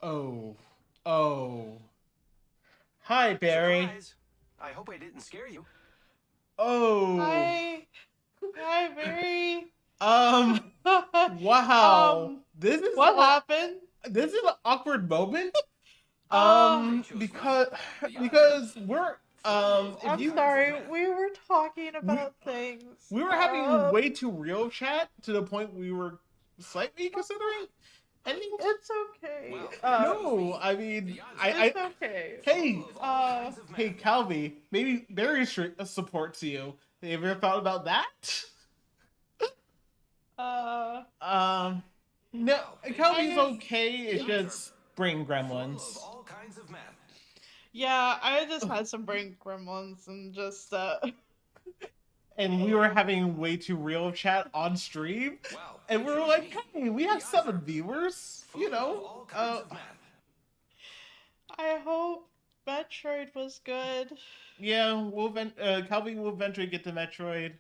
Oh. Oh. Hi, Barry. Surprise! I hope I didn't scare you. Oh. Hi, hi, Mary. Wow. This is What happened? this is an awkward moment. Uh, They chose me. Because The odds are because we're full of if I'm all you kinds of sorry. math. We were talking we about things. we were having way too real chat to the point we were slightly considering ending. It's okay. Well, they chose No, me. I mean The odds are It's I okay. hey full of all kinds of hey math. Calvi, maybe Barry supports you. Have you ever thought about that? Uh, Um, no, Well, they chose Calvi's I me. okay. The It's odds are just brain full of gremlins. all kinds of math. yeah, I just had some brain gremlins and just And we were having way too real chat on stream, Well, they and we were chose like, me. "Hey, we The have odds seven are viewers, you full of know." all kinds of math. I hope Metroid was good. Yeah, Calvi will eventually get to Metroid.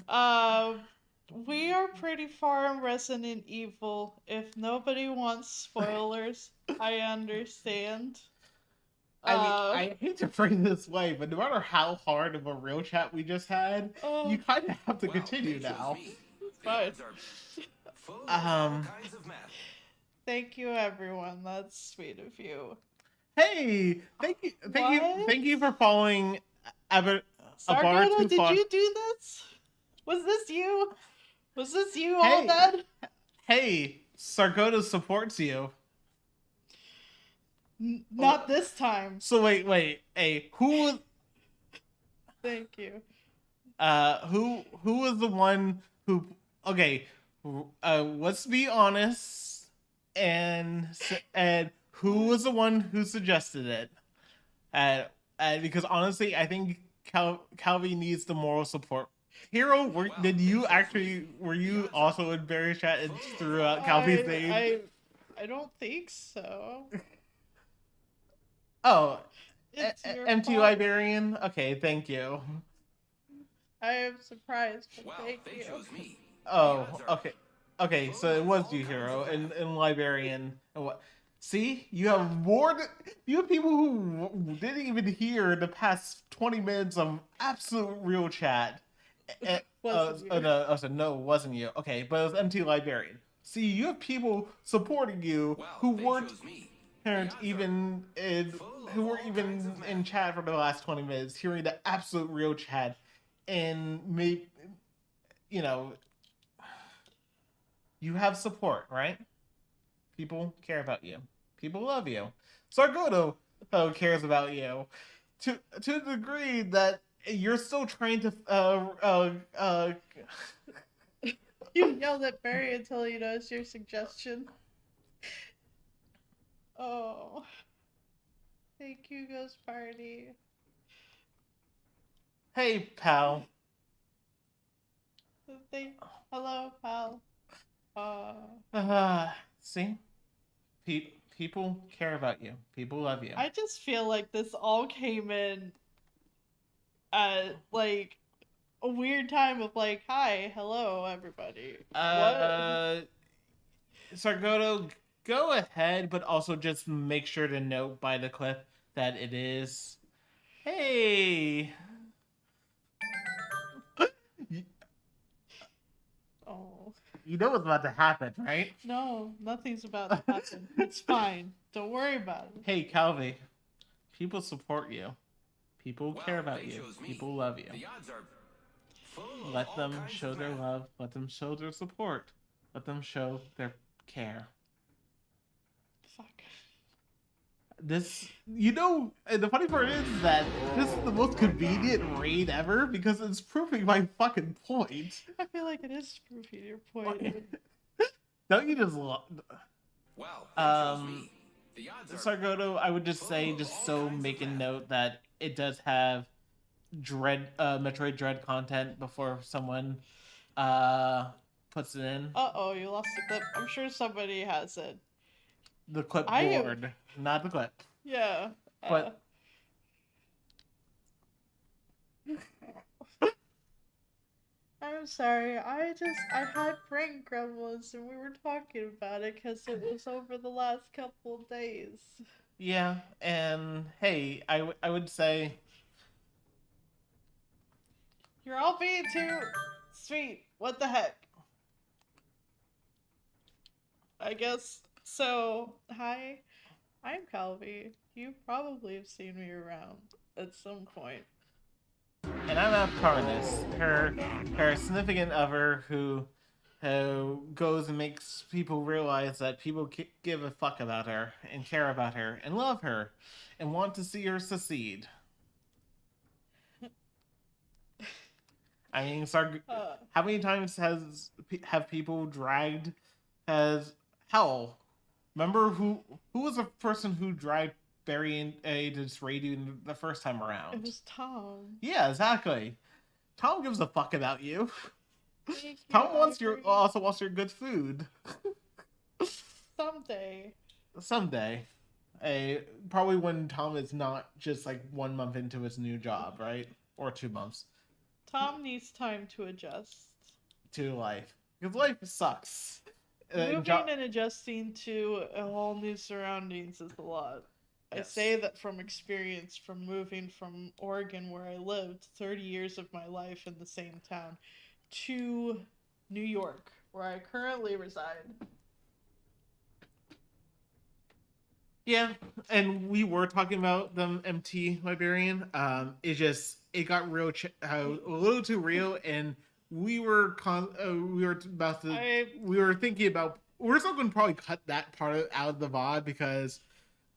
Uh, we are pretty far in Resident Evil. If nobody wants spoilers, I understand. I mean, Uh, I hate to phrase this way, but no matter how hard of a real chat we just had, uh, you kind of have to Well, they continue chose now. me. it's The fine. odds are full of all Um, kinds of math. Thank you, everyone. That's sweet of you. hey, What? thank you for following Abar Sargona, too did far. you do this? Was this you? Was this you all Hey, dead? hey, Sargona supports you. Not this time. So wait. Hey, Thank you. who was the one who? Okay, let's be honest, and who was the one who suggested it? Because honestly, I think Calvi needs the moral support. Hero, did you actually were you also in Barry chat and threw out Calvi's name? I don't think so. Oh, It's your MT fault. Liberian. Okay, thank you. I am surprised, but Well, thank they you. chose me. The Oh, odds are okay. Okay, so it full of was all you, kinds Hero, of math. and Liberian, and what? See, you have you have people who didn't even hear the past 20 minutes of absolute real chat. Wasn't you? No, I said no, it wasn't you. Okay, but it was MT Liberian. See, you have people supporting you Well, who they weren't chose me. The parent odds are even in full who of were all kinds even of in math. chat for the last 20 minutes hearing the absolute real chat and maybe you know you have support, right? People care about you. People love you. Sargoto cares about you to the degree that you're still trying to You yelled at Barry until he knows your suggestion. Oh, thank you, Ghost Party. hey pal. Thank, hello, pal. Uh, Uh, see, people care about you. People love you. I just feel like this all came in at like a weird time of like, hi, hello, everybody. What? Uh, Sargoto, go ahead, but also just make sure to note by the clip that it is. Hey, you, Oh, you know what's about to happen, right? no, nothing's about to happen. It's fine. Don't worry about it. Hey, Calvi, people support you. People Well, care about they you. chose me. People love you. The odds are full of Let all them kinds show of their math. love. Let them show their support. Let them show their care. Fuck. The funny part is that this is the most convenient raid ever because it's proving my fucking point. I feel like it is proving your point. Don't you just love. Well, they chose me. The odds are Sargoto, I would just say, full of just all so kinds of make a math. note that it does have Metroid Dread content before someone uh puts it in Uh-oh, you lost the clip. I'm sure somebody has it. the I am... clipboard, not the clip. Yeah. But I'm sorry. I had brain gremlins and we were talking about it because it was over the last couple days. Yeah, and hey, I would say You're all being too sweet. What the heck? I guess so. Hi, I'm Calvi. You probably have seen me around at some point. and I'm not Carnus, her significant other who goes and makes people realize that people give a fuck about her and care about her and love her and want to see her succeed. I mean, how many times have people dragged has hell? Remember who was the person who dragged Barry and to this radio the first time around? It was Tom. Yeah, exactly. Tom gives a fuck about you. Thank Tom you, wants Ivory. also wants your good food. Someday. Someday. Probably when Tom is not just like 1 month into his new job, right? Or 2 months Tom needs time to adjust. to life. Because life sucks. Moving and adjusting to a whole new surroundings is a lot. Yes. I say that from experience from moving from Oregon, where I lived 30 years of my life in the same town, to New York, where I currently reside. Yeah, and we were talking about the MT Librarian. It got a little too real, and we were thinking about we're still going to probably cut that part out of the VOD because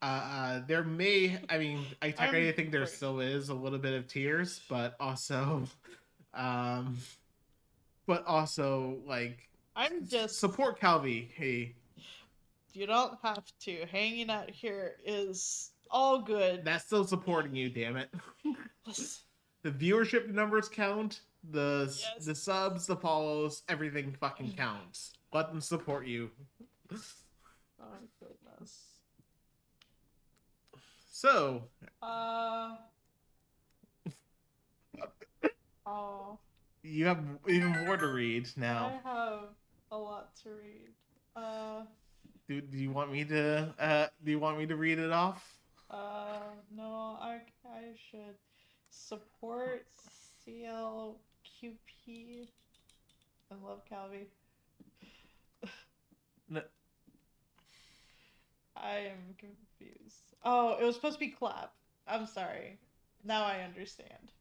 there may, I mean, I technically think there still is a little bit of tears, but also like I'm just support Calvi. Hey, you don't have to. Hanging out here is all good. that's still supporting you, damn it. Listen, The viewership numbers count, the subs, the follows, everything fucking counts. Let them support you. oh goodness. So, oh, you have even more to read now. I have a lot to read. Do you want me to read it off? No, I should support CLQP. I love Calvi. No. I am confused. Oh, it was supposed to be clap. I'm sorry. Now I understand.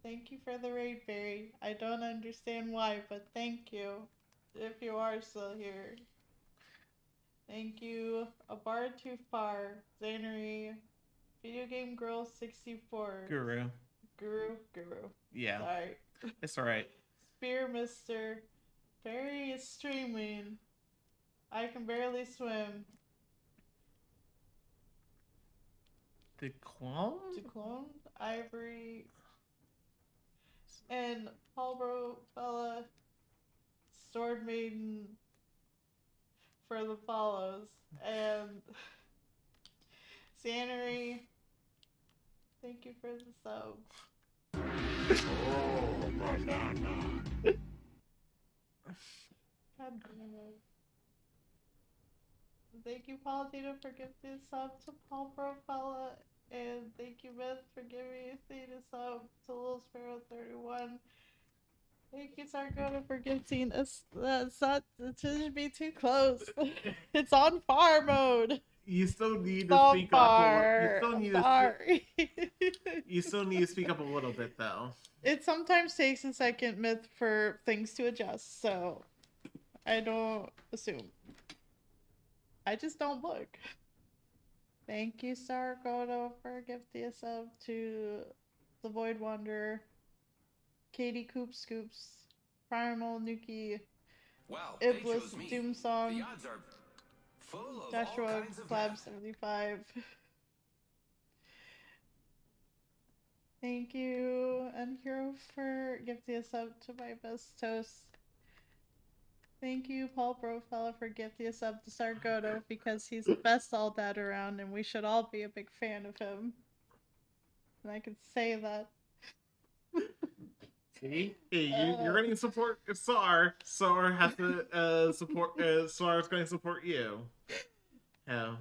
Thank you for the raid, Barry. I don't understand why, but thank you. If you are still here. Thank you. A bar too far. Zanery. Video Game Girl 64. Guru. Yeah. Sorry. It's alright. Spear Mister. Barry is streaming. I can barely swim. Declone? Ivory. And Paul Fella. Sword Maiden. For the follows. And Sannery. Thank you for the sub. God damn it. Thank you, Paul Dino, for giving a sub to Paul Profella. And thank you, Beth, for giving me a sub to Little Sparrow 31. Thank you, Sargona, for gifting us. It shouldn't be too close. It's on far mode. You still need to speak up. You still need to speak up a little bit, though. It sometimes takes a second myth for things to adjust, so I don't assume. I just don't look. Thank you, Sargona, for gifting a sub to the Void Wanderer, Katie Coop Scoops, Primal Nuki, Wow, Iblis Doom Song, the odds are full of Joshua Clab 75. Thank you, Unhero, for gifting a sub to my best toast. Thank you, Paul Brofella, for gifting a sub to Sargoto because he's the best all that around and we should all be a big fan of him. And I can say that. See? Hey, you're going to support Sar. Sar has to support. Sar's going to support you. Yeah.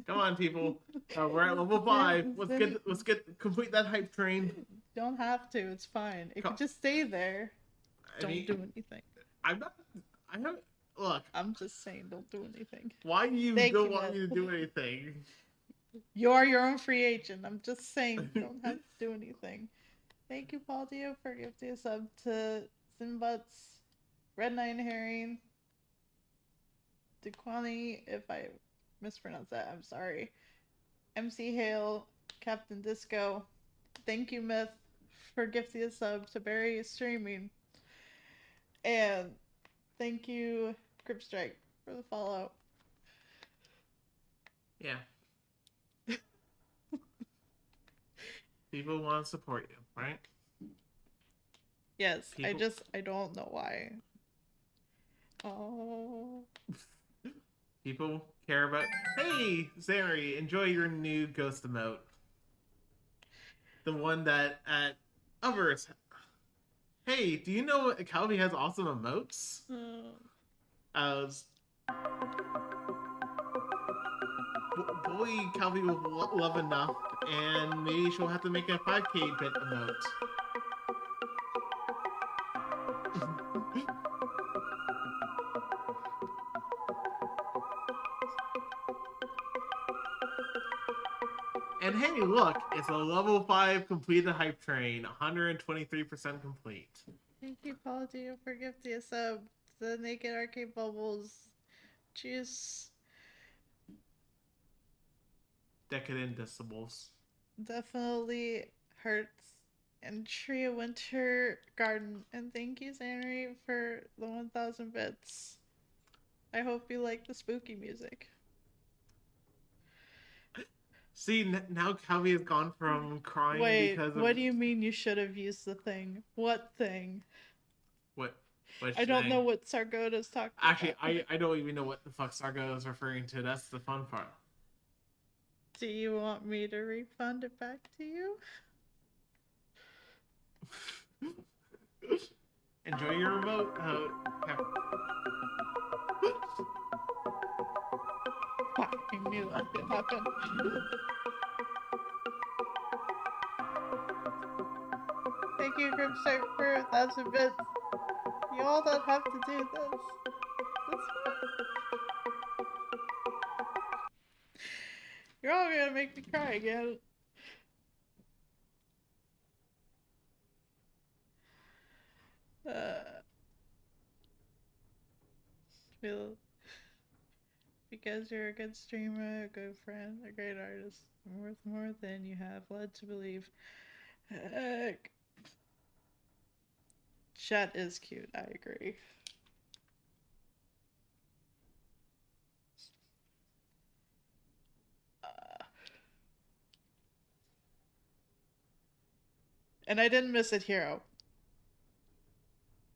Come on, people. We're at level 5. Let's complete that hype train. Don't have to. It's fine. It Co- could just stay there. I Don't mean, do anything. I'm not. I haven't. Look. I'm just saying, don't do anything. Why do you Thank don't you, want Matt. me to do anything? You are your own free agent. I'm just saying, you don't have to do anything. Thank you, Paul Dio, for gifting a sub to Sinbutts, Red Nine Herring, Dequani, if I mispronounce that, I'm sorry. MC Hale, Captain Disco. Thank you, Myth, for gifting a sub to Barry Streaming. And thank you, Crip Strike, for the follow. Yeah. People want to support you, right? Yes, People- I don't know why. Oh. People care about. Hey, Zary, enjoy your new ghost emote. The one that at others. Hey, do you know Calvi has awesome emotes? Boy, Calvi will love enough, and maybe she'll have to make a 5K bit emote. And hey, look, it's a level 5 completed hype train, 123% complete. Thank you, Paul Dio, for gifting a sub. The Naked Arcade Bubbles. Juice. Decadent decibels. Definitely hurts. And Tria Winter Garden. And thank you, Zanry, for the 1,000 bits. I hope you like the spooky music. See, now Calvi has gone from crying Wait, because of... what do you mean you should have used the thing? What thing? What I don't thing? know what Sargota's talking Actually, about. I don't even know what the fuck Sargo is referring to. That's the fun part. Do you want me to refund it back to you? Enjoy your remote. I knew that could happen. Thank you, Grimshark, for 1,000 bits. You all don't have to do this. That's fine. You're all gonna make me cry again. Feel because you're a good streamer, a good friend, a great artist, worth more than you have led to believe. Heck. Chat is cute, I agree. And I didn't miss it, Hero.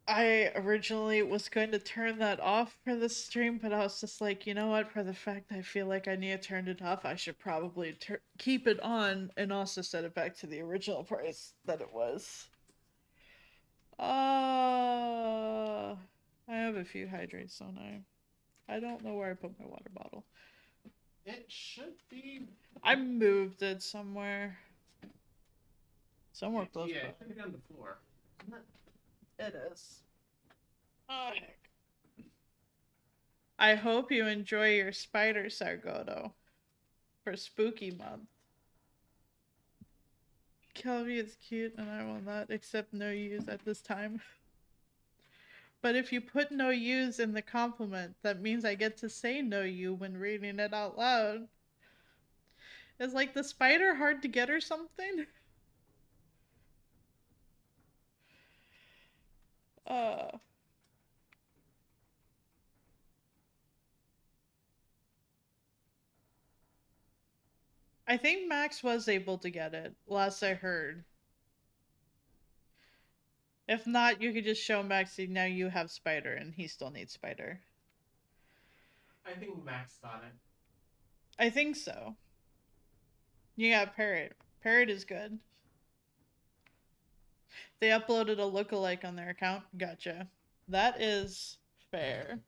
I originally was going to turn that off for the stream, but I was just like, you know what? For the fact I feel like I need to turn it off, I should probably keep it on and also set it back to the original price that it was. I have a few hydrates, don't I? I don't know where I put my water bottle. It should be... I moved it somewhere. Somewhere close Yeah, by. it should be on the floor. It is. Oh, heck. I hope you enjoy your spider, Sargoto, for spooky month. Kelvy is cute, and I will not accept no use at this time. But if you put no use in the compliment, that means I get to say no you when reading it out loud. Is like the spider hard to get or something? I think Max was able to get it, last I heard. If not, you could just show Maxie now you have Spider and he still needs Spider. I think Max got it. I think so. You got Parrot. Parrot is good. They uploaded a lookalike on their account. Gotcha. That is fair.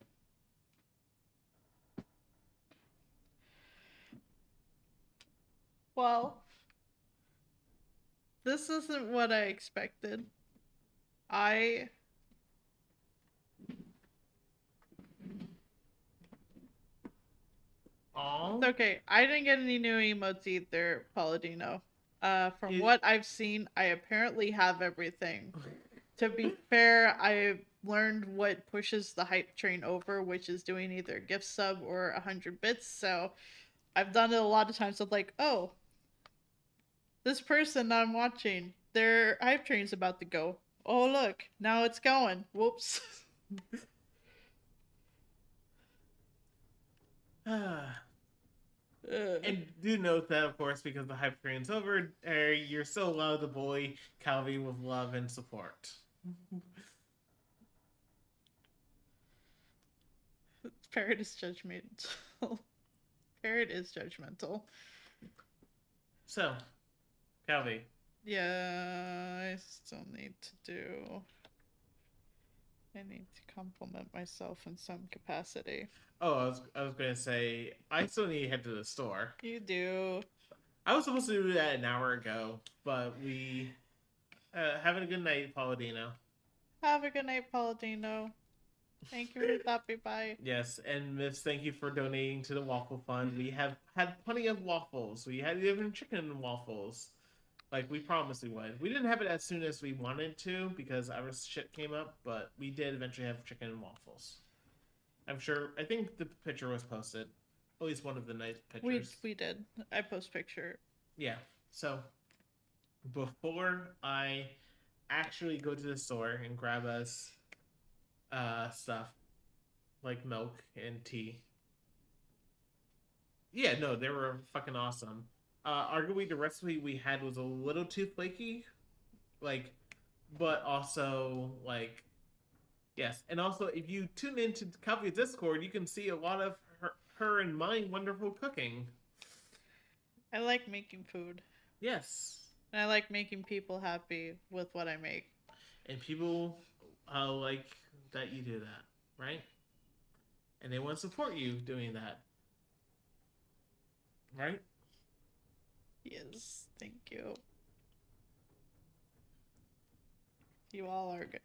Well, this isn't what I expected. I Aw. It's okay. I didn't get any new emotes either, Paladino. From You- what I've seen, I apparently have everything. To be fair, I learned what pushes the hype train over, which is doing either a gift sub or 100 bits. So I've done it a lot of times with like, oh, this person I'm watching, their hype train's about to go. Oh, look, now it's going. Whoops. And do note that, of course, because the hype train's over, you're still allowed to bully Calvi with love and support. Parrot is judgmental. Parrot is judgmental. So, Calvi. Yeah, I still need to do. I need to compliment myself in some capacity. Oh, I was gonna say I still need to head to the store. You do. I was supposed to do that an hour ago, but we having a good night, Paladino. Have a good night, Paladino. Thank you for stopping by. Yes, and Miss, thank you for donating to the waffle fund. We have had plenty of waffles. We had even chicken waffles, like we promised we would. We didn't have it as soon as we wanted to because our shit came up, but we did eventually have chicken and waffles. I'm sure. I think the picture was posted. At least one of the nice pictures. We did. I post picture. Yeah. So before I actually go to the store and grab us stuff like milk and tea. Yeah, no, they were fucking awesome. Arguably the recipe we had was a little too flaky. Like, but also like yes, and also if you tune into Calvi's Discord, you can see a lot of her and mine wonderful cooking. I like making food. Yes. And I like making people happy with what I make. And people like that you do that, right? And they want to support you doing that. Right? Yes, thank you. You all are good.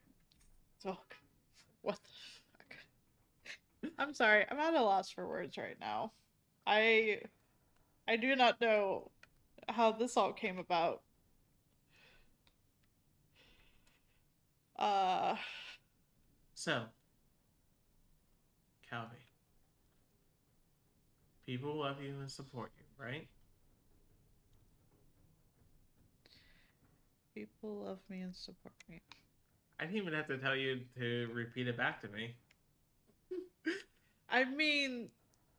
So, what the fuck? I'm sorry, I'm at a loss for words right now. I do not know how this all came about. So, Calvi, people love you and support you, right? People love me and support me. I didn't even have to tell you to repeat it back to me. I mean,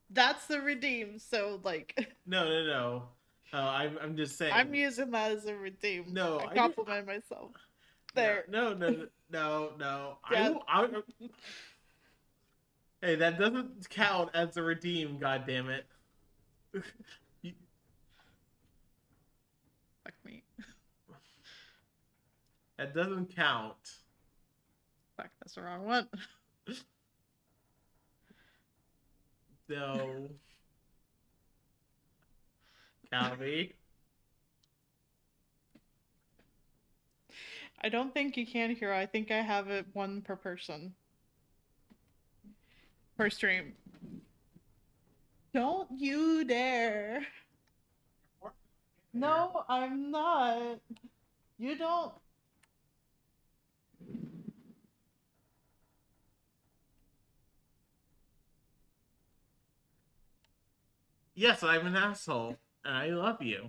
that's the redeem, so like No. I'm just saying. I'm using that as a redeem. No, I compliment myself. There. No. Yeah. Hey, that doesn't count as a redeem. God damn it. Fuck me. That doesn't count. Fuck, that's the wrong one. No. Calvi. I don't think you can hear. I think I have it one per person. Per stream. Don't you dare. No, I'm not. You don't. Yes, I'm an asshole, and I love you.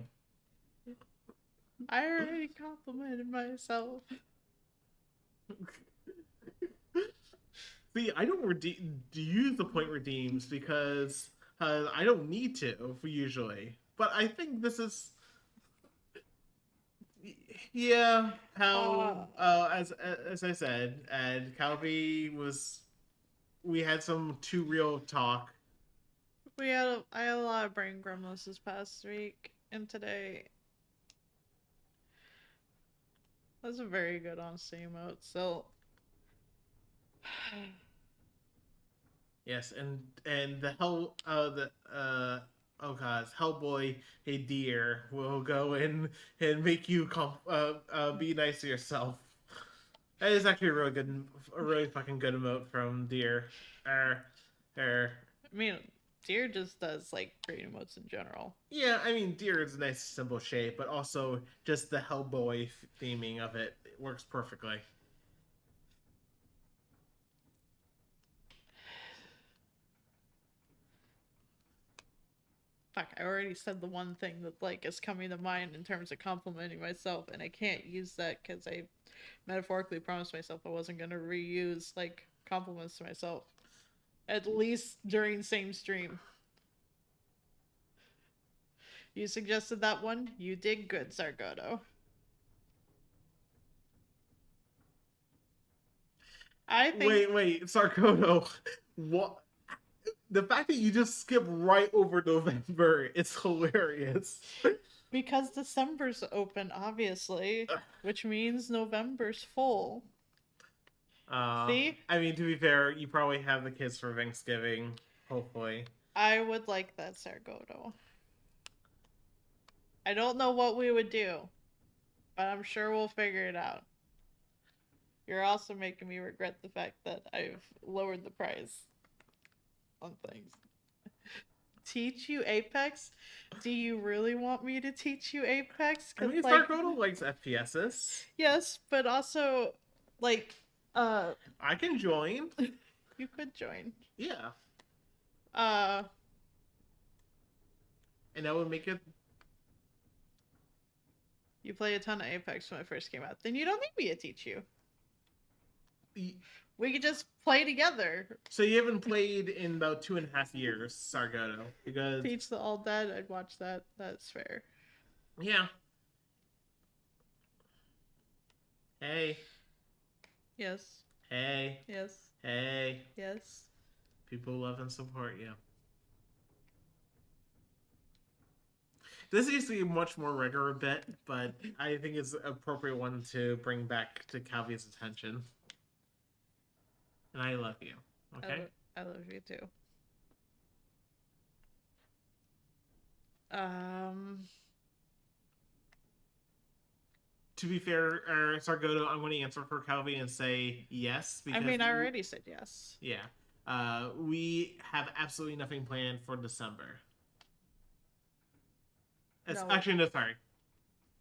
I already complimented myself. See, I don't use the point redeems because I don't need to usually. But I think this is, yeah. How as I said, and Calvi was, we had some too real talk. I had a lot of brain gremlins this past week and today. That's a very good on-stream emote. So, Yes, and oh god, Hellboy, hey dear, will go in and make you be nice to yourself. That is actually a really fucking good emote from Deer. Er, er. I mean, Deer just does like great emotes in general. Yeah, I mean, Deer is a nice simple shape, but also just the Hellboy theming of it works perfectly. Fuck, I already said the one thing that like is coming to mind in terms of complimenting myself, and I can't use that because I metaphorically promised myself I wasn't gonna reuse like compliments to myself. At least during same stream. You suggested that one. You did good, Sargoto. I think Wait, Sarkoto, what? The fact that you just skip right over November is hilarious. because December's open, obviously, which means November's full. See? I mean, to be fair, you probably have the kids for Thanksgiving, hopefully. I would like that, Sargoto. I don't know what we would do, but I'm sure we'll figure it out. You're also making me regret the fact that I've lowered the price on things. Teach you Apex? Do you really want me to teach you Apex? I mean, like, Sarkoto likes FPSs. yes, but also, like, I can join. you could join. Yeah. Uh, And that would make it. you play a ton of Apex when it first came out. Then you don't need me to teach you. We could just play together. So you haven't played in about 2.5 years, Sargoto, because Teach the All Dead. I'd watch that. That's fair. yeah. Hey, Yes. hey, Yes. hey. Yes. People love and support you. This used to be a much more regular bit, but I think it's an appropriate one to bring back to Calvi's attention. And I love you. Okay? I love you too. To be fair, Sargoto, I'm going to answer for Calvi and say yes. I mean, I already said yes. Yeah. We have absolutely nothing planned for December. No. Actually, no, sorry.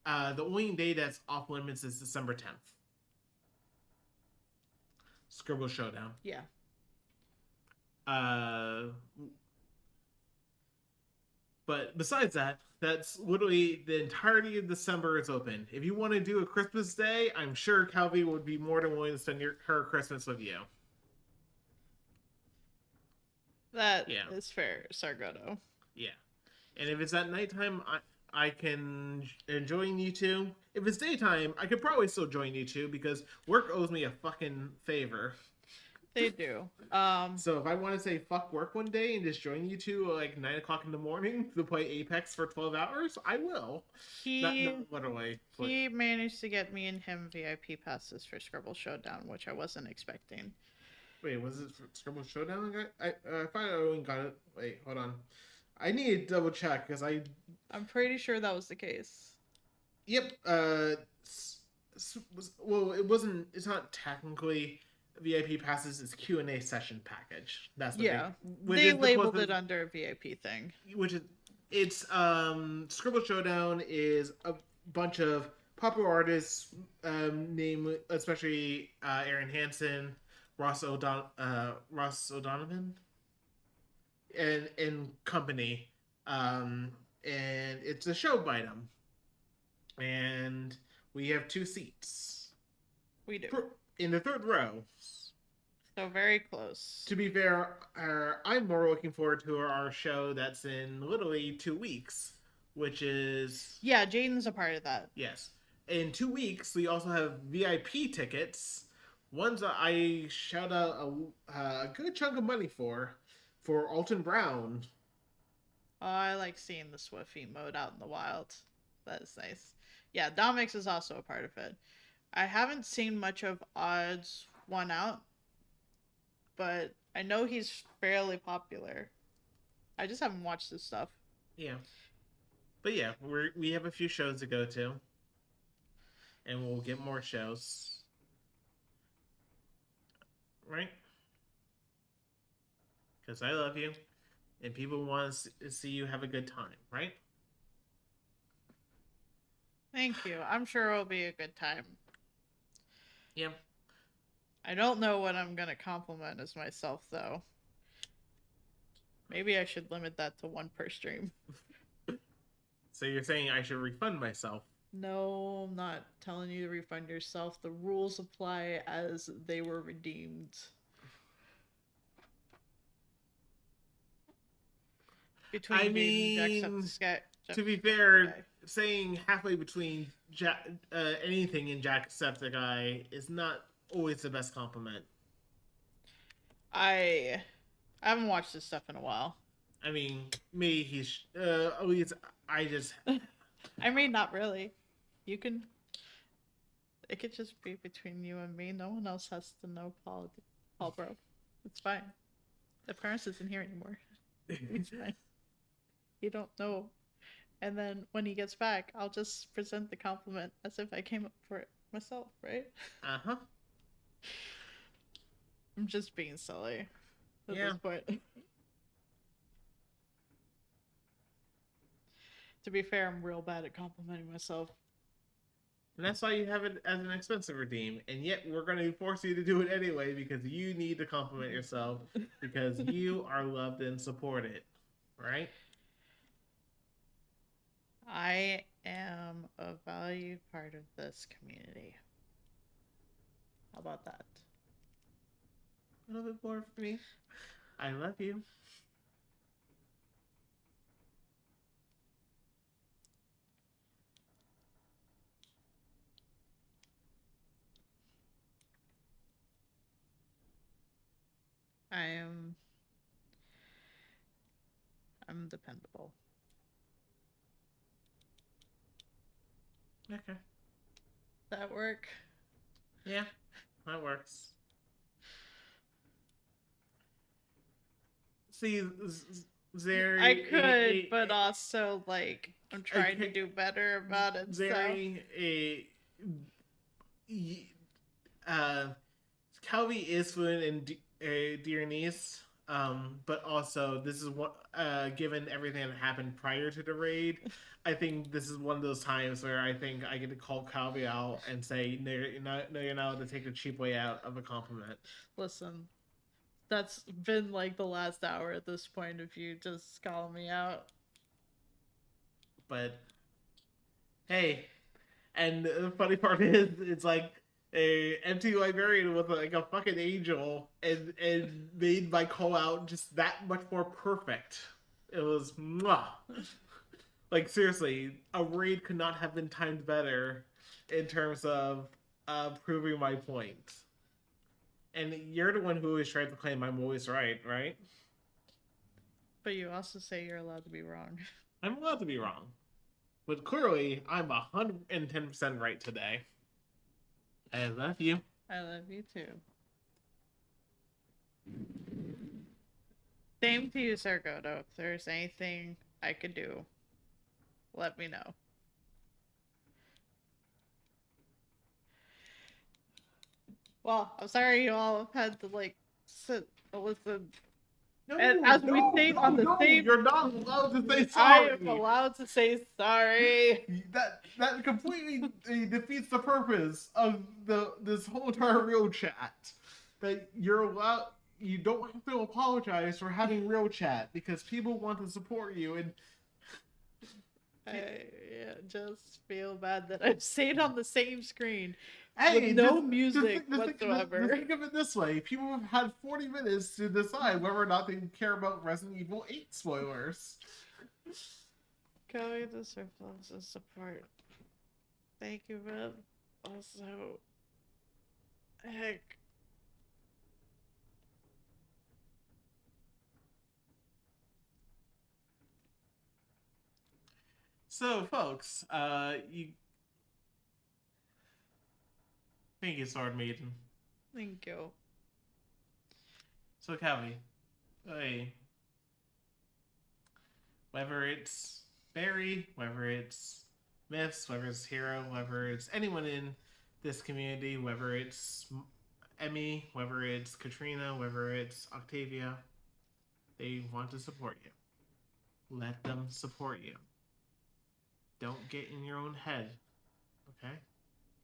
The only day that's off limits is December 10th. Scribble Showdown. Yeah. But besides that, that's literally the entirety of December is open. If you want to do a Christmas day, I'm sure Calvi would be more than willing to spend her Christmas with you. That is fair, Sargoto. Yeah. And if it's at nighttime, I can join you two. If it's daytime, I could probably still join you two because work owes me a fucking favor. They do. So if I want to say fuck work one day and just join you two at like 9 o'clock in the morning to play Apex for 12 hours, I will. Not literally. But... He managed to get me and him VIP passes for Scribble Showdown, which I wasn't expecting. Wait, was it for Scribble Showdown? I thought I only got it. Wait, hold on. I need to double check because I'm pretty sure that was the case. Yep. Well, it wasn't. It's not technically VIP passes. It's Q&A session package. That's what they labeled it under a VIP thing. It's Scribble Showdown is a bunch of popular artists, named especially Aaron Hansen, Ross O'Donovan, and company. And it's a show by them. And we have 2 seats. We do. In the 3rd row. So very close. To be fair, I'm more looking forward to our show that's in literally 2 weeks, which is... Yeah, Jaden's a part of that. Yes. In 2 weeks, we also have VIP tickets. Ones that I shout out a good chunk of money for Alton Brown. Oh, I like seeing the Swift emote out in the wild. That is nice. Yeah, Domix is also a part of it. I haven't seen much of Odd's One Out, but I know he's fairly popular. I just haven't watched his stuff. Yeah. But yeah, we have a few shows to go to, and we'll get more shows. Right? Because I love you, and people want to see you have a good time, right? Thank you. I'm sure it'll be a good time. Yeah. I don't know what I'm gonna compliment as myself though. Maybe I should limit that to one per stream. So you're saying I should refund myself? No, I'm not telling you to refund yourself. The rules apply as they were redeemed. Between I being mean, Jacksepticeye. to be fair, saying halfway between anything in Jacksepticeye is not always the best compliment. I haven't watched this stuff in a while. I mean, me, he's at least I just. I mean, not really. You can. It could just be between you and me. No one else has to know, Paul, bro. It's fine. The parents isn't here anymore. It's fine. You don't know. And then when he gets back, I'll just present the compliment as if I came up for it myself, right? Uh-huh. I'm just being silly at Yeah. this point. To be fair, I'm real bad at complimenting myself. And that's why you have it as an expensive redeem. And yet we're going to force you to do it anyway because you need to compliment yourself because you are loved and supported. Right? I am a valued part of this community. How about that? A little bit more for me. I love you. I'm dependable. Okay. That work? Yeah, that works. See, Zeri. I could, but also like I'm trying to do better about it. Zeri, Calvi is fluent in Dearnese, but also this is what given everything that happened prior to the raid, I think this is one of those times where I think I get to call Calvi out and say, no, you're not allowed to take the cheap way out of a compliment. Listen, that's been like the last hour at this point if you just call me out. But hey, and the funny part is, it's like a empty librarian with like a fucking angel, and made my call out just that much more perfect. It was mwah. Like seriously, a raid could not have been timed better in terms of proving my point. And you're the one who always tries to claim I'm always right, right? But you also say you're allowed to be wrong. I'm allowed to be wrong. But clearly, I'm 110% right today. I love you. I love you too. Same to you, Sargoto. If there's anything I could do, let me know. Well, I'm sorry you all have had to like sit listen. No, And as we stayed on the same, you're not allowed to say I sorry. am allowed to say sorry. That completely defeats the purpose of this whole entire real chat. That you're allowed. You don't have to apologize for having real chat because people want to support you and. I just feel bad that I've stayed on the same screen Hey, with no music whatsoever. Think of it this way: people have had 40 minutes to decide whether or not they care about Resident Evil 8 spoilers. Going to surplus and support. Thank you, man. Also, heck. So, folks, you Thank you, Sword Maiden. Thank you. So, Calvi, hey, whether it's Barry, whether it's Myths, whether it's Hero, whether it's anyone in this community, whether it's Emmy, whether it's Katrina, whether it's Octavia, they want to support you. Let them support you. Don't get in your own head, okay?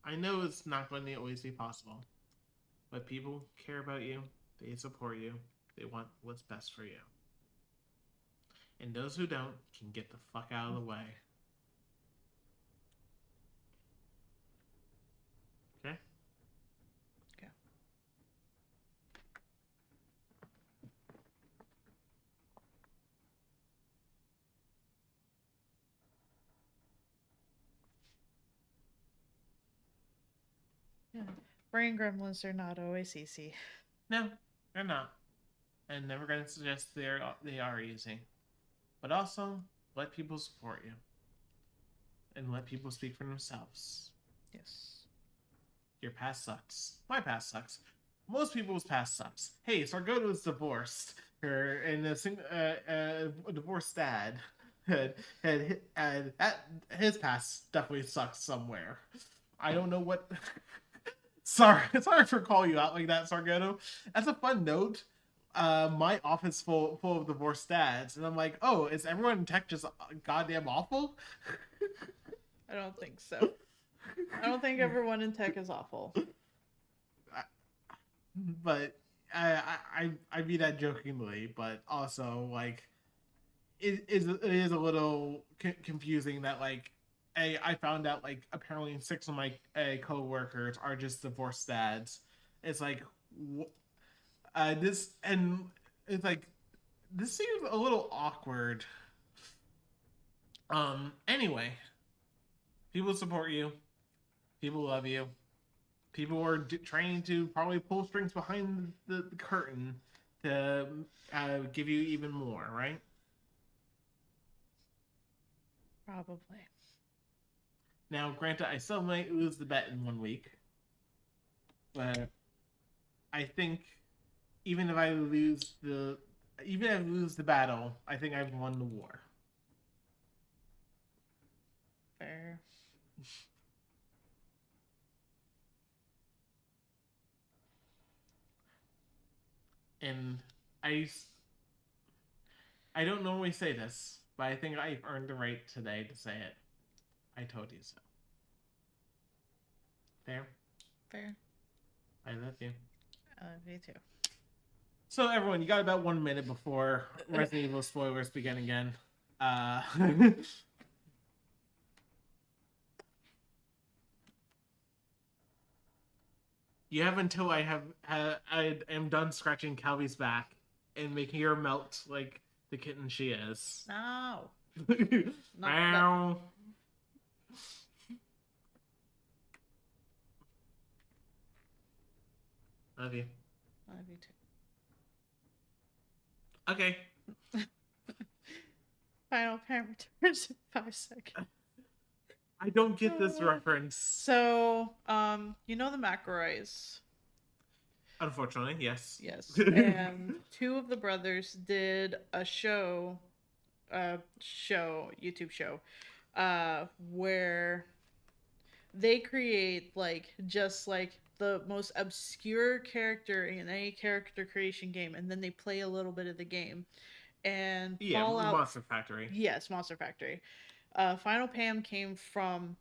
I know it's not going to always be possible, but people care about you, they support you, they want what's best for you. And those who don't can get the fuck out of the way. Okay? Okay. Yeah. Brain gremlins are not always easy. No, they're not. I'm never going to suggest they are easy. But also, let people support you. And let people speak for themselves. Yes. Your past sucks. My past sucks. Most people's past sucks. Hey, Sargota's divorced. And a divorced dad. And his past definitely sucks somewhere. I don't know what... sorry for calling you out like that, Sargento. As a fun note, my office full of divorced dads, and I'm like, oh, is everyone in tech just goddamn awful? I don't think so. I don't think everyone in tech is awful. But I mean that jokingly, but also like it is a little confusing that like I found out like apparently 6 of my co-workers are just divorced dads. It's like this, and it's like this seems a little awkward. Anyway, people support you, people love you, people are trying to probably pull strings behind the curtain to give you even more, right? Probably. Now, granted, I still might lose the bet in 1 week, but I think even if I lose the battle, I think I've won the war. Fair. And I don't normally say this, but I think I've earned the right today to say it. I told you so. Fair? Fair. I love you. I love you too. So everyone, you got about 1 minute before Resident Evil spoilers begin again. You have until I am done scratching Calvi's back and making her melt like the kitten she is. No. Meow. Love you. I love you too. Okay. Final Parent returns in 5 seconds. I don't get this reference. So, you know the McElroys? Unfortunately, yes. Yes. And 2 of the brothers did a YouTube show, where they create like just like the most obscure character in any character creation game, and then they play a little bit of the game. And Yeah, Fallout, Monster Factory. yes, Monster Factory. Final Pam came from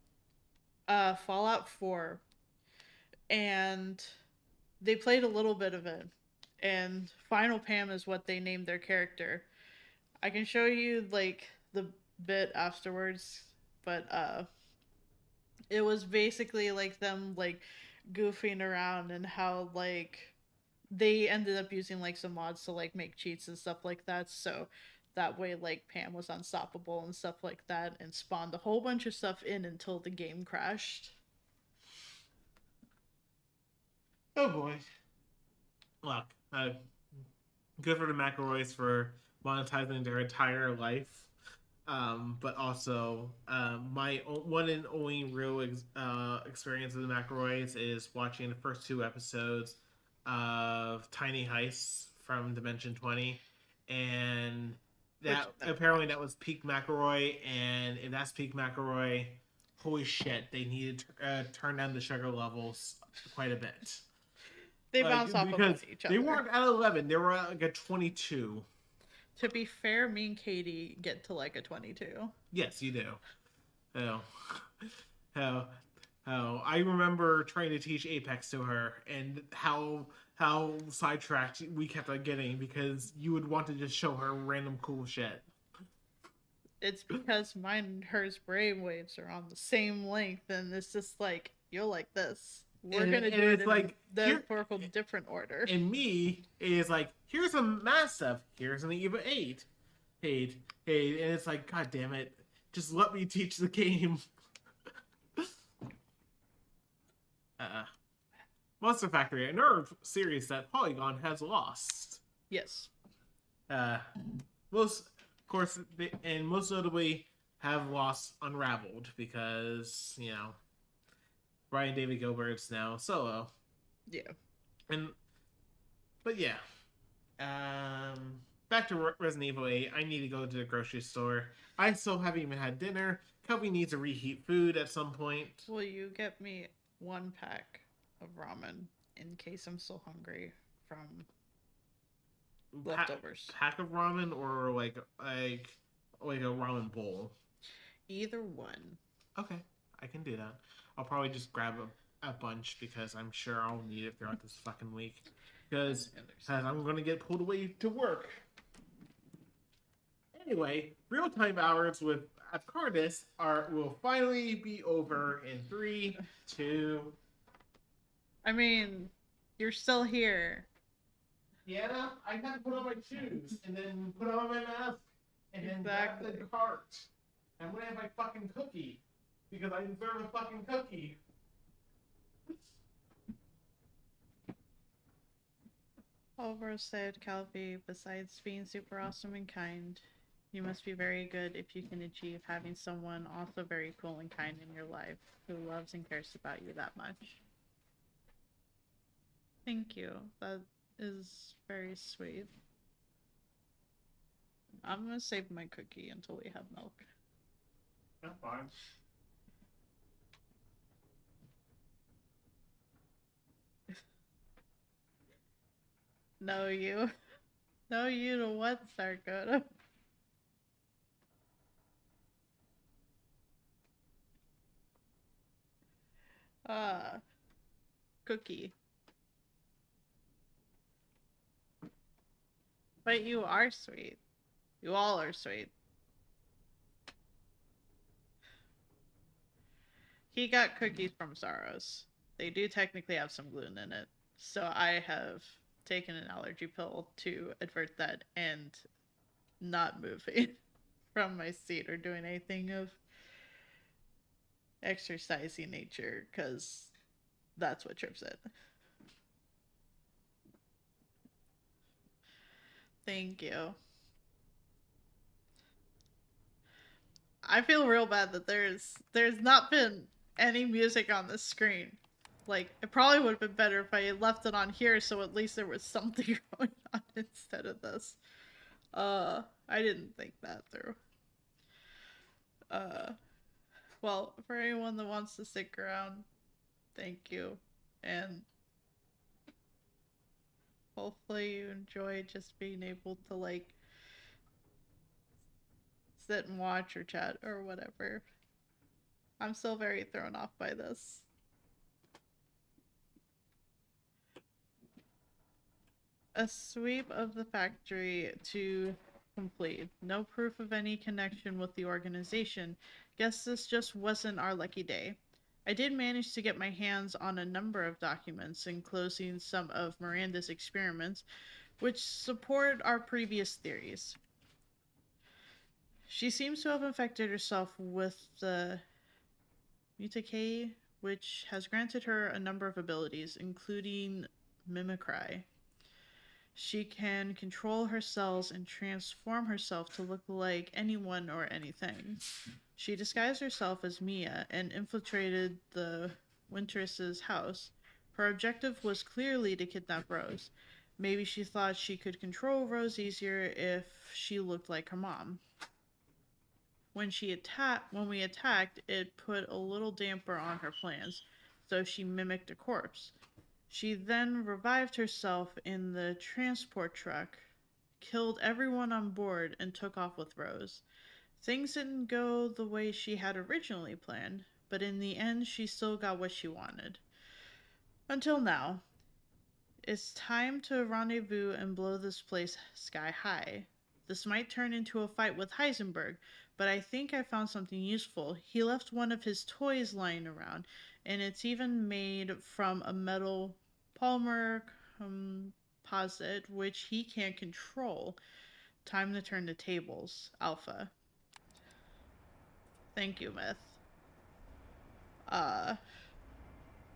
Fallout 4, and they played a little bit of it. And Final Pam is what they named their character. I can show you like the bit afterwards, but it was basically like them like goofing around, and how like they ended up using like some mods to like make cheats and stuff like that, so that way like Pam was unstoppable and stuff like that, and spawned a whole bunch of stuff in until the game crashed. Oh boy. Look, good for the McElroys for monetizing their entire life But also, one and only real experience with the McElroys is watching the first two episodes of Tiny Heists from Dimension 20, and that Which I've apparently watched. that was peak McElroy, and if that's peak McElroy, holy shit, they needed to turn down the sugar levels quite a bit. They bounce off of Because each they other. weren't at 11, they were at like a 22. To be fair, me and Katie get to like a 22. Yes, you do. Oh, oh, oh! I remember trying to teach Apex to her, and how sidetracked we kept on getting because you would want to just show her random cool shit. It's because mine and hers brainwaves are on the same length, and it's just like, you're like this. We're And- gonna and do it it's in like, the here- historical different order. And me is like, here's some math stuff. Here's an EVA 8. Hey, hey, and it's like, god damn it, just let me teach the game. Monster Factory, a nerve series that Polygon has lost. Yes. Most, of course, and most notably have lost Unraveled because Brian David Gilbert's now solo, Yeah. and but yeah, back to Resident Evil 8. I need to go to the grocery store. I still haven't even had dinner. Kelby needs to reheat food at some point. Will you get me one pack of ramen in case I'm still hungry from leftovers? Pack of ramen or like a ramen bowl. Either one. Okay, I can do that. I'll probably just grab a bunch because I'm sure I'll need it throughout this fucking week. Because I'm going to get pulled away to work. Anyway, real time hours with Cardis will finally be over in 3, 2. I mean, you're still here. Yeah, I have to put on my shoes and then put on my mask and then grab the Exactly. cart. I'm gonna have my fucking cookie because I deserve a fucking cookie. Over said Calvi, besides being super awesome and kind, you must be very good if you can achieve having someone also very cool and kind in your life who loves and cares about you that much. Thank you. That is very sweet. I'm gonna save my cookie until we have milk. That's fine. No, you. No, you to what, Sarkoda? Cookie. But you are sweet. You all are sweet. He got cookies from Saros. They do technically have some gluten in it. So I have taken an allergy pill to avert that and not moving from my seat or doing anything of exercisey nature because that's what trips it. Thank you. I feel real bad that there's not been any music on the screen. Like, it probably would have been better if I left it on here so at least there was something going on instead of this. I didn't think that through. Well, for anyone that wants to stick around, thank you. And hopefully you enjoy just being able to, like, sit and watch or chat or whatever. I'm still very thrown off by this. A sweep of the factory to complete. No proof of any connection with the organization. Guess this just wasn't our lucky day. I did manage to get my hands on a number of documents enclosing some of Miranda's experiments, which support our previous theories. She seems to have infected herself with the Mutake, which has granted her a number of abilities, including Mimicry. She can control her cells and transform herself to look like anyone or anything. She disguised herself as Mia and infiltrated the Winteress's house. Her objective was clearly to kidnap Rose. Maybe she thought she could control Rose easier if she looked like her mom. When we attacked, it put a little damper on her plans, so she mimicked a corpse. She then revived herself in the transport truck, killed everyone on board, and took off with Rose. Things didn't go the way she had originally planned, but in the end, she still got what she wanted. Until now. It's time to rendezvous and blow this place sky high. This might turn into a fight with Heisenberg, but I think I found something useful. He left one of his toys lying around, and it's even made from a metal polymer composite, which he can't control. Time to turn the tables, Alpha. Thank you, Myth.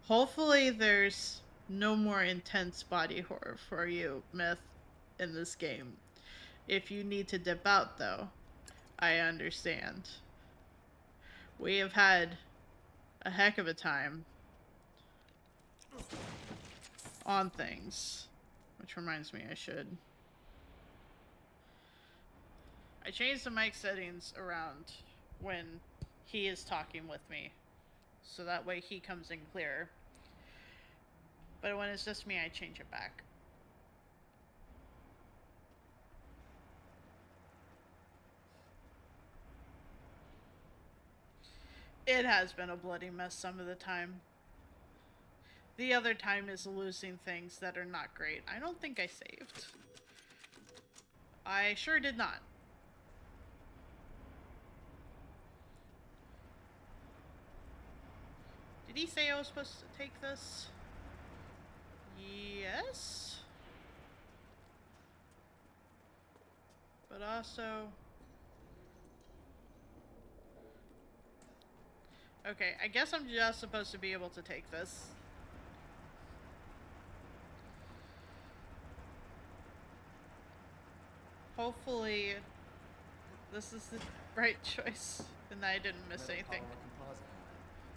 Hopefully there's no more intense body horror for you, Myth, in this game. If you need to dip out, though, I understand. We have had a heck of a time on things. Which reminds me, I changed the mic settings around when he is talking with me, so that way he comes in clearer. But when it's just me, I change it back. It has been a bloody mess some of the time. The other time is losing things that are not great. I don't think I saved. I sure did not. Did he say I was supposed to take this? Yes. But also... Okay, I guess I'm just supposed to be able to take this. Hopefully, this is the right choice, and I didn't miss anything.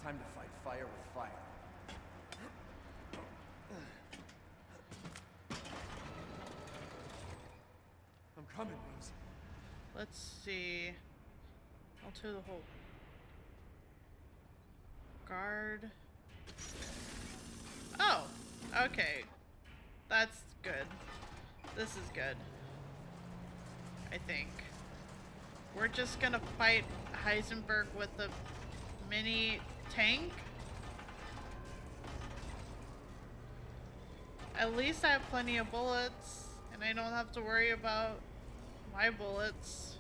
Time to fight fire with fire. I'm coming, Rose. Let's see. I'll do the whole guard. Oh, okay. That's good. This is good. I think. We're just gonna fight Heisenberg with the mini tank. At least I have plenty of bullets, and I don't have to worry about my bullets.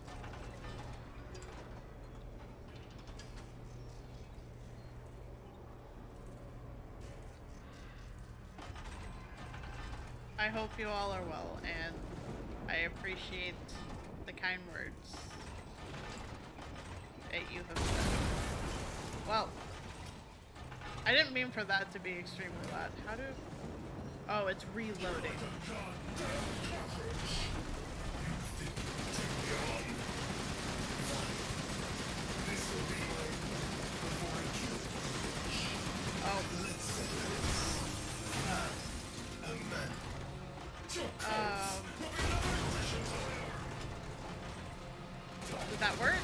I hope you all are well, and I appreciate the kind words that you have said. Well, I didn't mean for that to be extremely loud. How do... Oh, it's reloading. Oh. Did that work?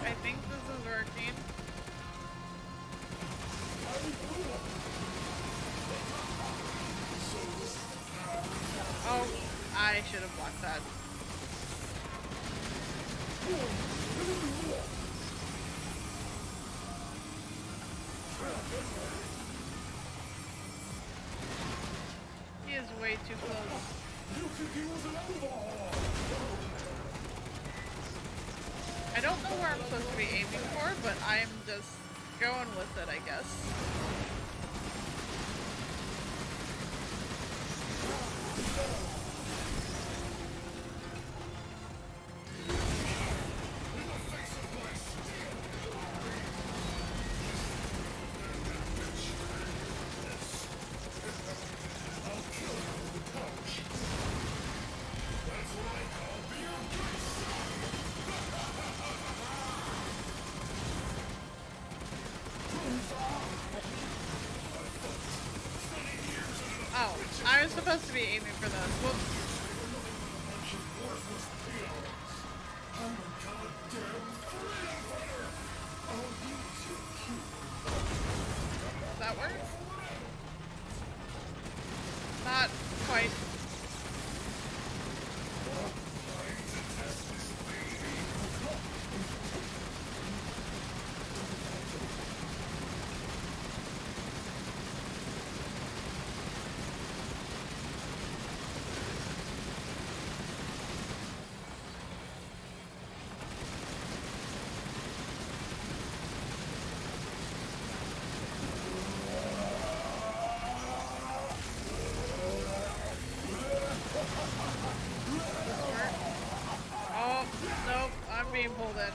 I think this is working. Oh, I should have blocked that. He is way too close. I don't know where I'm supposed to be aiming for, but I'm just going with it, I guess. I was supposed to be aiming for those. Whoops. Does that work? Not quite. Oh, nope, I'm being pulled in.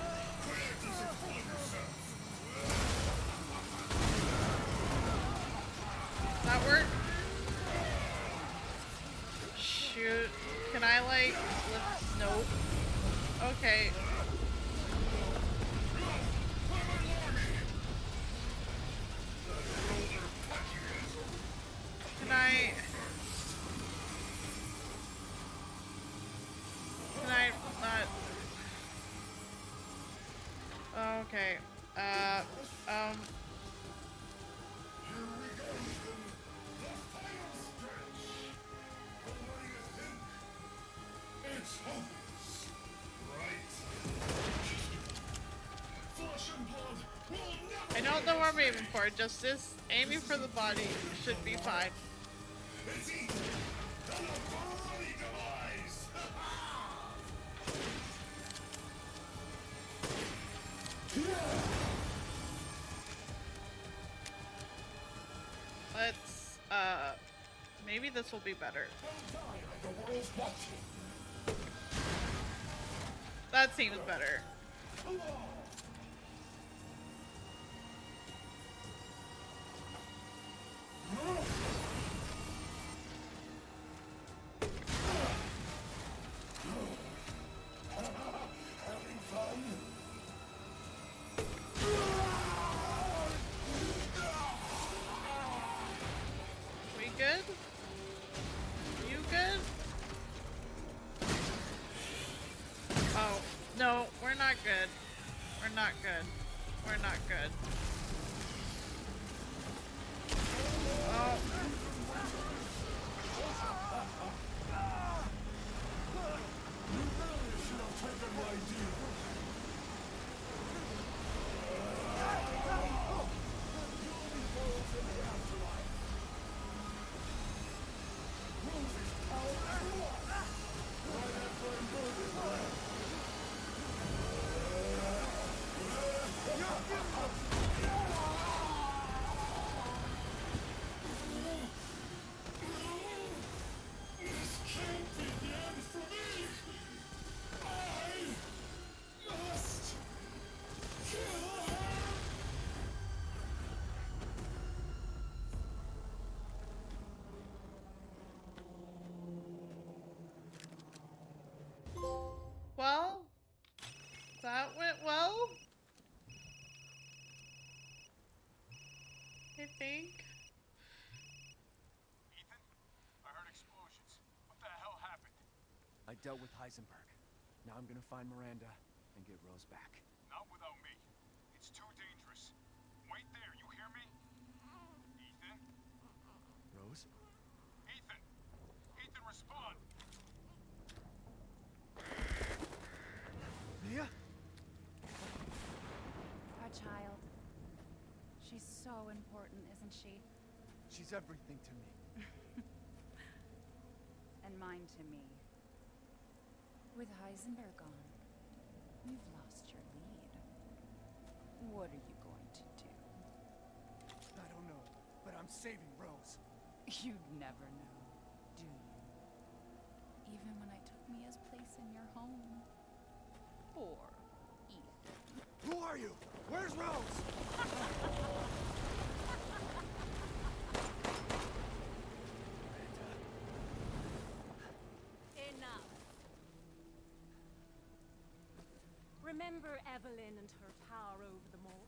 That work? Shoot. Can I, like, lift? Nope. Okay. Can I not? Okay. I don't know what I'm aiming for. Just this aiming for the body should be fine. Let's, maybe this will be better. That seems better. We good? You good? Oh, no, we're not good. We're not good. We're not good. Oh. Well, that went well. I think. Ethan, I heard explosions. What the hell happened? I dealt with Heisenberg. Now I'm gonna find Miranda and get Rose back. Not without me. It's too dangerous. Wait there, you hear me? Ethan? Rose? Ethan! Ethan, respond! Mia? Our child. She's so important, isn't she? She's everything to me. And mine to me. With Heisenberg gone, you've lost your lead. What are you going to do? I don't know, but I'm saving Rose. You'd never know, do you? Even when I took Mia's place in your home. Poor Ethan. Who are you? Where's Rose? Enough. Remember Evelyn and her power over them all?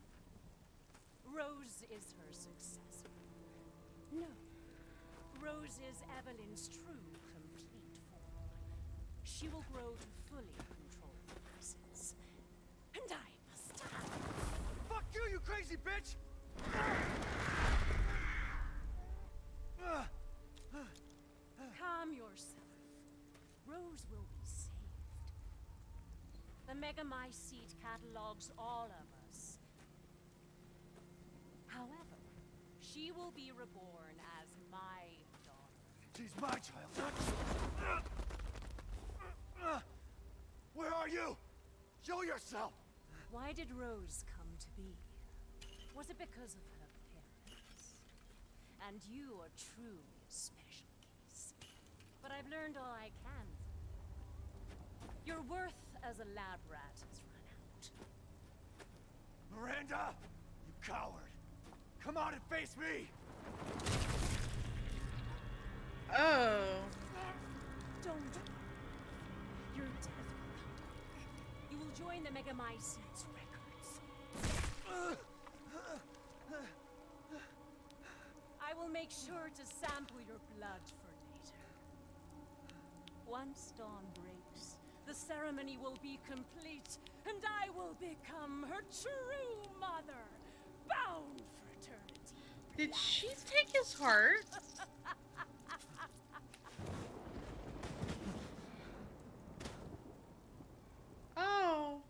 Rose is her successor. No. Rose is Evelyn's true, complete form, she will grow to fully control the forces. And I must die. Fuck you, you crazy bitch! Calm yourself. Rose will be saved. The Megamycete catalogs all of us. However, she will be reborn as my daughter. She's my child, not yours. Where are you? Show yourself! Why did Rose come to be? Was it because of her parents? And you are truly a special case. But I've learned all I can from you. Your worth as a lab rat has run out. Miranda! You coward! Come out and face me! Oh. Don't worry. Your death will come dark. You will join the Megamycete's records. I will make sure to sample your blood for later. Once dawn breaks, the ceremony will be complete, and I will become her true mother, bound for eternity. Did she take his heart? Oh.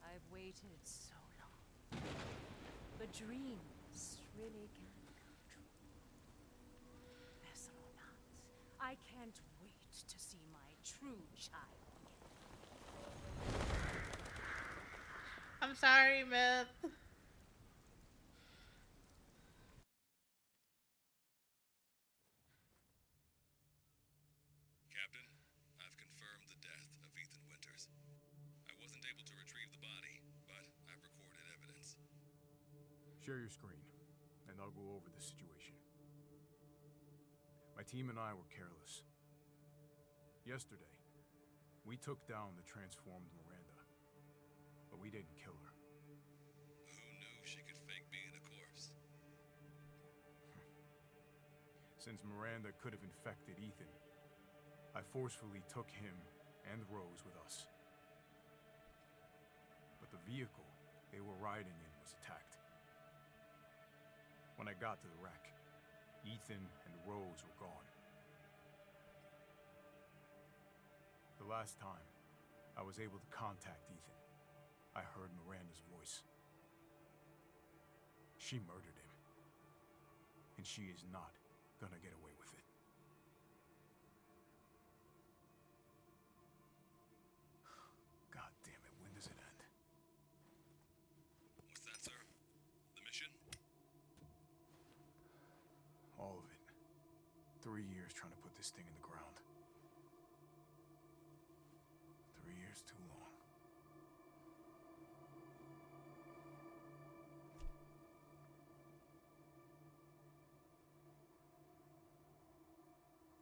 I've waited so long. But dreams really can come true. Vessel or not, I can't wait to see my true child again. I'm sorry, Myth. Captain, I've confirmed the death of Ethan Winters. I wasn't able to retrieve the body, but I've recorded evidence. Share your screen, and I'll go over the situation. My team and I were careless. Yesterday, we took down the transformed Miranda, but we didn't kill her. Who knew she could fake being a corpse? Since Miranda could have infected Ethan, I forcefully took him and Rose with us. But the vehicle they were riding in was attacked. When I got to the wreck, Ethan and Rose were gone. The last time I was able to contact Ethan, I heard Miranda's voice. She murdered him, and she is not gonna get away with it. God damn it, when does it end? What's that, sir? The mission? All of it. 3 years trying to put this thing in the ground. 3 years too long.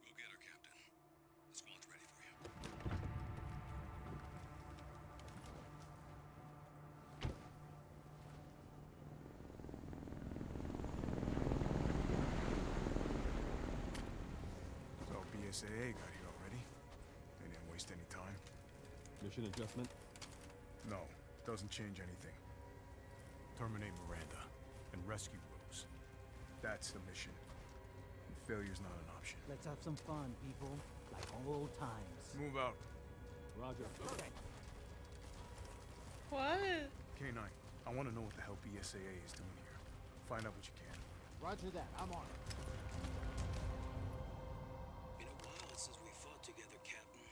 We'll get her, Captain. The squad's ready for you. So BSAA got here already. They didn't waste any time. Mission adjustment? No, doesn't change anything. Terminate Miranda and rescue Rose. That's the mission. And failure's not an option. Let's have some fun, people. Like old times. Move out. Roger. Okay. What? K9, I want to know what the hell BSAA is doing here. Find out what you can. Roger that. I'm on it. Been a while since we fought together, Captain.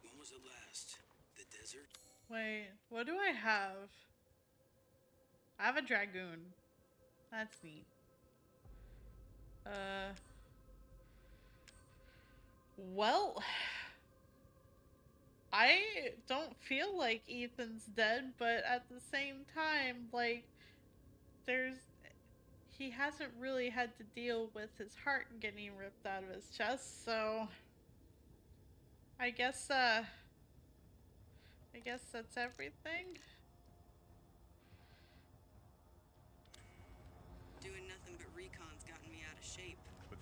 When was it last? The desert? Wait, what do I have? I have a Dragoon. That's neat. Well, I don't feel like Ethan's dead, but at the same time, like, he hasn't really had to deal with his heart getting ripped out of his chest, so I guess that's everything. Doing nothing but recon's gotten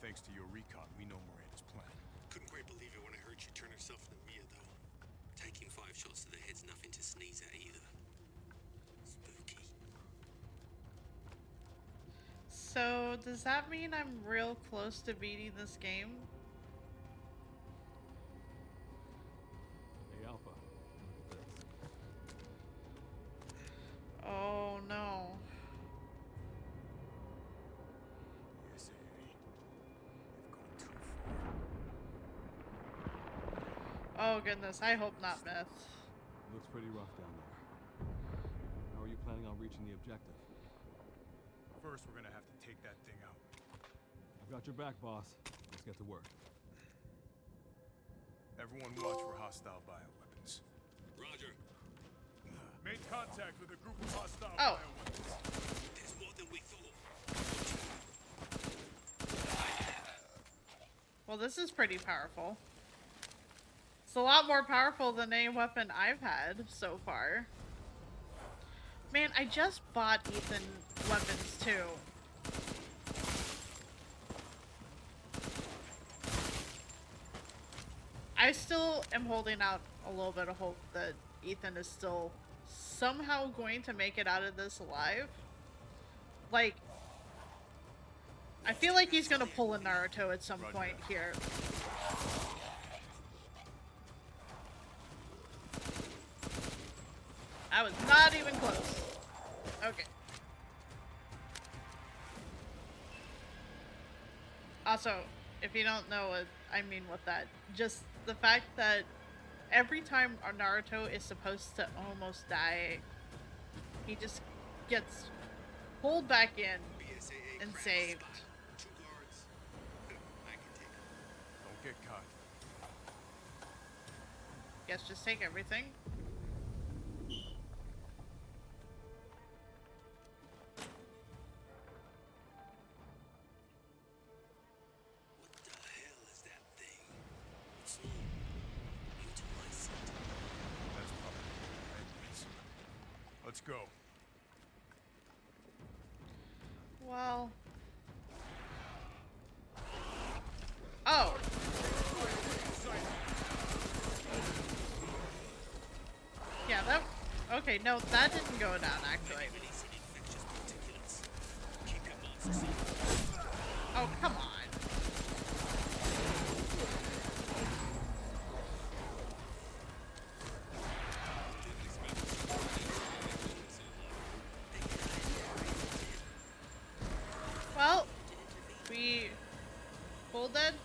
thanks to your recon, we know Miranda's plan. Couldn't quite believe it when I heard she turned herself into Mia, though. Taking 5 shots to the head's nothing to sneeze at either. Spooky. So, does that mean I'm real close to beating this game? Hey, Alpha. Oh no. Yes, they've gone too far. Oh goodness, I hope not, Myth. Looks pretty rough down there. How are you planning on reaching the objective? First, we're gonna have to take that thing out. I've got your back, boss. Let's get to work. Everyone watch for hostile bioweapons. Roger. Made contact with a group of hostile Oh. bioweapons. There's more than we thought. Well, this is pretty powerful. It's a lot more powerful than any weapon I've had so far. Man, I just bought Ethan weapons too. I still am holding out a little bit of hope that Ethan is still somehow going to make it out of this alive. Like, I feel like he's gonna pull a Naruto at some point here. I was not even close. Okay. Also, if you don't know what I mean with that, just the fact that every time our Naruto is supposed to almost die, he just gets pulled back in and saved. Two guards. I can take it. Don't get caught. Guess just take everything. What the hell is that thing? It's new. Utilize it. That's probably Miranda's. Let's go. Well. Oh. Yeah, that. Okay, no, that didn't go down actually. Releasing infectious particulates. Keep your monsters safe. Oh, come on. Well, we full dead.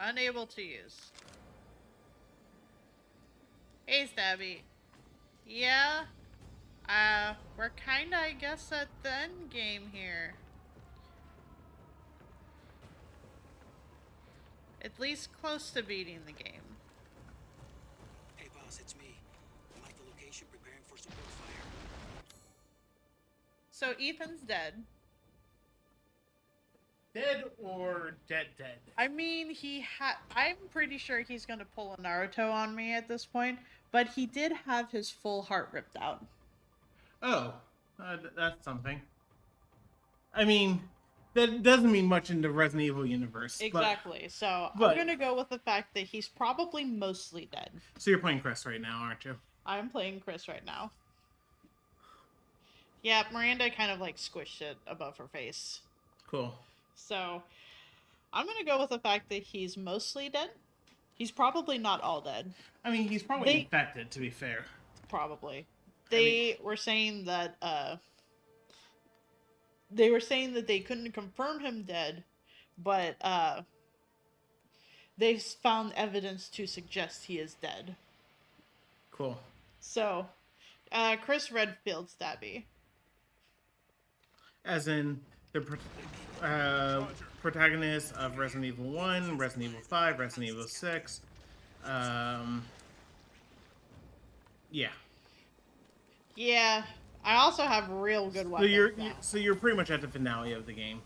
Unable to use. Hey, Stabby. Yeah. We're kinda, I guess, at the end game here. At least close to beating the game. Hey, boss, it's me. I'm at the location preparing for support fire. So Ethan's dead. Dead or dead? I mean, I'm pretty sure he's gonna pull a Naruto on me at this point, but he did have his full heart ripped out. Oh, that's something. I mean, that doesn't mean much in the Resident Evil universe. Exactly. So but- I'm gonna go with the fact that he's probably mostly dead. So you're playing Chris right now, aren't you? I'm playing Chris right now. Yeah, Miranda kind of like squished it above her face. Cool. So I'm gonna go with the fact that he's mostly dead. He's probably not all dead. I mean, he's probably infected, to be fair. Probably. They were saying that they couldn't confirm him dead, but they found evidence to suggest he is dead. Cool. So, Chris Redfield Stabby. As in the protagonist of Resident Evil 1, Resident Evil 5, Resident Evil 6. Yeah. Yeah, I also have real good weapons now. So you're pretty much at the finale of the game.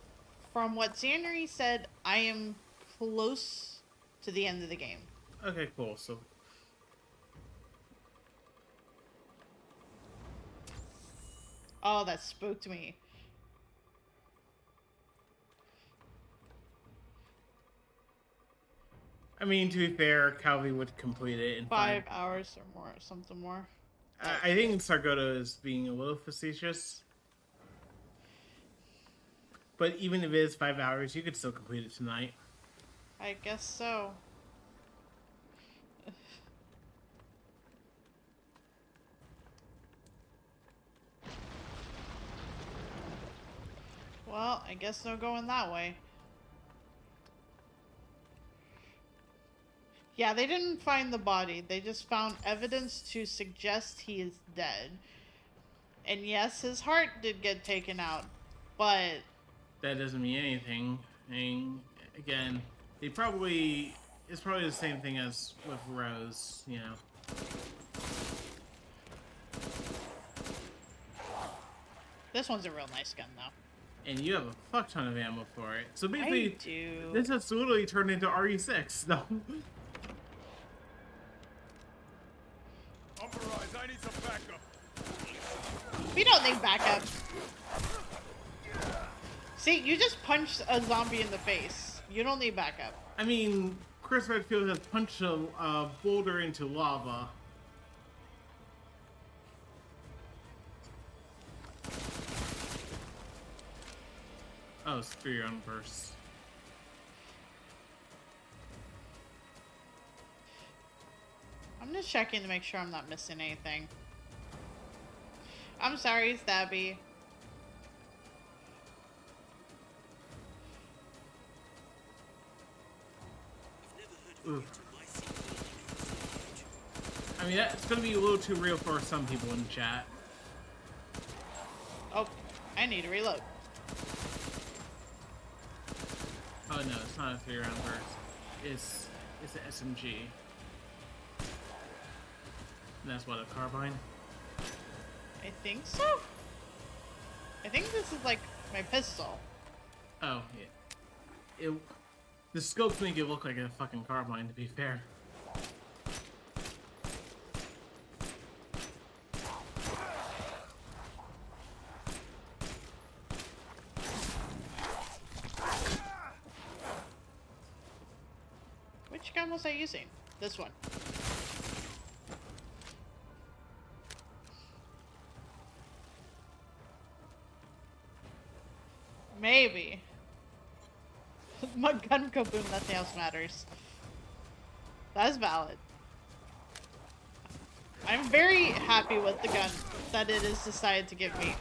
From what Xanary said, I am close to the end of the game. Okay, cool. So Oh, that spooked me. I mean, to be fair, Calvi would complete it in 5 hours or more, something more. I think Sargota is being a little facetious. But even if it is 5 hours, you could still complete it tonight. I guess so. Well, I guess no going that way. Yeah, they didn't find the body. They just found evidence to suggest he is dead. And yes, his heart did get taken out, but... That doesn't mean anything. I mean, again, they probably... It's probably the same thing as with Rose, you know. This one's a real nice gun, though. And you have a fuck ton of ammo for it. So basically, I do. This has literally turned into RE6, though. I need some backup. We don't need backup. See, you just punched a zombie in the face. You don't need backup. I mean, Chris Redfield has punched a boulder into lava. Oh, it's through your own burst. I'm just checking to make sure I'm not missing anything. I'm sorry, Stabby. Oof. I mean, that's gonna be a little too real for some people in chat. Oh, I need to reload. Oh no, it's not a 3-round burst. It's an SMG. And that's what, a carbine? I think so. I think this is like my pistol. Oh, yeah. The scopes make it look like a fucking carbine, to be fair. Which gun was I using? This one. Maybe. My gun kaboom, nothing else matters. That's valid. I'm very happy with the gun that it has decided to give me.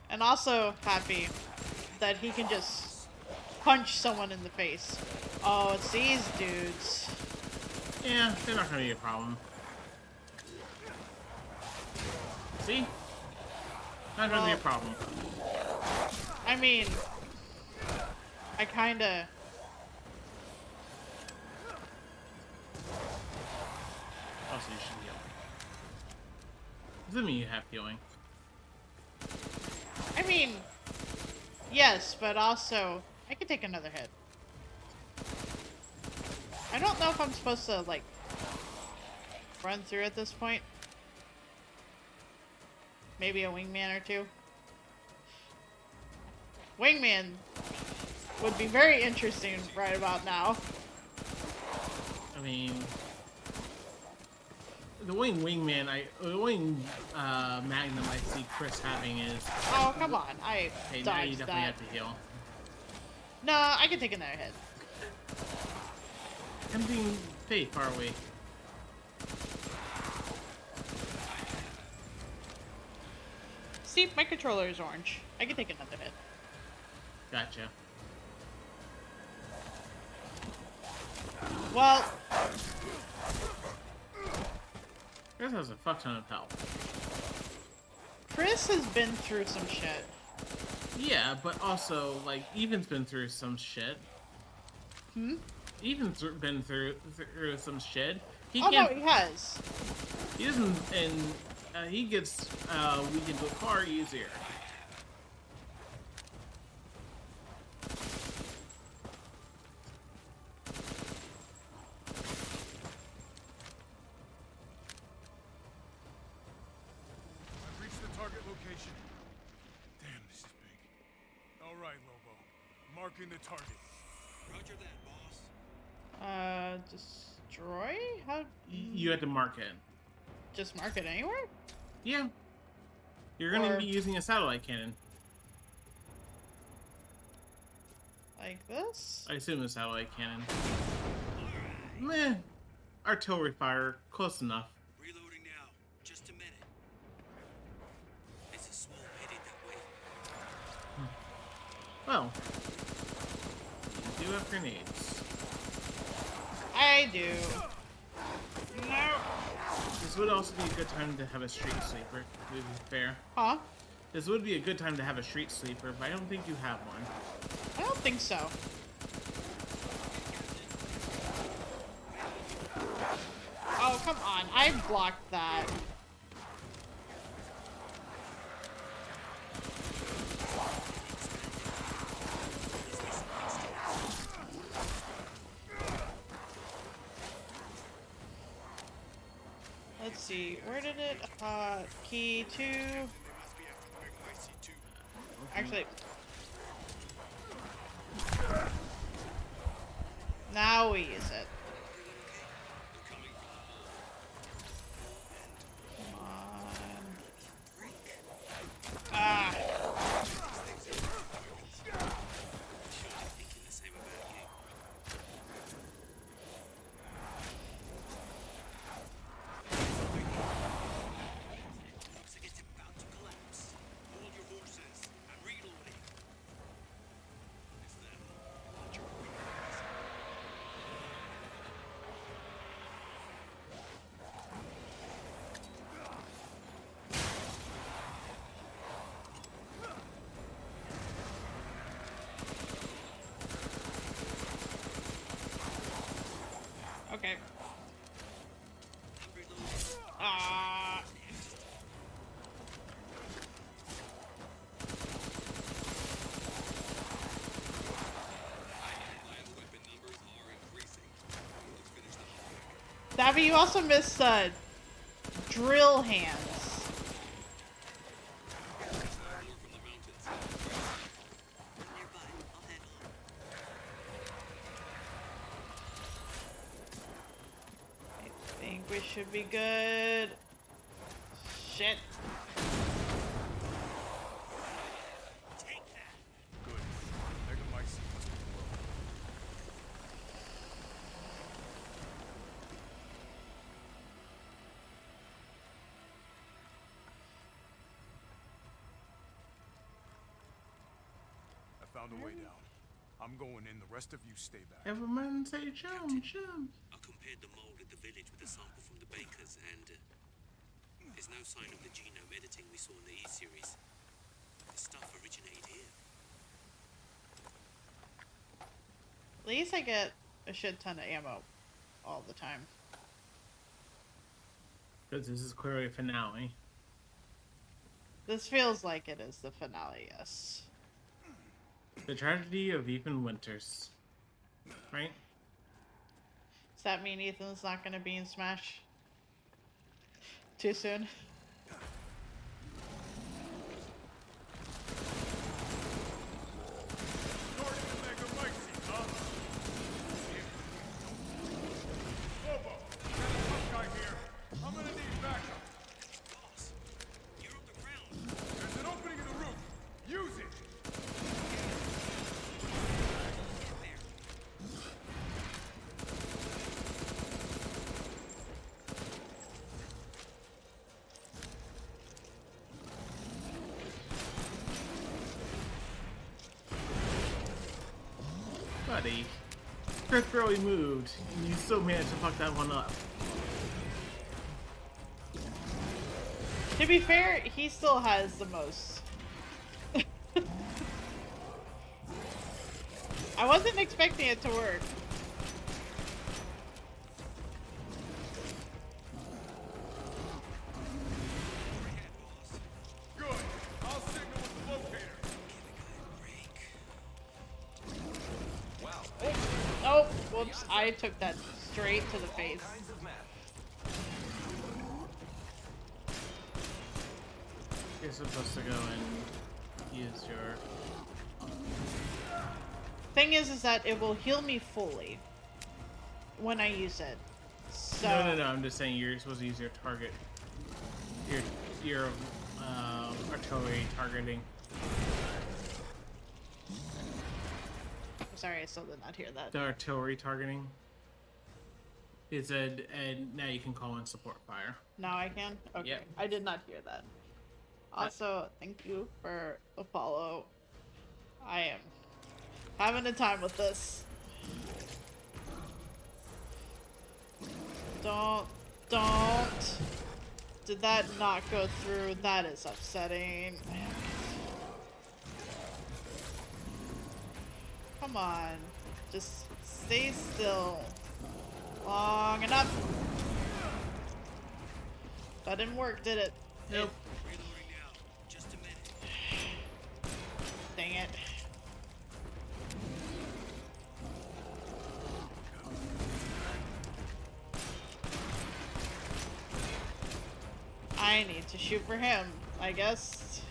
And also happy that he can just punch someone in the face. Oh, it's these dudes. Yeah, they're not gonna be a problem. See? Not gonna be a problem. I mean, I kinda... Also, you should heal. Doesn't mean you have healing. I mean, yes, but also, I could take another hit. I don't know if I'm supposed to, like, run through at this point. Maybe a wingman or two. Wingman would be very interesting right about now. I mean, the wingman, the wing magnum I see Chris having is. Oh, come on! I Hey, now you dodged definitely that. have to heal. No, I can take another hit. Tempting fate, far away. See, my controller is orange. I can take another hit. Gotcha. Well, Chris has a fuck ton of health. Chris has been through some shit. Yeah, but also, like, Ethan's been through some shit. Hmm? Ethan's been through some shit. He Oh no, can't. he has. He doesn't, and he gets weakened far easier. I've reached the target location. location? Damn, this is big. All right, Lobo. Marking the target. Roger that, boss. Destroy? How? You had to mark it. Just mark it anywhere? Yeah. You're gonna Or- be using a satellite cannon. Like this? I assume a satellite cannon. Meh. Artillery fire. Close enough. Reloading now. Just a minute. There's a swarm headed that way. Well. You do have grenades. I do. No. This would also be a good time to have a street sleeper, to be fair. Huh? This would be a good time to have a street sleeper, but I don't think you have one. I don't think so. Oh, come on. I blocked that. Let's see. Where did it? Key 2. Actually. Now we use it. Come on. Ah. Thinking the same about you. Looks like it's about to collapse. Hold your horses. I'm reloading. It's them. Watch your weakness. Okay. I'm reloading. Ah. Weapon numbers are increasing. Let's finish the hard. Davy, you also missed drill hands. More from the mountains. Nearby. I'll head on. I think we should be good. Shit. Take that. Good. Megamycete must be low. I found a way down. I'm going in. The rest of you stay back. Everyone say jump, jump. I compared the mold at the village with a sample from the bakers, and there's no sign of the genome editing we saw in the E-series. The stuff originated here. At least I get a shit ton of ammo all the time. Because this is clearly a finale. This feels like it is the finale, yes. The tragedy of Ethan Winters. Right? Does that mean Ethan's not gonna be in Smash? Too soon? Starting the Megamycete, huh? Lobo, got a tough guy here. I'm gonna need backup. Boss, you're on the ground. There's an opening in the roof. Use it. Get there. Buddy. Chris barely moved, and you still managed to fuck that one up. To be fair, he still has the most. I wasn't expecting it to work. Good. I'll signal with the locator. Oh, whoops, I took that straight to the face. You're supposed to go and use your... Thing is that it will heal me fully when I use it. So No, I'm just saying you're supposed to use your target. Your artillery targeting. I'm sorry, I still did not hear that. The artillery targeting is and now you can call in support fire. Now I can? Okay. Yep. I did not hear that. Also, thank you for the follow. I am having a time with this. Don't. Did that not go through? That is upsetting. Come on. Just stay still. Long enough. That didn't work, did it? Nope. Reloading now. Just a minute. Dang it. I need to shoot for him, I guess.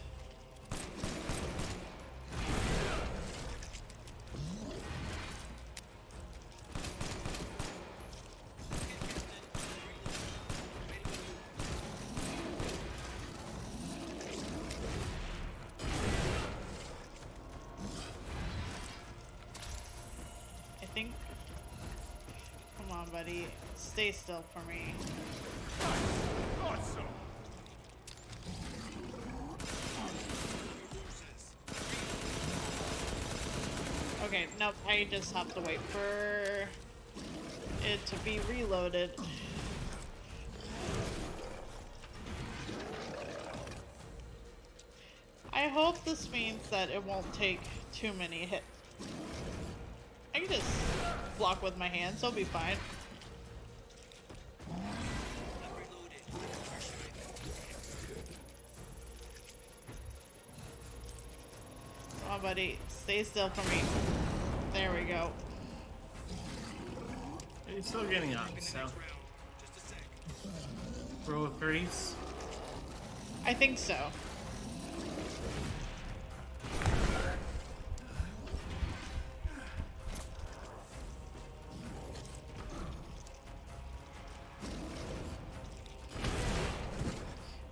I think... Come on, buddy. Stay still for me. Awesome. Okay, nope, I just have to wait for it to be reloaded. I hope this means that it won't take too many hits. I can just block with my hands, I'll be fine. Come on, buddy. Stay still for me. There we go. He's still getting up, so... Roll threes. I think so.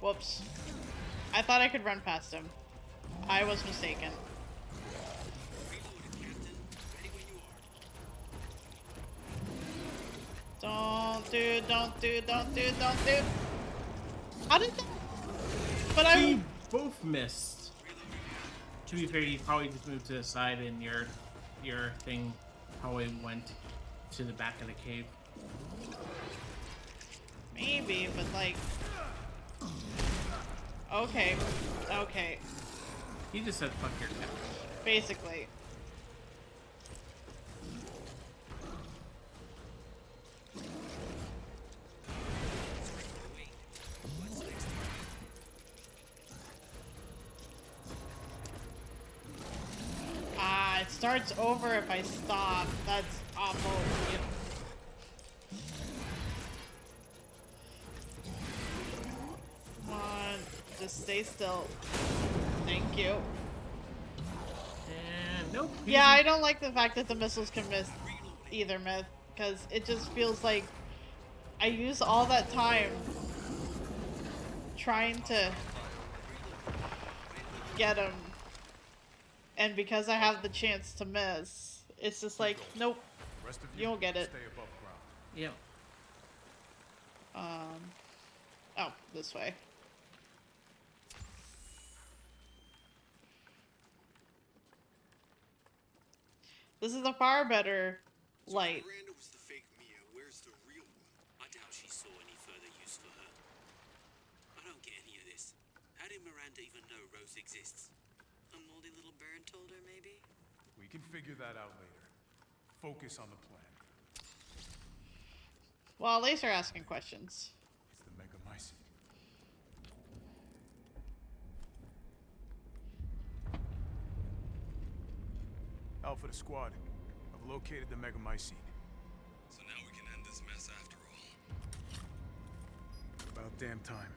Whoops. I thought I could run past him. I was mistaken. Don't do. How did that? But We both missed. To be fair, you probably just moved to the side and your thing probably went to the back of the cave. Maybe, but like... Okay. You just said fuck your cat. Basically. It starts over if I stop. That's awful. Come on, just stay still. Thank you. And nope. Yeah, I don't like the fact that the missiles can miss either, Myth, because it just feels like I use all that time trying to get him, and because I have the chance to miss, it's just like, nope, you won't get it. Stay above ground. Yep. Oh, this way. This is a far better light. Miranda was the fake Mia. Where's the real one? I doubt she saw any further use for her. I don't get any of this. How did Miranda even know Rose exists? A moldy little bird told her, maybe? We can figure that out later. Focus on the plan. Well, at least they're asking questions. It's the Megamycete. Alpha to squad. I've located the Megamycete. So now we can end this mess after all. About damn time.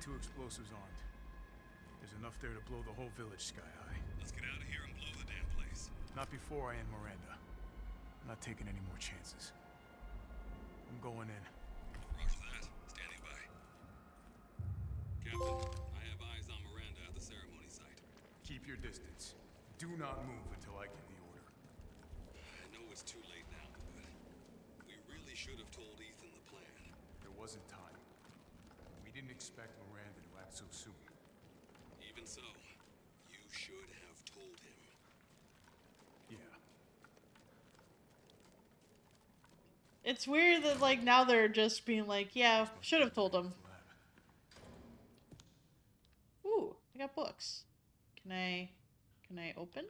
2 explosives armed. There's enough there to blow the whole village sky high. Let's get out of here and blow the damn place. Not before I end Miranda. I'm not taking any more chances. I'm going in. Roger that. Standing by. Captain, I have eyes on Miranda at the ceremony site. Keep your distance. Do not move until I give the order. I know it's too late now, but we really should have told Ethan the plan. There wasn't time. We didn't expect Miranda to act so soon. Even so, you should have told him. Yeah. It's weird that, like, now they're just being like, yeah, should have told him. Ooh, I got books. Can I open?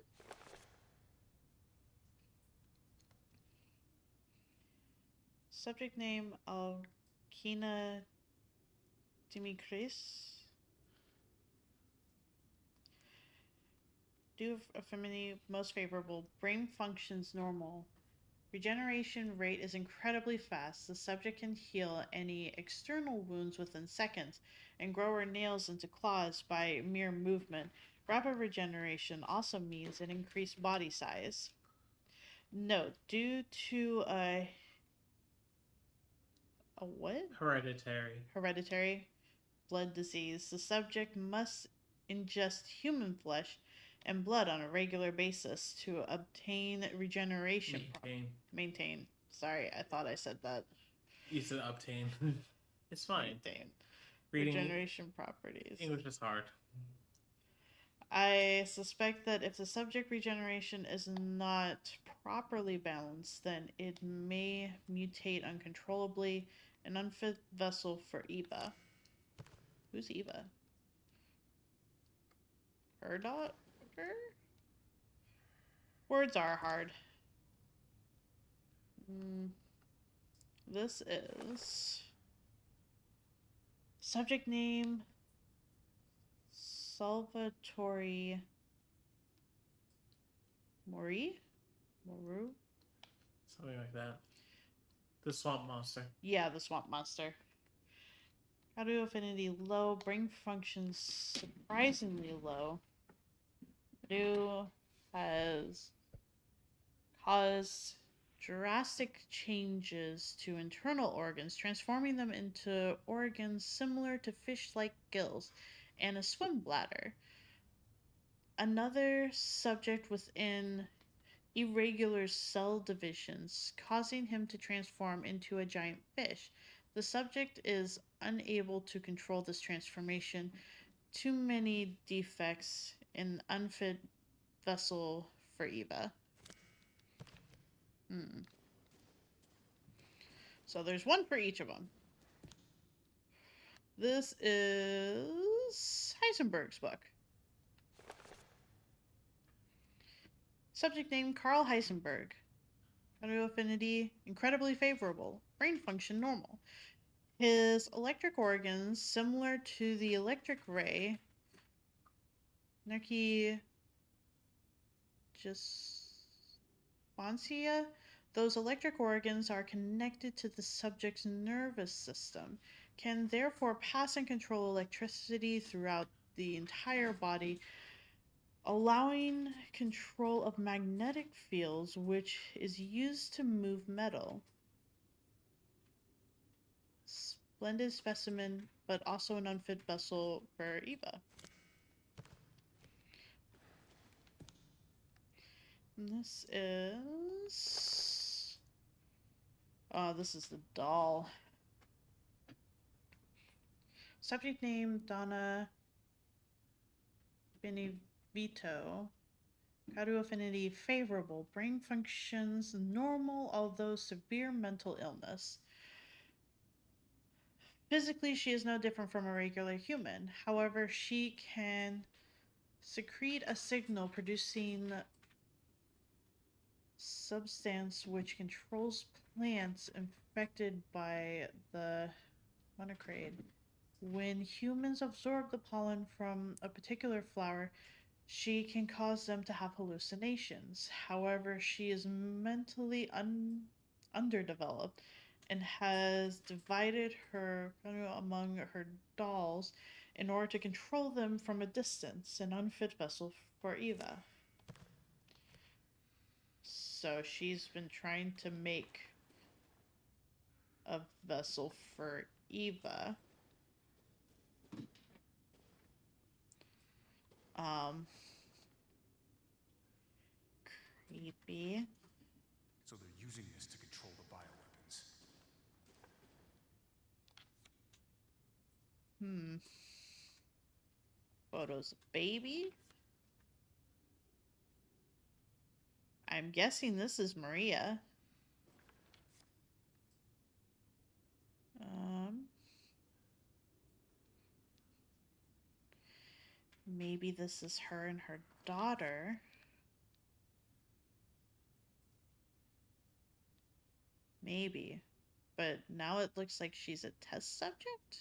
Subject name Alkina Dimitris. Due affinity most favorable. Brain functions normal. Regeneration rate is incredibly fast. The subject can heal any external wounds within seconds and grow her nails into claws by mere movement. Rapid regeneration also means an increased body size. Note, due to a what? Hereditary blood disease, the subject must ingest human flesh and blood on a regular basis to obtain regeneration. Maintain. Sorry, I thought I said that. You said obtain. It's fine. Maintain. Reading Regeneration properties. English is hard. I suspect that if the subject regeneration is not properly balanced, then it may mutate uncontrollably, an unfit vessel for Eva. Who's Eva? Her daughter? Words are hard. This is subject name Salvatore Moru? Something like that. The swamp monster. Yeah, the swamp monster. Shadow affinity low. Brain functions surprisingly low. Shadow has caused drastic changes to internal organs, transforming them into organs similar to fish-like gills and a swim bladder. Another subject within irregular cell divisions, causing him to transform into a giant fish. The subject is unable to control this transformation. Too many defects, an unfit vessel for Eva. So there's one for each of them. This is Heisenberg's book. Subject name Carl Heisenberg. Shadow affinity incredibly favorable. Brain function normal. His electric organs similar to the electric ray. Neki Gesponsia. Those electric organs are connected to the subject's nervous system, can therefore pass and control electricity throughout the entire body, allowing control of magnetic fields, which is used to move metal. Splendid specimen, but also an unfit vessel for Eva. And this is... oh, this is the doll. Subject name Donna Benevito. Shadow affinity favorable. Brain functions normal, although severe mental illness. Physically, she is no different from a regular human. However, she can secrete a signal producing substance which controls plants infected by the monocrade. When humans absorb the pollen from a particular flower, she can cause them to have hallucinations. However, she is mentally underdeveloped and has divided her among her dolls in order to control them from a distance, an unfit vessel for Eva. So she's been trying to make a vessel for Eva. Creepy. So they're using this to control the bioweapons. Photos of baby. I'm guessing this is Maria. Maybe this is her and her daughter. Maybe. But now it looks like she's a test subject?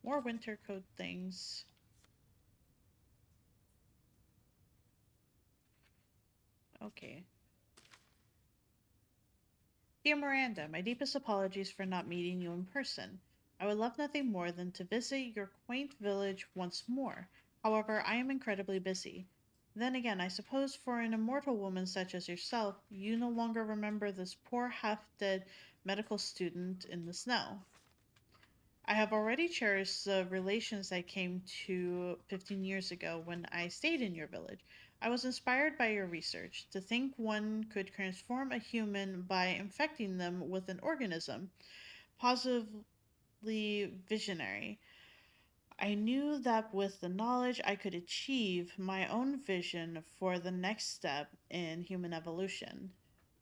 More winter coat things. Okay. Dear Miranda, my deepest apologies for not meeting you in person. I would love nothing more than to visit your quaint village once more. However, I am incredibly busy. Then again, I suppose for an immortal woman such as yourself, you no longer remember this poor half-dead medical student in the snow. I have already cherished the relations I came to 15 years ago when I stayed in your village. I was inspired by your research. To think one could transform a human by infecting them with an organism. Positively visionary. I knew that with the knowledge I could achieve my own vision for the next step in human evolution.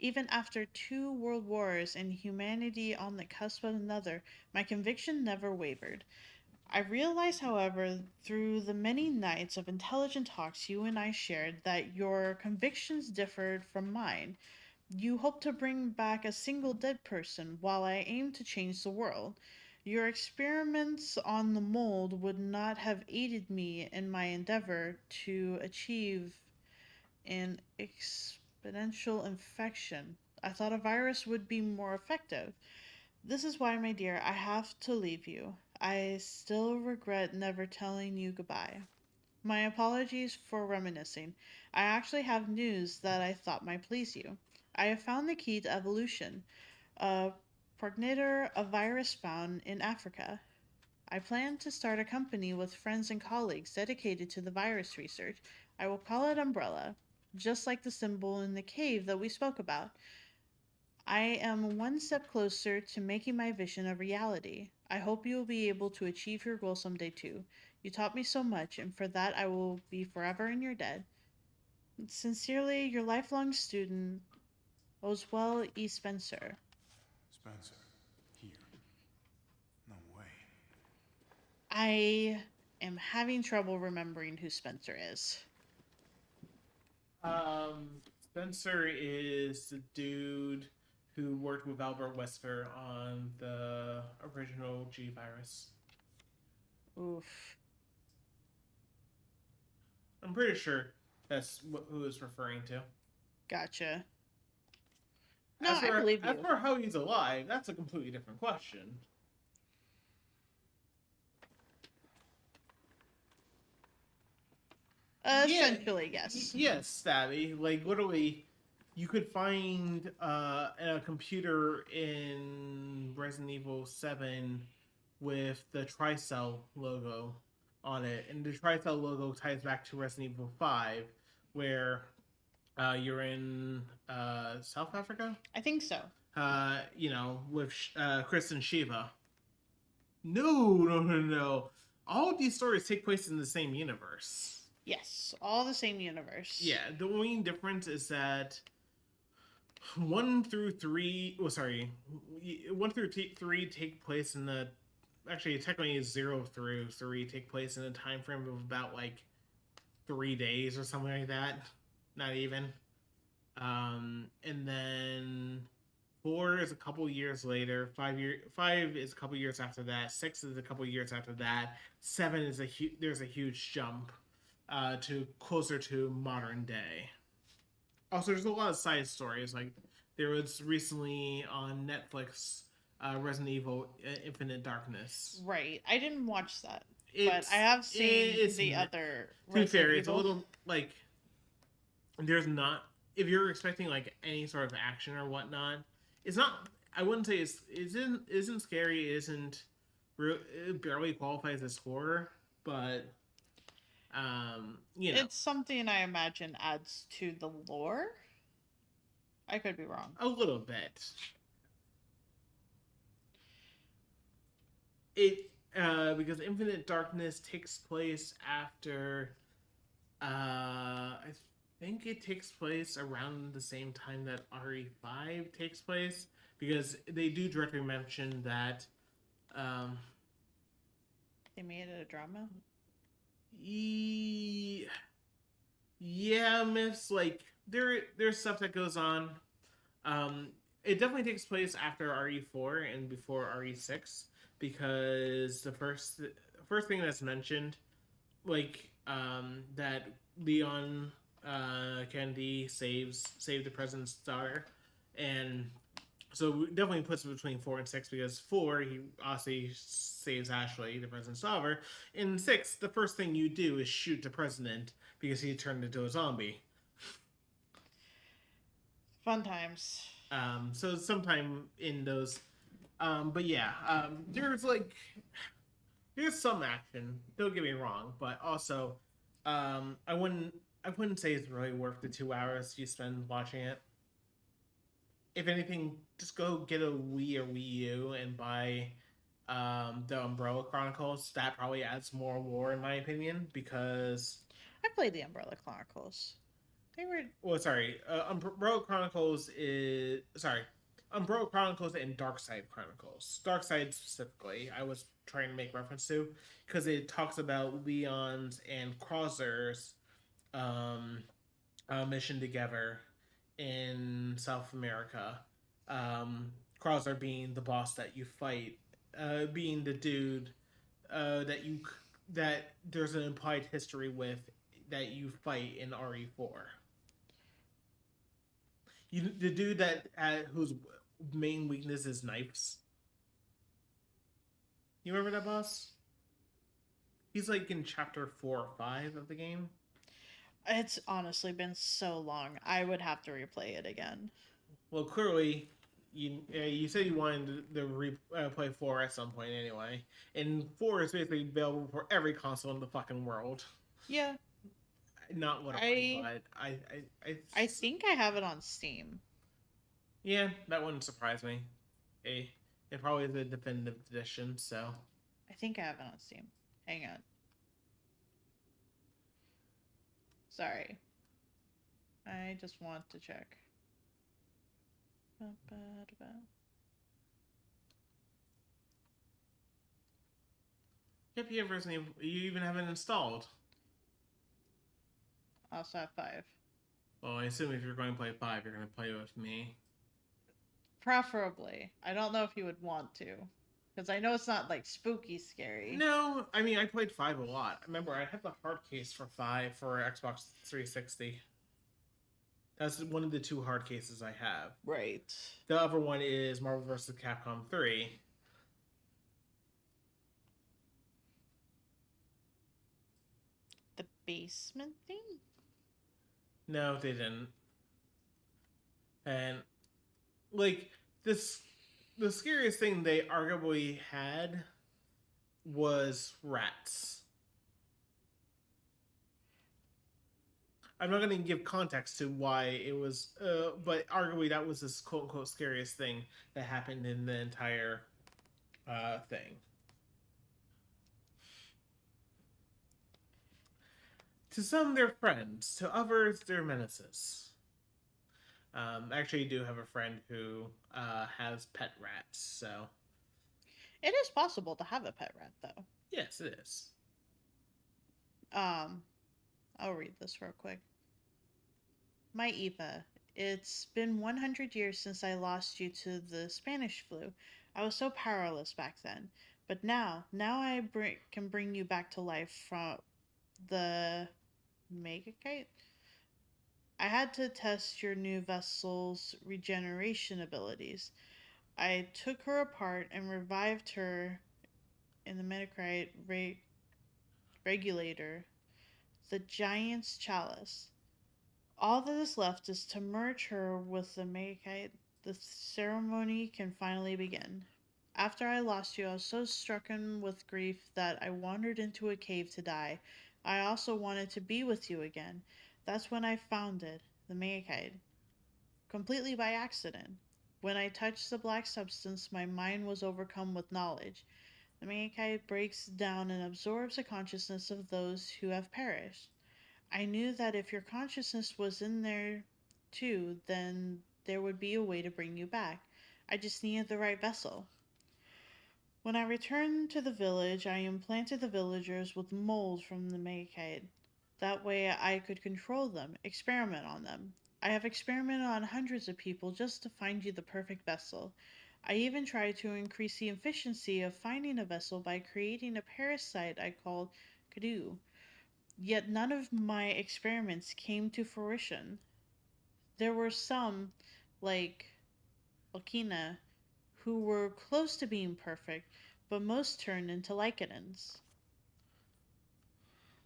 Even after 2 world wars and humanity on the cusp of another, my conviction never wavered. I realized, however, through the many nights of intelligent talks you and I shared, that your convictions differed from mine. You hope to bring back a single dead person, while I aim to change the world. Your experiments on the mold would not have aided me in my endeavor to achieve an exponential infection. I thought a virus would be more effective. This is why, my dear, I have to leave you. I still regret never telling you goodbye. My apologies for reminiscing. I actually have news that I thought might please you. I have found the key to evolution, a progenitor, a virus found in Africa. I plan to start a company with friends and colleagues dedicated to the virus research. I will call it Umbrella, just like the symbol in the cave that we spoke about. I am one step closer to making my vision a reality. I hope you will be able to achieve your goal someday too. You taught me so much, and for that I will be forever in your debt. Sincerely, your lifelong student, Oswell E. Spencer. Spencer. Here. No way. I am having trouble remembering who Spencer is. Spencer is the dude who worked with Albert Wesker on the original G virus. Oof. I'm pretty sure that's who it's referring to. Gotcha. No, I believe you. As for how he's alive, that's a completely different question. Essentially, yes. Yes, Stabby. Like, literally, you could find a computer in Resident Evil 7 with the Tricell logo on it. And the Tricell logo ties back to Resident Evil 5, where you're in South Africa? I think so. With Chris and Shiva. No. All of these stories take place in the same universe. Yes, all the same universe. Yeah, the main difference is that 1 through 3 take place in the... Actually, technically 0 through 3 take place in a time frame of about, 3 days or something like that. Not even. And then 4 is a couple years later. 5 is a couple years after that. 6 is a couple years after that. 7 is there's a huge jump to closer to modern day. Also, there's a lot of side stories. Like there was recently on Netflix, Resident Evil Infinite Darkness. Right. I didn't watch that, but It's I have seen it's the other to be fair, Resident it's a Evil. little like there's not if you're expecting like any sort of action or whatnot. It's not. I wouldn't say isn't scary. It isn't it barely qualifies as horror, but you know, It's something I imagine adds to the lore. I could be wrong. a little bit. It because Infinite Darkness takes place after I think it takes place around the same time that RE5 takes place because they do directly mention that They made it a drama. Yeah, myths like there's stuff that goes on. It definitely takes place after RE4 and before RE6 because the first thing that's mentioned, like that Leon Kennedy saved the president's daughter, and so it definitely puts it between 4 and 6 because 4 he obviously saves Ashley, the president's daughter. In 6, the first thing you do is shoot the president because he turned into a zombie. Fun times. So sometime in those, but yeah, there's some action. Don't get me wrong, but also, I wouldn't say it's really worth the 2 hours you spend watching it. If anything, just go get a Wii or Wii U and buy the Umbrella Chronicles. That probably adds more lore in my opinion because I played the Umbrella Chronicles. They were Umbrella Chronicles Umbrella Chronicles and Darkside Chronicles. Darkside specifically, I was trying to make reference to because it talks about Leon's and Crossers mission together in South America. Crosser being the boss that you fight, being the dude that there's an implied history with that you fight in RE4. The dude that whose main weakness is knives. You remember that boss? He's like in chapter 4 or 5 of the game. It's honestly been so long. I would have to replay it again. Well, clearly, you said you wanted to play 4 at some point anyway, and 4 is basically available for every console in the fucking world. Yeah. Not literally, but I think I have it on Steam. Yeah, that wouldn't surprise me. It probably is a definitive edition, so. I think I have it on Steam. Hang on. Sorry. I just want to check. Yep, you even have it installed. I also have 5. Well, I assume if you're going to play 5, you're going to play with me. Preferably. I don't know if you would want to. Because I know it's not, like, spooky scary. No, I mean, I played 5 a lot. Remember, I have the hard case for 5 for Xbox 360. That's one of the 2 hard cases I have. Right. The other one is Marvel vs. Capcom 3. The basement thing? No, they didn't. And, like, the scariest thing they arguably had was rats. I'm not going to give context to why it was, but arguably that was this quote-unquote scariest thing that happened in the entire thing. To some, they're friends. To others, they're menaces. I actually do have a friend who has pet rats, so... It is possible to have a pet rat, though. Yes, it is. I'll read this real quick. My Eva, it's been 100 years since I lost you to the Spanish flu. I was so powerless back then. But now I can bring you back to life from the Megakite. I had to test your new vessel's regeneration abilities. I took her apart and revived her in the Metacrite regulator, the Giant's Chalice. All that is left is to merge her with the Metacrite. The ceremony can finally begin. After I lost you, I was so stricken with grief that I wandered into a cave to die. I also wanted to be with you again. That's when I found it, the Metacrite, completely by accident. When I touched the black substance, my mind was overcome with knowledge. The Metacrite breaks down and absorbs the consciousness of those who have perished. I knew that if your consciousness was in there too, then there would be a way to bring you back. I just needed the right vessel. When I returned to the village, I implanted the villagers with mold from the Metacrite. That way I could control them, experiment on them. I have experimented on hundreds of people just to find you the perfect vessel. I even tried to increase the efficiency of finding a vessel by creating a parasite I called Kadu. Yet none of my experiments came to fruition. There were some, like Okina, who were close to being perfect, but most turned into Lycanins.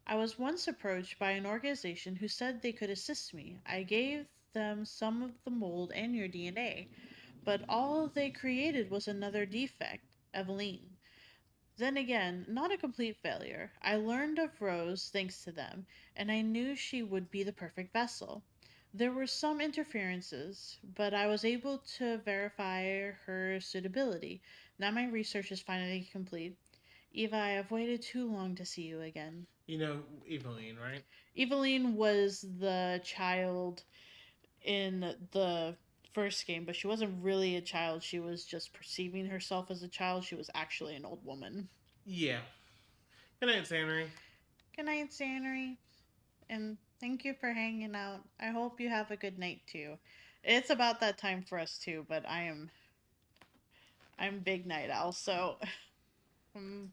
I was once approached by an organization who said they could assist me. I gave them some of the mold and your DNA, but all they created was another defect, Eveline. Then again, not a complete failure. I learned of Rose thanks to them, and I knew she would be the perfect vessel. There were some interferences, but I was able to verify her suitability. Now my research is finally complete. Eva, I have waited too long to see you again. You know Eveline, right? Eveline was the child in the first game, but she wasn't really a child. She was just perceiving herself as a child. She was actually an old woman. Yeah. Good night, Sanery. Good night, Sanery. And thank you for hanging out. I hope you have a good night too. It's about that time for us too, but I'm big night owl, so I'm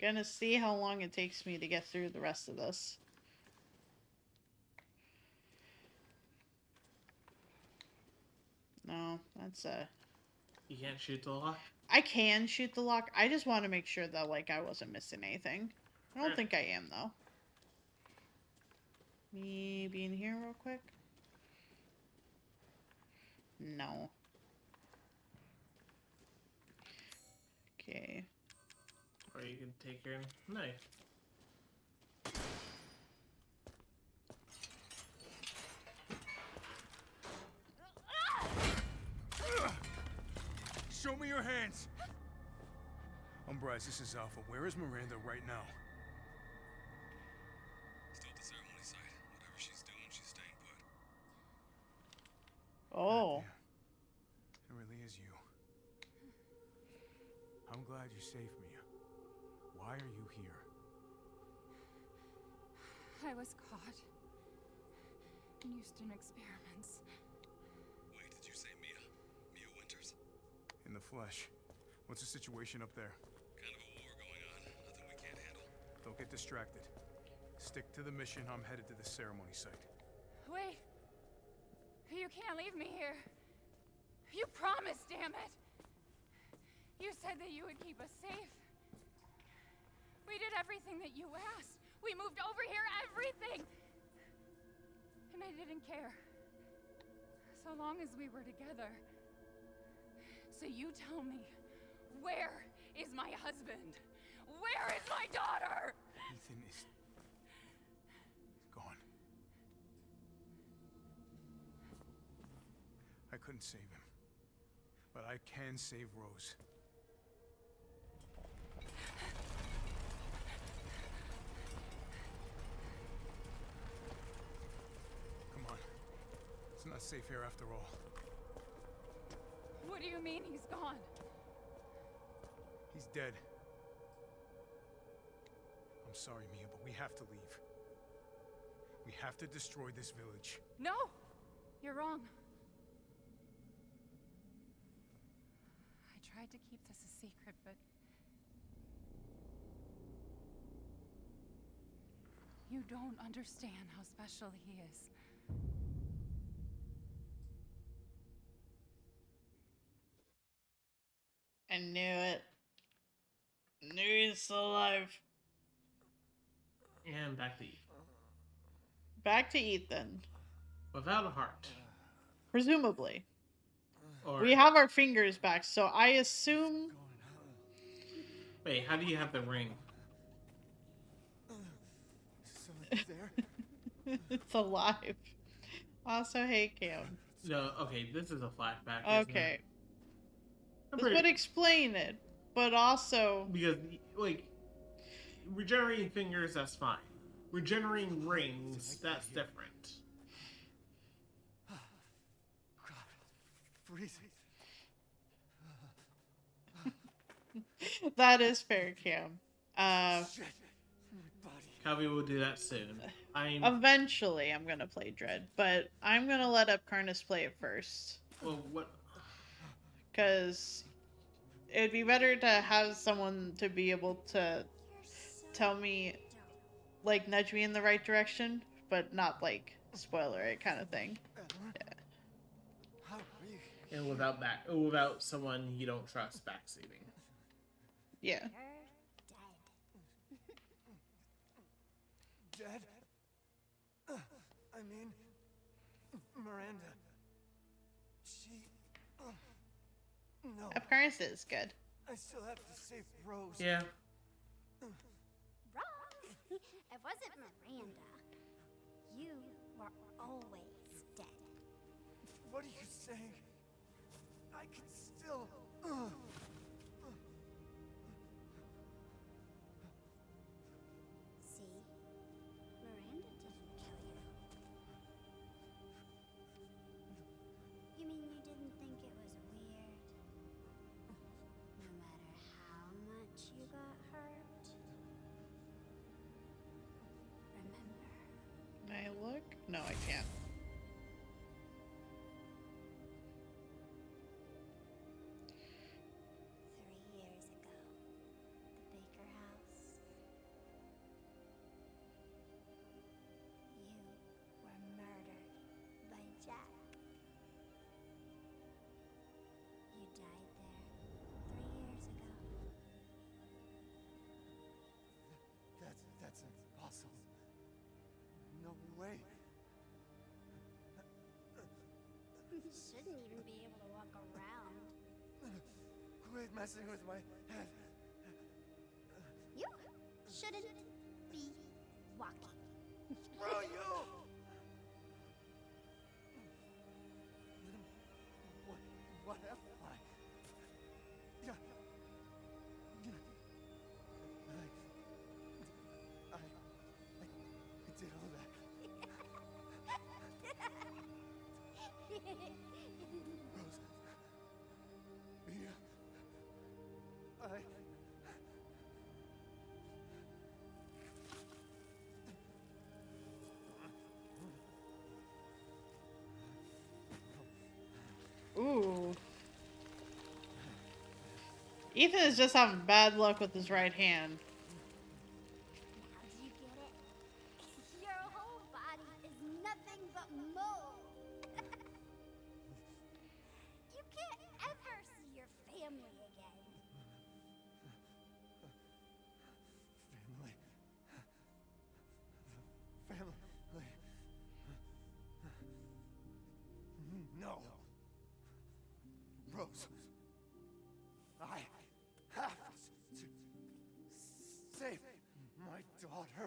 gonna see how long it takes me to get through the rest of this. No, that's You can't shoot the lock? I can shoot the lock. I just want to make sure that, like, I wasn't missing anything. I don't think I am, though. Maybe in here real quick? No. Okay. Or you can take your knife. Show me your hands! I'm Bryce, this is Alpha. Where is Miranda right now? Still at the ceremony site. Whatever she's doing, she's staying put. Oh. It really is you. I'm glad you saved me. Why are you here? I was caught in Houston experiments. Wait, did you say Mia? Mia Winters? In the flesh. What's the situation up there? Kind of a war going on. Nothing we can't handle. Don't get distracted. Stick to the mission. I'm headed to the ceremony site. Wait! You can't leave me here. You promised, damn it! You said that you would keep us safe. We did everything that you asked. We moved over here, everything! And I didn't care. So long as we were together. So you tell me, where is my husband? Where is my daughter? Ethan is gone. I couldn't save him. But I can save Rose. Come on. It's not safe here after all. What do you mean he's gone? He's dead. I'm sorry, Mia, but we have to leave. We have to destroy this village. No! You're wrong. I tried to keep this a secret, but... you don't understand how special he is. knew it. Knew he's still alive. And back to Ethan. Back to Ethan. Without a heart. Presumably. Or We have our fingers back, so I assume... wait, how do you have the ring? It's alive. Also, hey, Cam. No, okay, this is a flashback. Okay. This would explain it, but also... because, like, regenerating fingers, that's fine. Regenerating rings, that's different. Freezing. That is fair, Cam. Calvi will do that soon. Eventually, I'm gonna play Dread, but I'm gonna let Upcarnus play it first. Well, what? Because it'd be better to have someone to be able to tell me, like, nudge me in the right direction, but not, like, spoiler it kind of thing. Yeah. And without someone you don't trust backseating. Yeah. Dead? I mean, Miranda. She... no. Upcarnus is good. I still have to save Rose. Yeah. Rose? It wasn't Miranda. You were always dead. What are you saying? I can still... See? Miranda didn't kill you. You mean you didn't think it was weird? No matter how much you got hurt? Remember. Can I look? No, I can't. That's impossible. No way. You shouldn't even be able to walk around. Quit messing with my head. You shouldn't be walking. Screw you! What am I? Yeah. I did all that. Rose. Mia. Ooh. Ethan is just having bad luck with his right hand. Now do you get it? Your whole body is nothing but mold. You can't ever see your family again. Family. No. Rose. I have to save my daughter.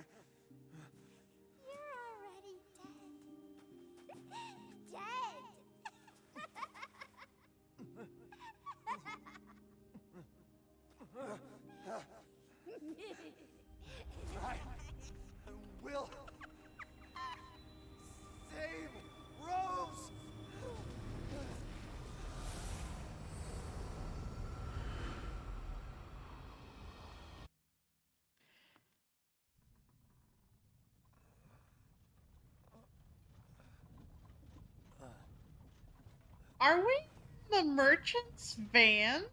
You're already dead. Dead. I will save Rose. Are we in the merchant's van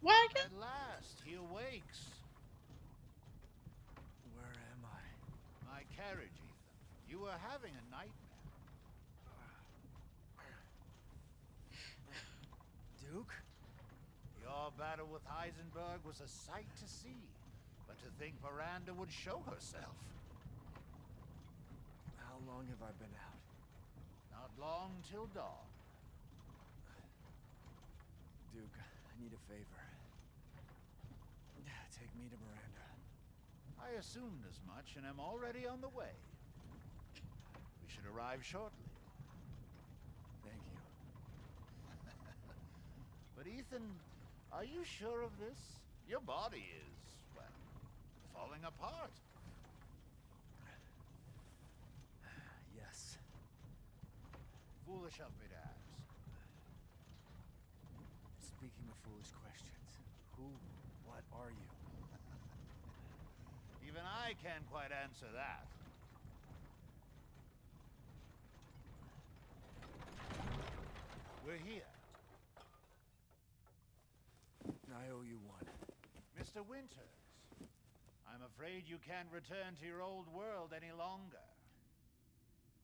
wagon? At last, he awakes. Where am I? My carriage, Ethan. You were having a nightmare. Duke? Your Your battle with Heisenberg was a sight to see. But to think Miranda would show herself. How long have I been out? Not long till dawn. Duke, I need a favor. Take me to Miranda. I assumed as much and am already on the way. We should arrive shortly. Thank you. But Ethan, are you sure of this? Your body is, well, falling apart. Yes. Foolish of me to ask. Speaking of foolish questions, what are you? Even I can't quite answer that. We're here. I owe you one. Mr. Winters, I'm afraid you can't return to your old world any longer.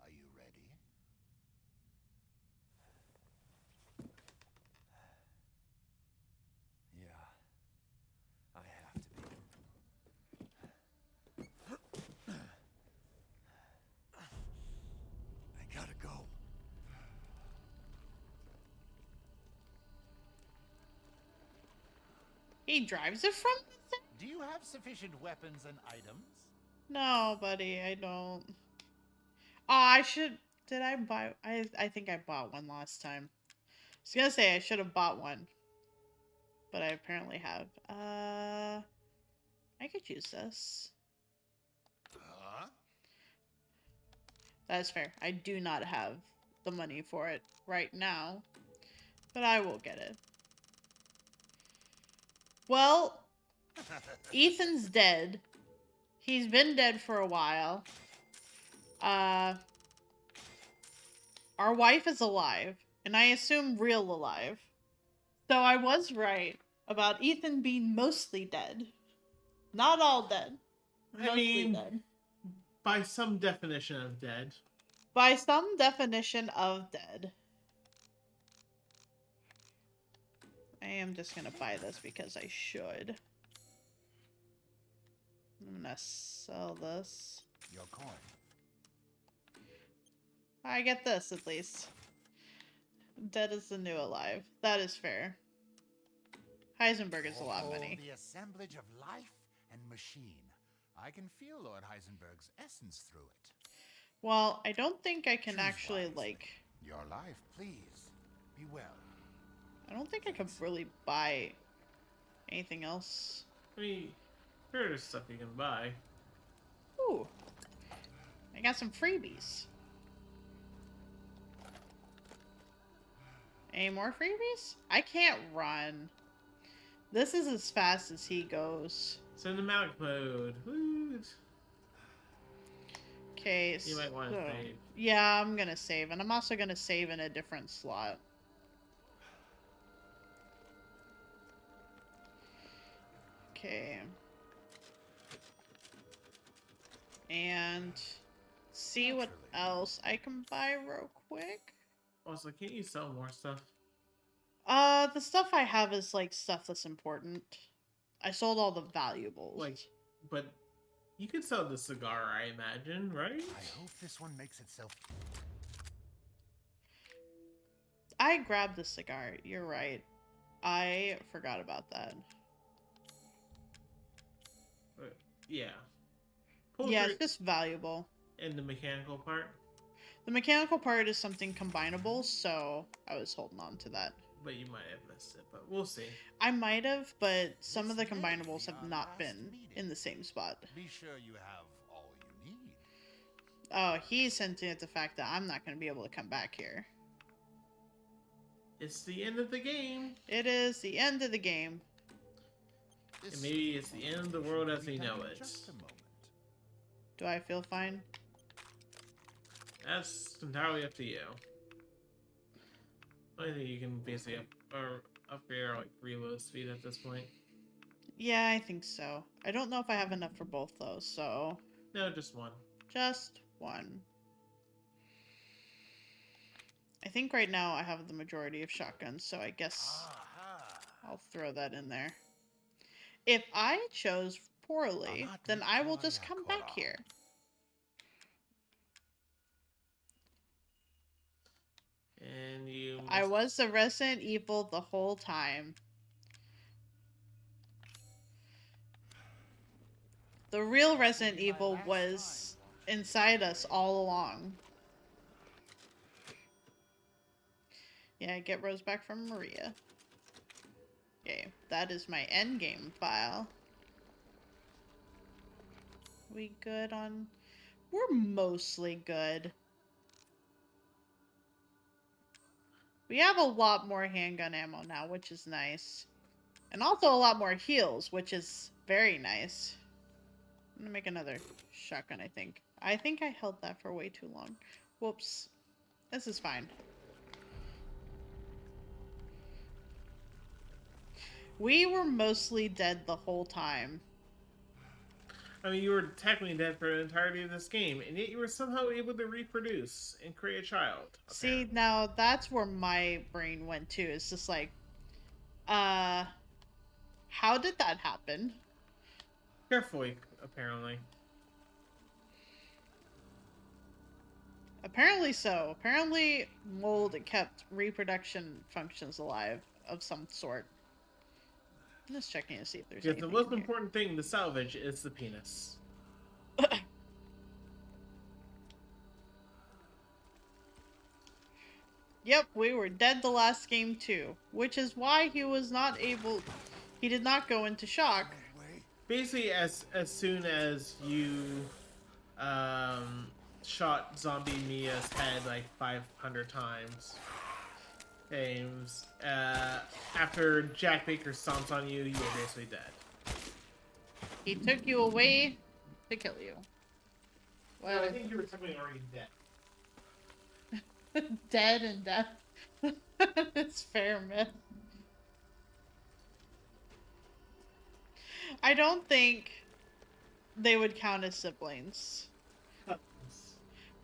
Are you ready? Yeah, I have to be. I gotta go. He drives it from the thing? Do you have sufficient weapons and items? No, buddy, I don't. Oh, I should. Did I buy? I think I bought one last time. I was gonna say I should have bought one, but I apparently have. I could use this. Huh? That is fair. I do not have the money for it right now, but I will get it. Well, Ethan's dead. He's been dead for a while. Our wife is alive, and I assume real alive. So I was right about Ethan being mostly dead. Not all dead. I mean, by some definition of dead. By some definition of dead. I am just gonna buy this because I should. I'm gonna sell this. Your coin. I get this at least. Dead is the new alive. That is fair. Heisenberg is a lot of money. The assemblage of life and machine. I can feel Lord Heisenberg's essence through it. Well, I don't think I can Choose actually, wisely. like... Your life, please. Be well. I don't think I can really buy anything else. I mean, there's stuff you can buy. Ooh. I got some freebies. Any more freebies? I can't run. This is as fast as he goes. Cinematic mode. Woo. Okay, You might want to save. Yeah, I'm gonna save, and I'm also gonna save in a different slot. Okay. And see what else I can buy real quick. Also, can't you sell more stuff? The stuff I have is like stuff that's important. I sold all the valuables. Like, but you could sell the cigar, I imagine, right? I hope this one makes itself. I grabbed the cigar. You're right. I forgot about that. Yeah. Yeah, it's just valuable. And the mechanical part? The mechanical part is something combinable, so I was holding on to that. But you might have missed it, but we'll see. I might have, but some of the combinables have not been in the same spot. Be sure you have all you need. Oh, he's hinting at the fact that I'm not going to be able to come back here. It's the end of the game. It is the end of the game. And maybe it's the end of the world as we know it. Do I feel fine? That's entirely up to you. I think you can basically upgrade our like reload speed at this point. Yeah, I think so. I don't know if I have enough for both though, so... No, just one. Just one. I think right now I have the majority of shotguns, so I guess I'll throw that in there. If I chose poorly, then I will just come back here. And you... I was the Resident Evil the whole time. The real Resident Evil was inside us all along. Yeah, get Rose back from Maria. Okay, that is my endgame file. We good on... We're mostly good. We have a lot more handgun ammo now, which is nice. And also a lot more heals, which is very nice. I'm gonna make another shotgun, I think. I think I held that for way too long. Whoops. This is fine. We were mostly dead the whole time. I mean, you were technically dead for the entirety of this game, and yet you were somehow able to reproduce and create a child. See, now that's where my brain went to. It's just like, how did that happen? Carefully, apparently. Apparently so. Apparently mold kept reproduction functions alive of some sort. I'm just checking to see if there's Because the anything most in here. important thing to salvage is the penis. Yep, we were dead the last game too, which is why he was not able... He did not go into shock. Basically, as soon as you shot Zombie Mia's head like 500 times, after Jack Baker stomps on you, you were basically dead. He took you away to kill you. Well, I think you were technically already dead. Dead and death. It's fair, myth. I don't think they would count as siblings.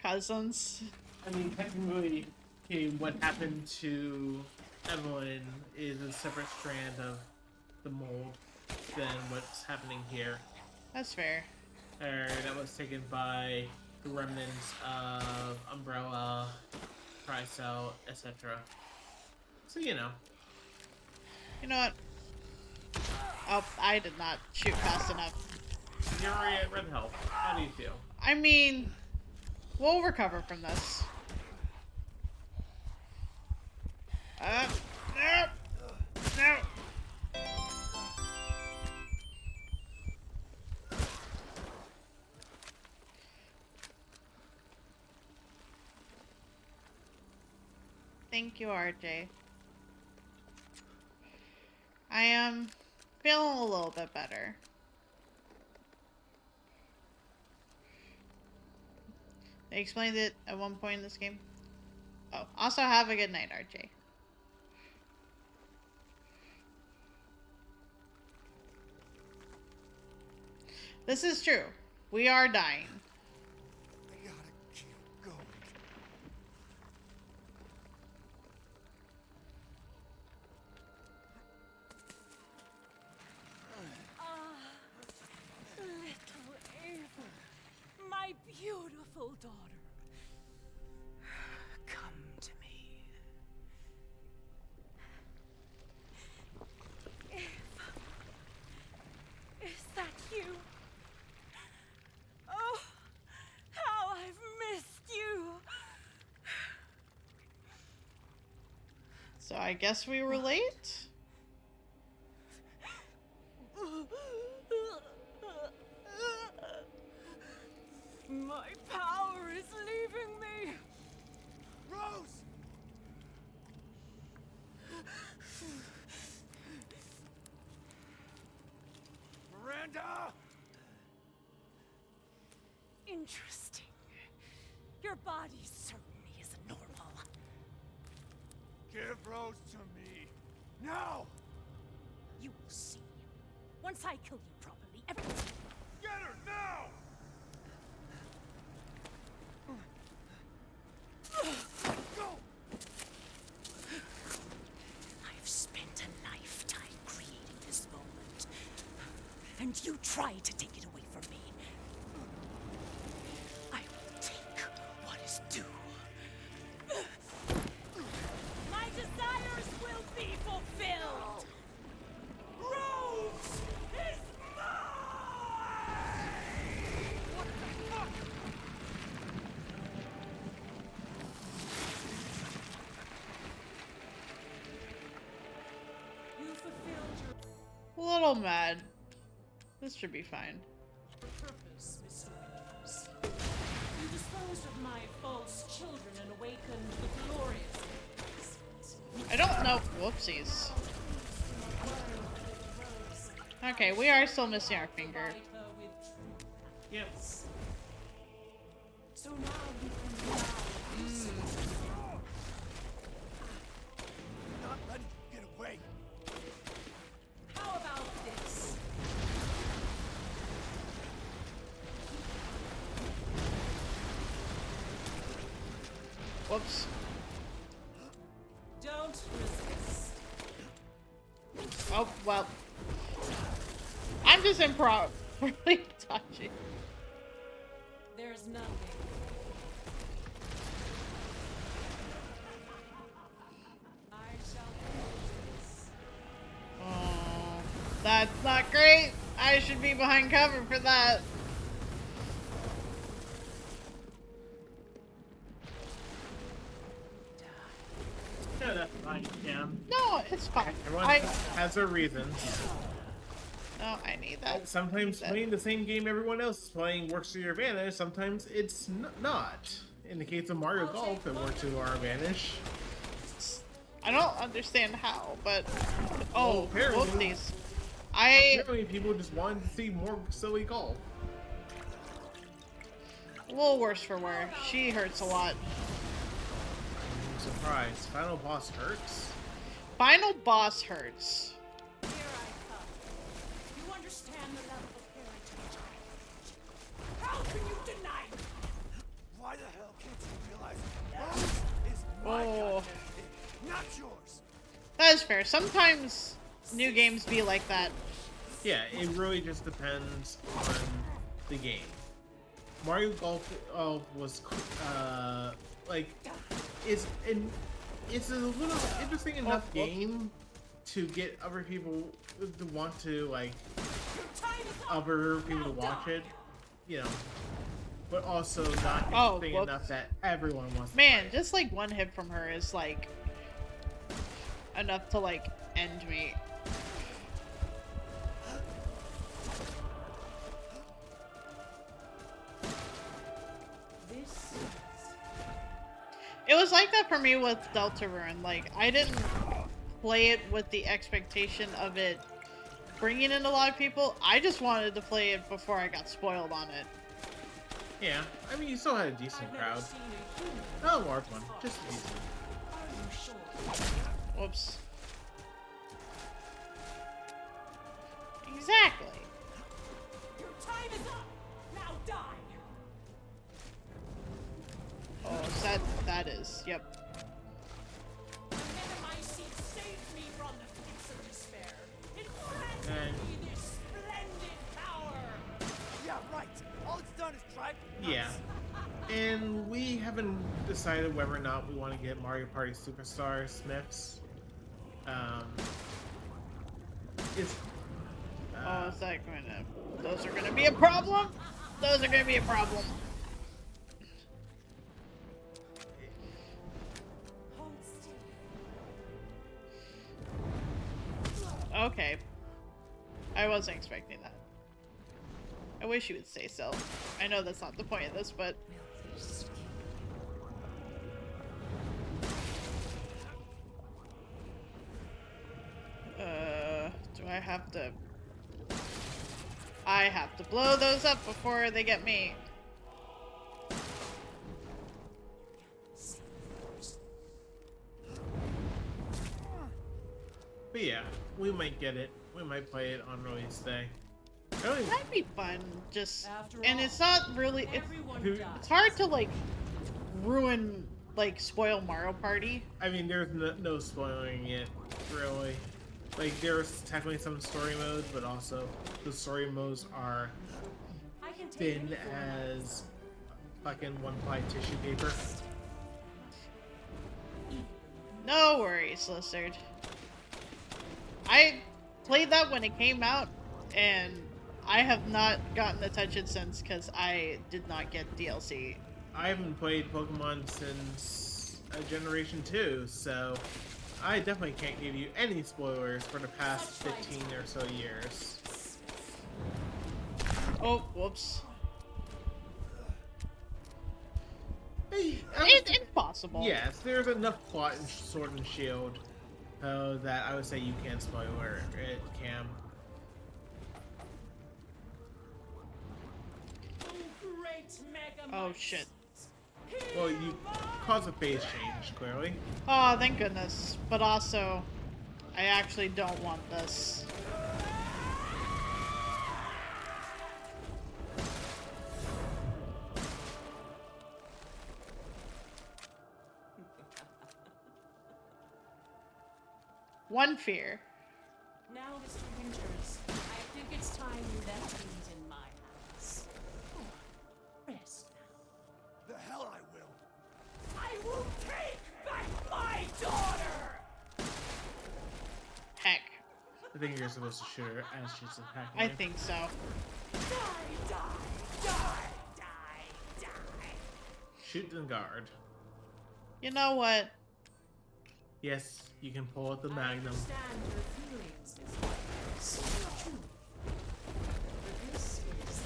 Cousins. I mean, technically, okay, what happened to Evelyn is a separate strand of the mold than what's happening here. That's fair. That was taken by the remnants of Umbrella, Tricell, etc. So, you know. You know what? Oh, I did not shoot fast enough. You're already at red health. How do you feel? I mean, we'll recover from this. No! No! Thank you, RJ. I am feeling a little bit better. They explained it at one point in this game. Oh, also have a good night, RJ. This is true. We are dying. I gotta keep going. Little Ava, my beautiful daughter, come to me. Ava, is that you? Oh, how I've missed you. So I guess we were late? My power is leaving me. Rose! Miranda! Interesting. Your body certainly isn't normal. Give Rose to me. Now! You will see. Once I kill you properly, everything... Get her now! Go! I've spent a lifetime try to take it away from me. I will take what is due. My desires will be fulfilled. Rose is mine! What the fuck? You fulfilled your A little mad. This should be fine. purpose, Mr. Winters. You disposed of my false children and awakened the glorious. I don't know. Whoopsies. Okay, we are still missing our finger. Yep. So now you can Not letting you get away. How about this? Whoops. Don't resist. Oh, well. I'm just improperly touching. There's nothing. I shall finish this. Oh, that's not great. I should be behind cover for that. No, that's fine. Yeah. No, it's fine. Everyone has their reasons. No, I need that. Sometimes playing the same game everyone else is playing works to your advantage. Sometimes it's not. In the case of Mario Golf, it works to our advantage. I don't understand how, but Well, apparently- whoopsies. Apparently, people just wanted to see more silly golf. A little worse for wear. She hurts a lot. I'm surprised. Final boss hurts. Final boss hurts. Here I come. You understand the level of heritage I have. How can you deny me? Why the hell can't you realize Rose is my Oh. goddamn thing, not yours? That is fair. Sometimes new games be like that. Yeah, it really just depends on the game. Mario Golf was like it's a little interesting enough game to get other people to want to like other people to watch it, you know, but also not interesting whoops. enough that everyone wants. Man, just like one hit from her is like enough to like end me. It was like that for me with Deltarune. Like, I didn't play it with the expectation of it bringing in a lot of people. I just wanted to play it before I got spoiled on it. Yeah, I mean, you still had a decent crowd. Not a large one, just decent. Whoops. Exactly. Your time is up. Now die. Oh, that is. Yep. The Metamycete saved me from the pits of despair. It granted And- me this splendid power. Yeah, right. All it's done is drive you Yeah. nuts. And we haven't decided whether or not we want to get Mario Party Superstar Smiths. Is Oh, is that going to... Those are going to be a problem? Those are going to be a problem. Hold still. Okay. I wasn't expecting that. I wish you would say so. I know that's not the point of this, but... do I have to... I have to blow those up before they get me. But yeah, we might get it. We might play it on release day. I don't even- That'd be fun. Just... After And all, it's not really... everyone Who- dies. It's hard to, like, ruin, like, spoil Mario Party. I mean, there's no spoiling it, really. like there's technically some story modes, but also the story modes are thin as fucking one-ply tissue paper. No worries, Lizard. I played that when it came out, and I have not gotten attention since because I did not get DLC. I haven't played Pokemon since Generation 2, so I definitely can't give you any spoilers for the past 15 or so years. Oh, whoops. Hey, It's possible. Yes, there's enough plot in Sword and Shield that I would say you can spoiler it, Cam. Oh shit. Well, you caused a phase change, clearly. Oh, thank goodness. But also, I actually don't want this. One fear. Now, Mr. Winters, I think it's time you left things in my hands. Rest now. The hell I will. I will take back my daughter! Heck. I think you're supposed to shoot her as she's attacking I you. think so. Die! Shoot the guard. You know what? Yes, you can pull out the Magnum. Understand your feelings, Mr. Winters. But this is...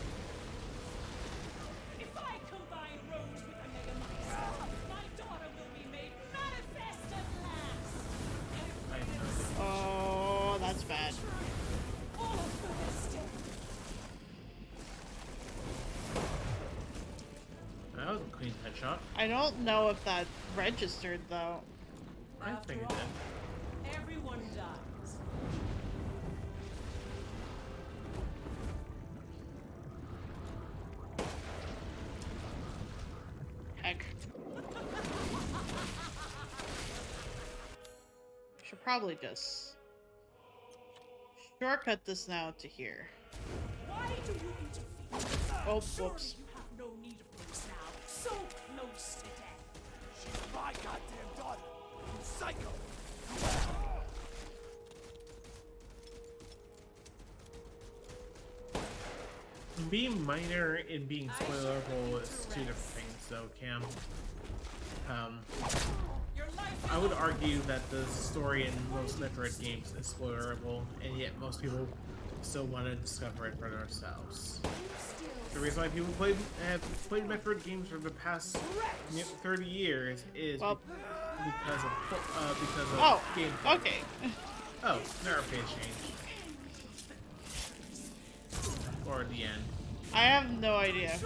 If I combine Rose with a Megamite, my daughter will be made manifest at last. I have no idea. Oh, that's bad. All of the That was a clean headshot. I don't know if that registered though. I think it did. Everyone dies. Heck. Should probably just shortcut this now to here. Why do you interfere? Oh, Surely whoops. you have no need of this now. So close to death. She's my goddamn daughter! You psycho! Being minor and being spoilerable is two different things, though, Cam. I would argue that the story in most Metroid games is spoilerable, and yet most people still want to discover it for themselves. The reason why people have played Metroid games for the past 30 years is because of gameplay. Okay. Oh, there are phase change. Or the end. I have no idea.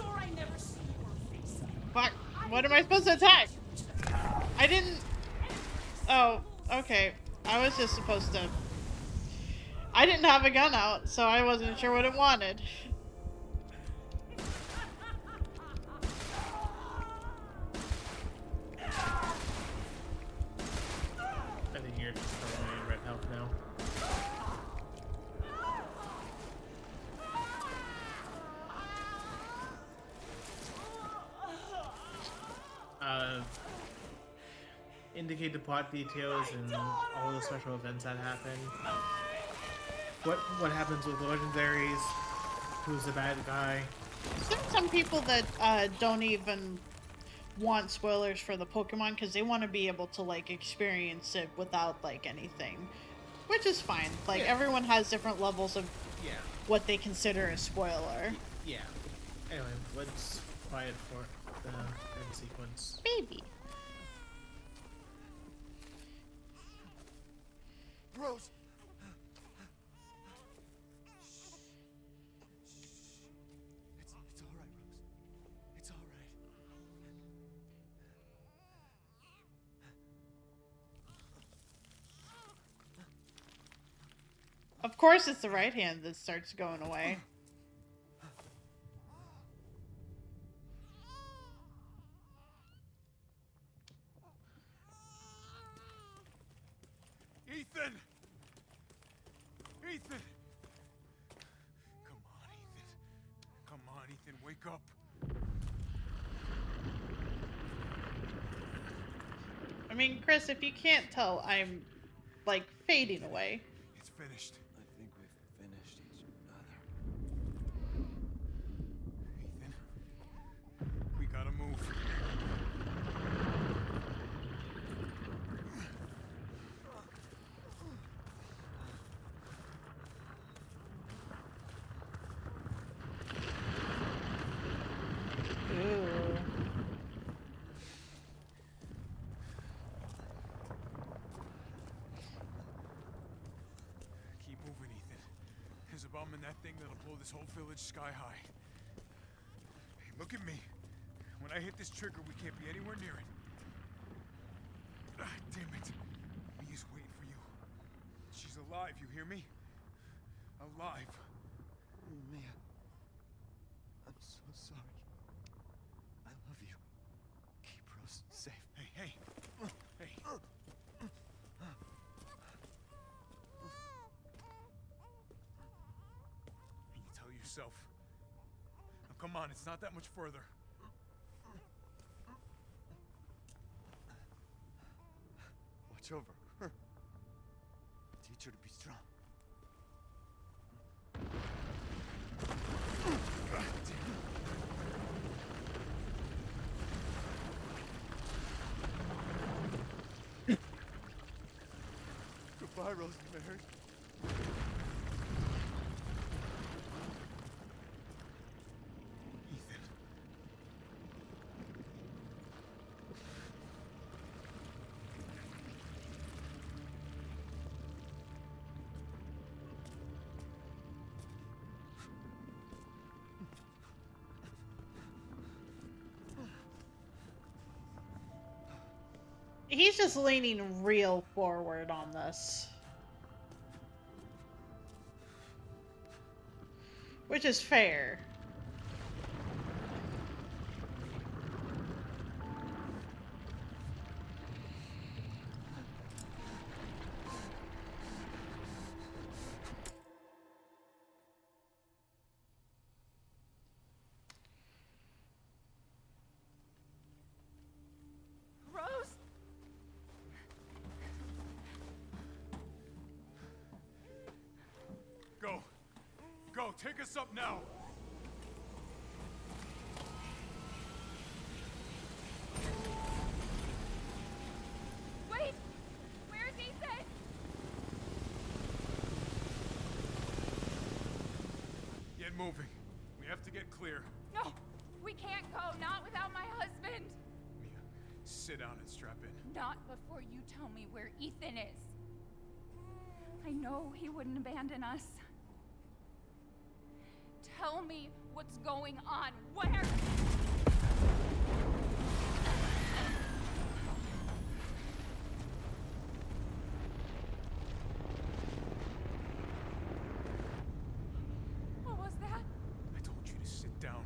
Fuck. What am I supposed to attack? I didn't... Oh, okay. I was just supposed to... I didn't have a gun out, so I wasn't sure what it wanted. I think you're just throwing red health now. Indicate the plot details and all the special events that happen. What happens with the legendaries? Who's the bad guy? There's some people that don't even want spoilers for the Pokemon because they want to be able to like experience it without like anything, which is fine. Like everyone has different levels of what they consider a spoiler. Yeah. Anyway, let's quiet for the end sequence. Baby. Rose! It's alright, Rose. It's alright. Of course, it's the right hand that starts going away. Ethan! mean, Chris, if you can't tell, I'm like fading away. It's finished. I think we've finished each other. Ethan, we gotta move. Ooh. Keep moving, Ethan. There's a bomb in that thing that'll blow this whole village sky high. Hey, look at me. When I hit this trigger, we can't be anywhere near it. Ah, damn it. Mia's waiting for you. She's alive, you hear me? Alive. Mia, I'm so sorry. I love you. Keep Rose safe. Hey, hey. Hey. And you tell yourself. Now come on, it's not that much further. Watch over her. Teach her to be strong. Goodbye, Rosemary. Ethan. He's just leaning real forward on this. Which is fair. Rose! Go. Go, take us up now. Wait! Where's Ethan? Get moving. We have to get clear. No! We can't go, not without my husband! Mia, sit down and strap in. Not before you tell me where Ethan is. I know he wouldn't abandon us. Tell me what's going on. Where? What was that? I told you to sit down.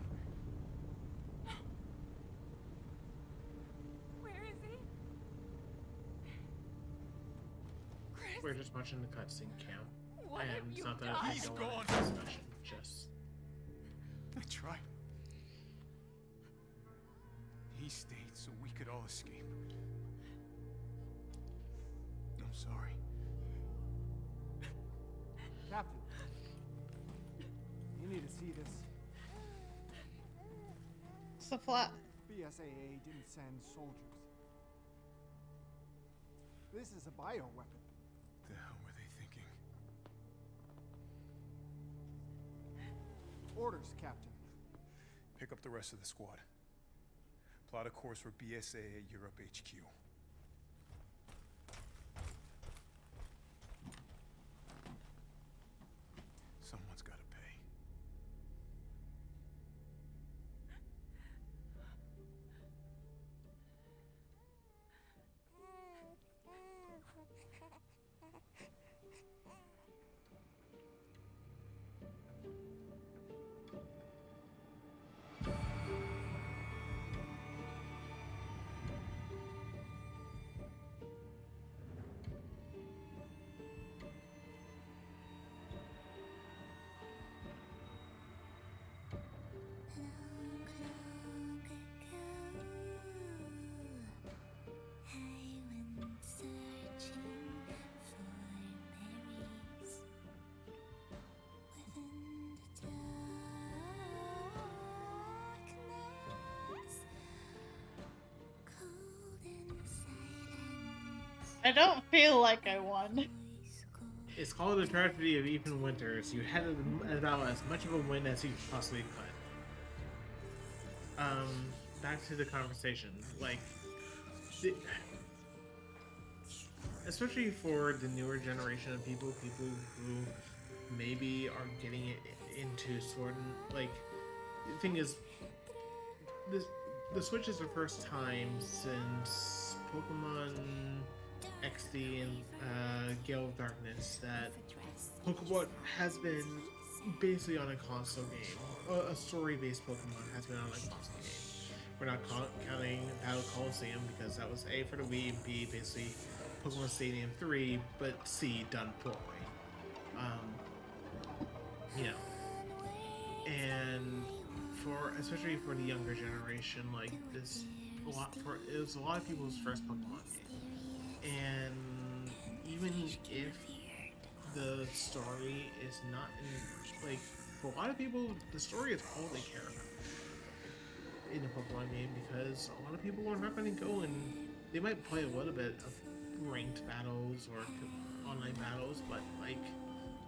Where is he? Chris? We're just watching the cutscene, Cam. What have And it's you not that done? I He's don't gone. want a discussion, just I tried. He stayed so we could all escape. I'm sorry. Captain, you need to see this. It's the flat. BSAA didn't send soldiers. This is a bioweapon. The hell were they thinking? Orders, Captain. Pick up the rest of the squad. Plot a course for BSAA Europe HQ. Someone's gotta pay. I don't feel like I won. It's called The Tragedy of Ethan Winters. You had about as much of a win as you possibly could. Back to the conversation. Like, especially for the newer generation of people who maybe are getting it into Sword and, like, the thing is, the Switch is the first time since Pokemon XD and Gale of Darkness that Pokemon has been basically on a console game. A story-based Pokemon has been on a console game. We're not counting Battle Coliseum because that was A for the Wii, B basically Pokemon Stadium 3, but C done poorly. You know, and especially for the younger generation, like this, it was a lot of people's first Pokemon game, and even if the story is not like, for a lot of people, the story is all they care about in a Pokemon game, because a lot of people are not going to go and they might play a little bit of ranked battles or online battles, but like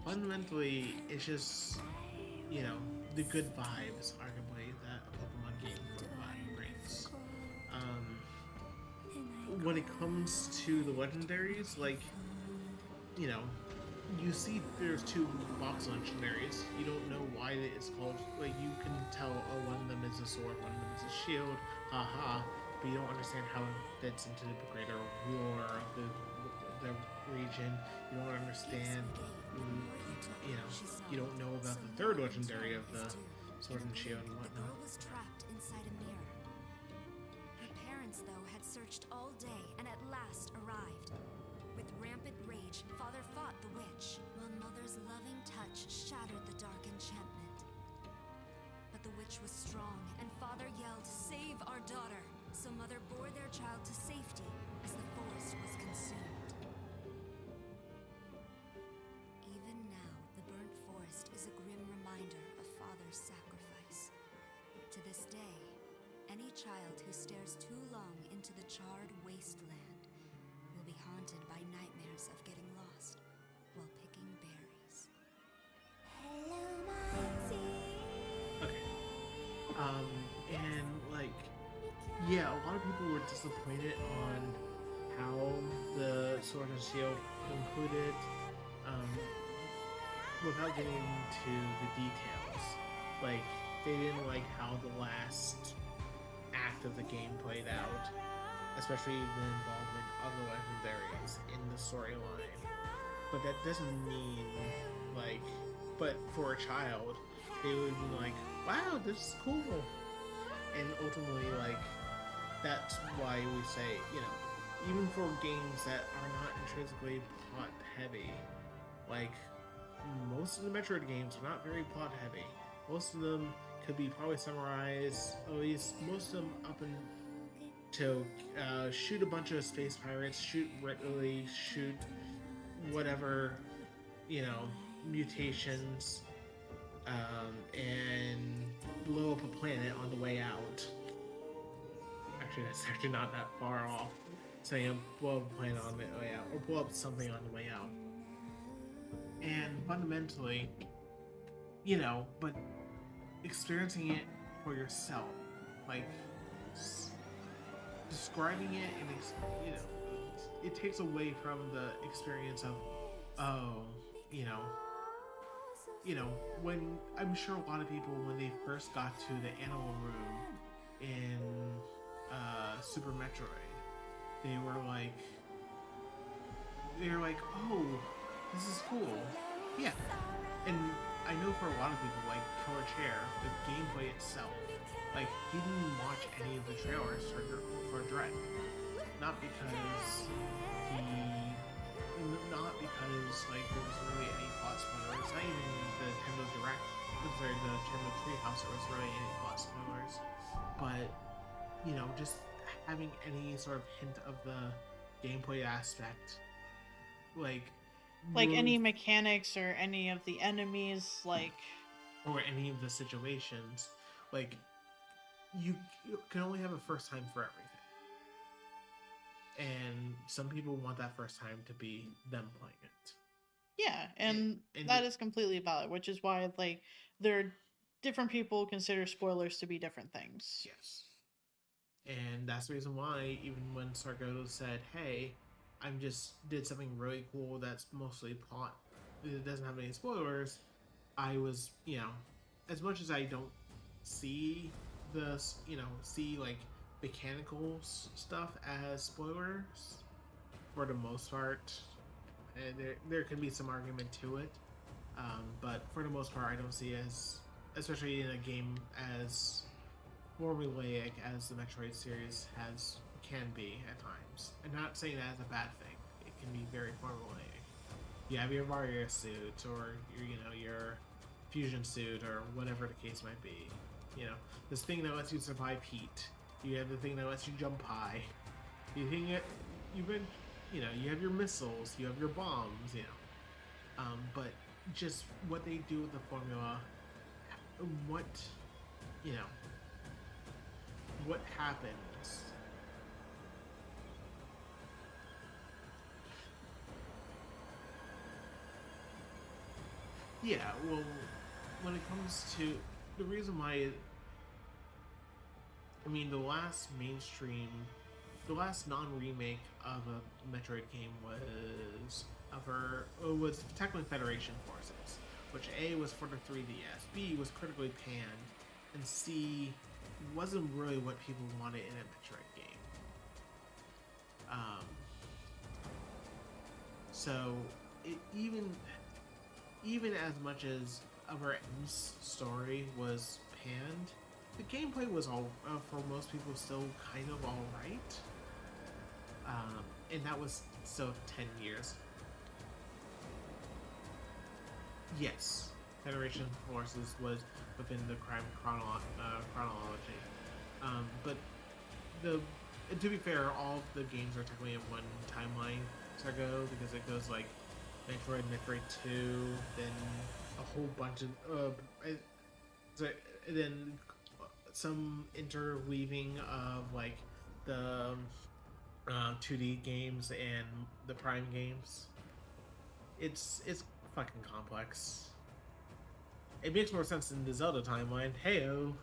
fundamentally it's just, you know, the good vibes arguably that a Pokemon game brings. When it comes to the legendaries, like, you know, you see there's two box legendaries. You don't know why it's called, like, you can tell, oh, one of them is a sword, one of them is a shield, haha, but you don't understand how it fits into the greater lore of the region. You don't understand, you know, you don't know about the third legendary of the sword and shield and whatnot. The girl was trapped inside a mirror. Her parents, though, had searched all day and at last arrived. With rampant rage, Father fought the witch, while Mother's loving touch shattered the dark enchantment. But the witch was strong, and Father yelled, "Save our daughter!" So Mother bore their child to safety as the forest was consumed. Even now, the burnt forest is a grim reminder of Father's sacrifice. To this day, any child who stares too long into the charred wasteland will be haunted by nightmares of getting lost while picking berries. Okay. And like, yeah, a lot of people were disappointed on how the Sword and Shield concluded, without getting into the details. Like, they didn't like how the last act of the game played out, especially the involvement of the legendaries in the storyline. But that doesn't mean, like, but for a child, they would be like, wow, this is cool. And ultimately, like, that's why we say, you know, even for games that are not intrinsically plot heavy, like, most of the Metroid games are not very plot heavy. Most of them could be probably summarized, at least most of them up until shoot a bunch of space pirates, shoot Ridley, shoot whatever, you know, mutations, and blow up a planet on the way out. Actually, that's actually not that far off. So, you know, blow up a planet on the way out, or blow up something on the way out. And fundamentally, you know, but experiencing it for yourself, like describing it, and you know, it takes away from the experience of, oh, you know, when I'm sure a lot of people, when they first got to the animal room in Super Metroid, they were like, oh, this is cool. Yeah. And I know for a lot of people, like Killer Chair, the gameplay itself, like, he didn't watch any of the trailers for Dread. Not because like there was really any plot spoilers. Not even the Nintendo Direct, the Nintendo Treehouse, there was really any plot spoilers. But, you know, just having any sort of hint of the gameplay aspect, like any mechanics or any of the enemies, like, or any of the situations, like, you can only have a first time for everything. and some people want that first time to be them playing it. Yeah, and that is completely valid, which is why like different people consider spoilers to be different things. Yes. And that's the reason why, even when Sarko said, hey, I'm just did something really cool that's mostly plot, it doesn't have any spoilers, I was, as much as I don't see see like mechanical stuff as spoilers, for the most part, and there can be some argument to it, but for the most part, I don't see as, especially in a game as formulaic as the Metroid series can be at times. I'm not saying that as a bad thing. It can be very formulaic. You have your Mario suit, or your fusion suit, or whatever the case might be. This thing that lets you survive heat. You have the thing that lets you jump high. You have your missiles. You have your bombs. But just what they do with the formula, what happens. Yeah, well, when it comes to the reason why, the last non-remake of a Metroid game was technically Federation Forces, which A was for the 3DS, B was critically panned, and C wasn't really what people wanted in a Metroid game. So even as much as Other M's story was panned, the gameplay was all for most people still kind of all right. And that was still 10 years. Yes, Federation Forces was within the crime chronology, but to be fair, all of the games are technically in one timeline to go, because it goes like Metroid 2, then a whole bunch of then some interweaving of like the 2D games and the Prime games. It's fucking complex. It makes more sense in the Zelda timeline. Heyo.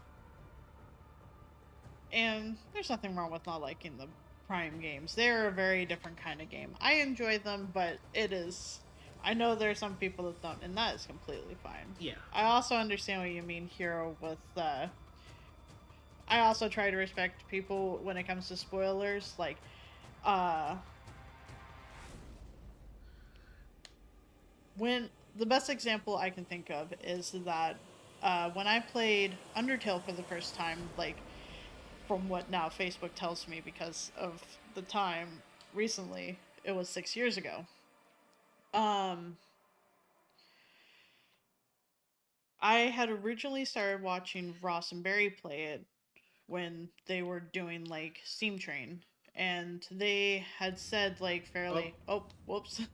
And there's nothing wrong with not liking the Prime games. They're a very different kind of game. I enjoy them, but I know there are some people that don't, and that is completely fine. Yeah. I also understand what you mean, Hero, with I also try to respect people when it comes to spoilers. Like, when the best example I can think of is that when I played Undertale for the first time, like, from what now Facebook tells me because of the time recently, it was 6 years ago. I had originally started watching Ross and Barry play it when they were doing like Steam Train, and they had said like fairly whoops. Do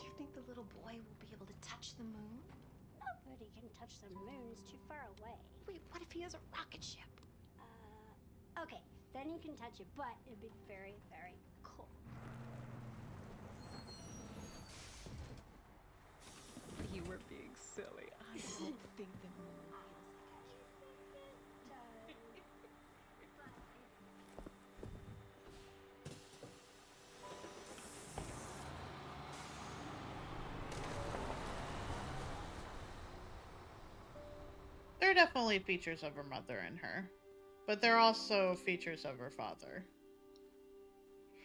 you think the little boy will be able to touch the moon? Nobody can touch the moon. It's too far away. Wait, what if he has a rocket ship? Okay, then you can touch it, but it'd be very, very cool. You were being silly. I don't think the moon. There are definitely features of her mother in her, but there are also features of her father.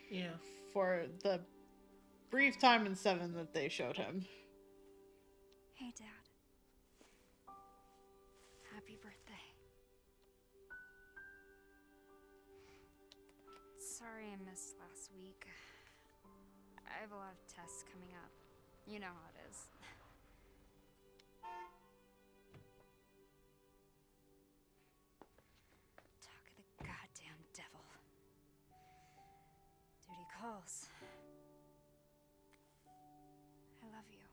Yeah. For the brief time in 7 that they showed him. Hey, Dad. Happy birthday. Sorry I missed last week. I have a lot of tests coming up. You know how it is. Talk of the goddamn devil. Duty calls. love you.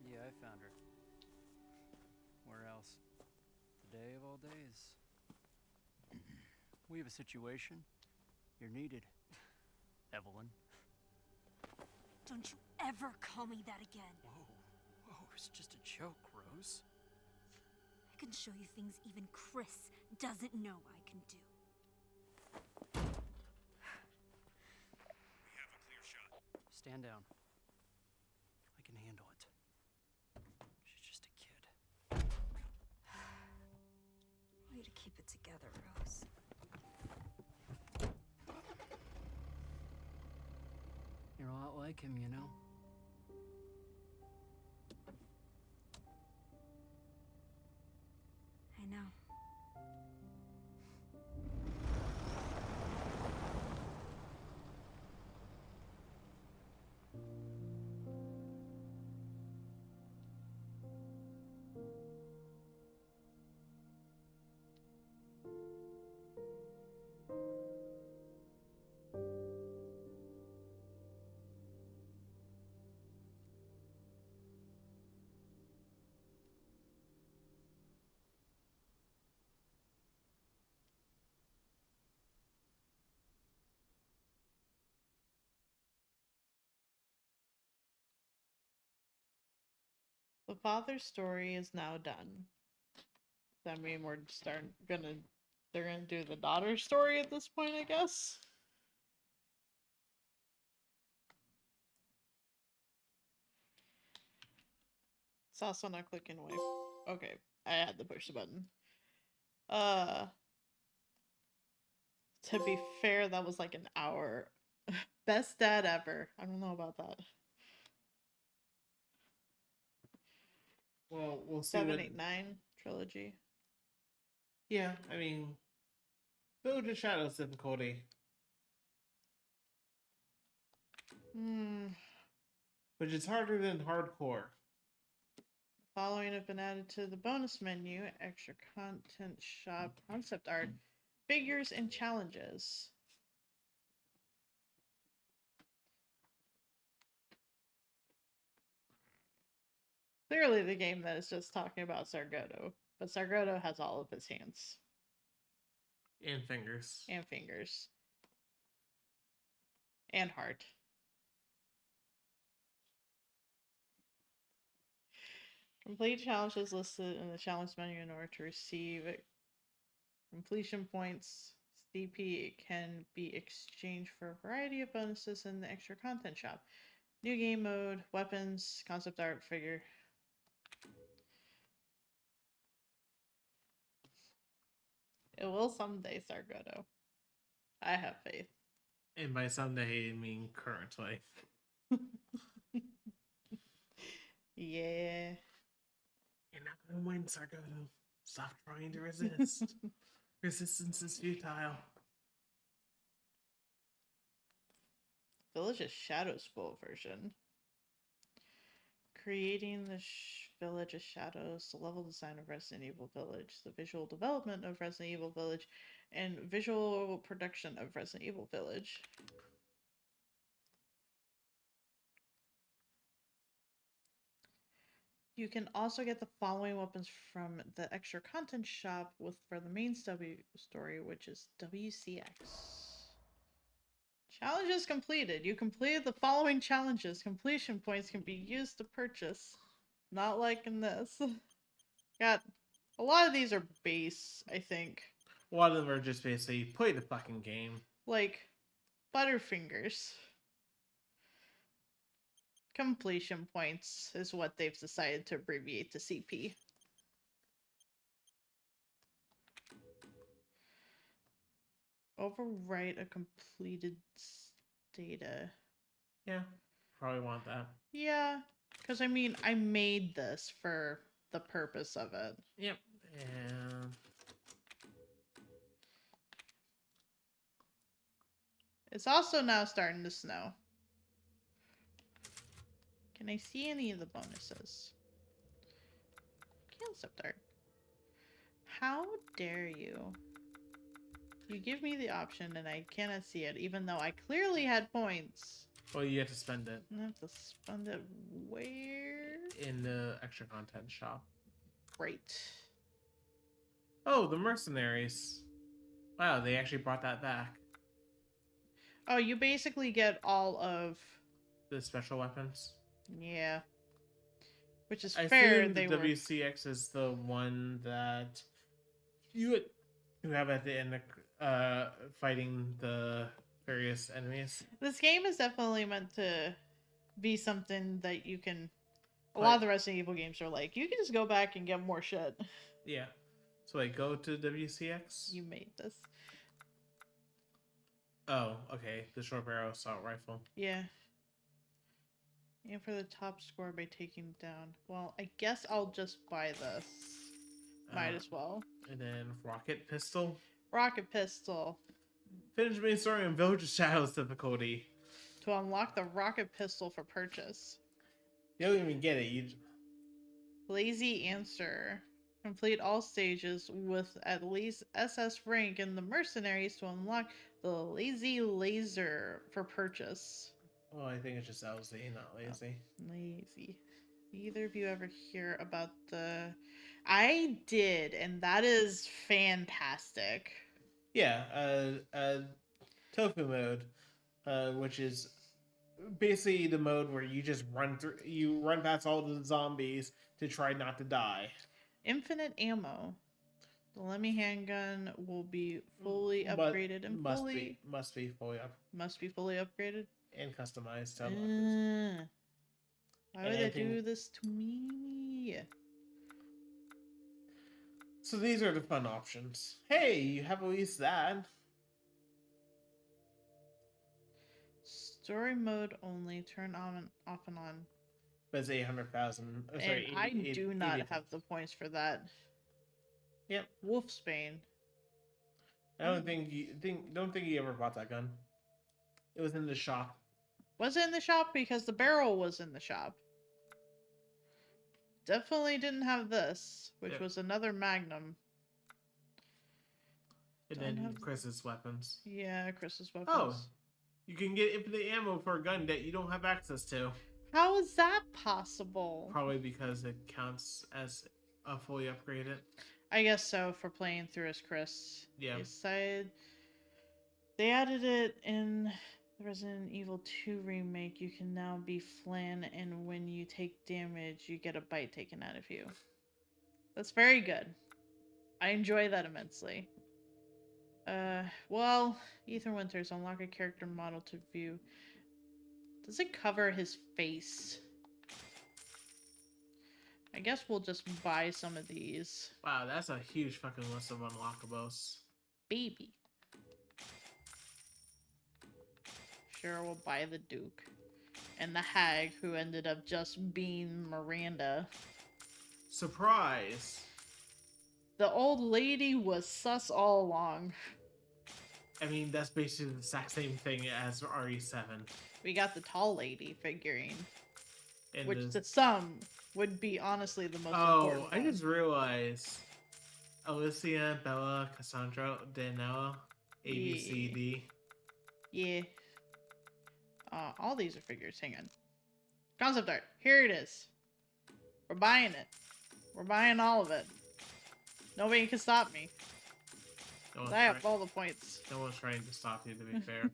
Yeah, I found her. Where else? The day of all days. We have a situation. You're needed, Evelyn. Don't you ever call me that again. Whoa, it's just a joke, Rose. I can show you things even Chris doesn't know I can do. We have a clear shot. Stand down. I can handle it. She's just a kid. Way to keep it together, Rose. You're a lot like him, you know? I know. The father's story is now done. Does that mean they're gonna do the daughter's story at this point, I guess? It's also not clicking away. Okay, I had to push the button. To be fair, that was like an hour. Best dad ever. I don't know about that. Well, we'll see. 7, 8, 9 trilogy. Yeah, I mean, Village of Shadows difficulty. Which is harder than hardcore. Following have been added to the bonus menu, extra content shop, concept art, figures, and challenges. Clearly the game that is just talking about Sargotto, but Sargotto has all of his hands. And fingers. And fingers. And heart. Complete challenges listed in the challenge menu in order to receive completion points. CP can be exchanged for a variety of bonuses in the extra content shop. New game mode, weapons, concept art, figure. It will someday, Sargotto. I have faith. And by someday, I mean currently. Yeah. You're not gonna win, Sargotto. Stop trying to resist. Resistance is futile. Village of Shadows full version. Creating the Village of Shadows, the level design of Resident Evil Village, the visual development of Resident Evil Village, and visual production of Resident Evil Village. You can also get the following weapons from the extra content shop for the main story, which is WCX. Challenges completed. You completed the following challenges. Completion points can be used to purchase. Not like in this. Got a lot of these are base, I think. A lot of them are just basically play the fucking game. Like Butterfingers. Completion points is what they've decided to abbreviate to CP. Overwrite a completed data. Yeah, probably want that. Yeah, because I mean, I made this for the purpose of it. Yep. And it's also now starting to snow. Can I see any of the bonuses? Concept art. How dare you? You give me the option and I cannot see it, even though I clearly had points. Well, you have to spend it I have to spend it where? in the extra content shop. Great. Oh, the mercenaries. Wow, they actually brought that back. Oh, you basically get all of... The special weapons. Yeah. Which is I fair. assume They the were... WCX is the one that you have at the end of fighting the various enemies. This game is definitely meant to be something that you can... A lot of the Resident Evil games are like, you can just go back and get more shit. Yeah. So wait, go to WCX? You made this. Oh, okay. The short barrel assault rifle. Yeah. And for the top score by taking down. Well, I guess I'll just buy this. Might as well. And then rocket pistol. Rocket pistol. Finish main story on Village of Shadows difficulty. To unlock the rocket pistol for purchase. You don't even get it. You... Lazy answer. Complete all stages with at least SS rank in the mercenaries to unlock the lazy laser for purchase. Oh, I think it's just LZ, not lazy. Oh, lazy. Either of you ever hear about the... I did, and that is fantastic. Yeah, tofu mode, which is basically the mode where you just run past all the zombies to try not to die. Infinite ammo. The Lemmy handgun will be fully upgraded and must be fully upgraded and customized to unlock this. Why would they do this to me? So these are the fun options. Hey, you have at least that. Story mode only. Turn on and off and on. But it's 800,000. And I do not have the points for that. Yep. Wolfsbane. I don't think you ever bought that gun. It was in the shop. Was it in the shop? Because the barrel was in the shop. Definitely didn't have this, which was another Magnum. And then Chris's weapons. Yeah, Chris's weapons. Oh, you can get infinite ammo for a gun that you don't have access to. How is that possible? Probably because it counts as a fully upgraded. I guess so, for playing through as Chris. Yeah. They added it in the Resident Evil 2 remake. You can now be Flan, and when you take damage, you get a bite taken out of you. That's very good. I enjoy that immensely. Well, Ethan Winters, unlock a character model to view. Does it cover his face? I guess we'll just buy some of these. Wow, that's a huge fucking list of unlockables. Baby. Sure, we'll buy the Duke. And the hag, who ended up just being Miranda. Surprise! The old lady was sus all along. I mean, that's basically the exact same thing as RE7. We got the tall lady figurine. And which to some would be honestly the most important. I just realized Alicia, Bella, Cassandra, Daniela, ABCD. Yeah. All these are figures. Hang on. Concept art. Here it is. We're buying it. We're buying all of it. Nobody can stop me. I have all the points. No one's trying to stop you, to be fair.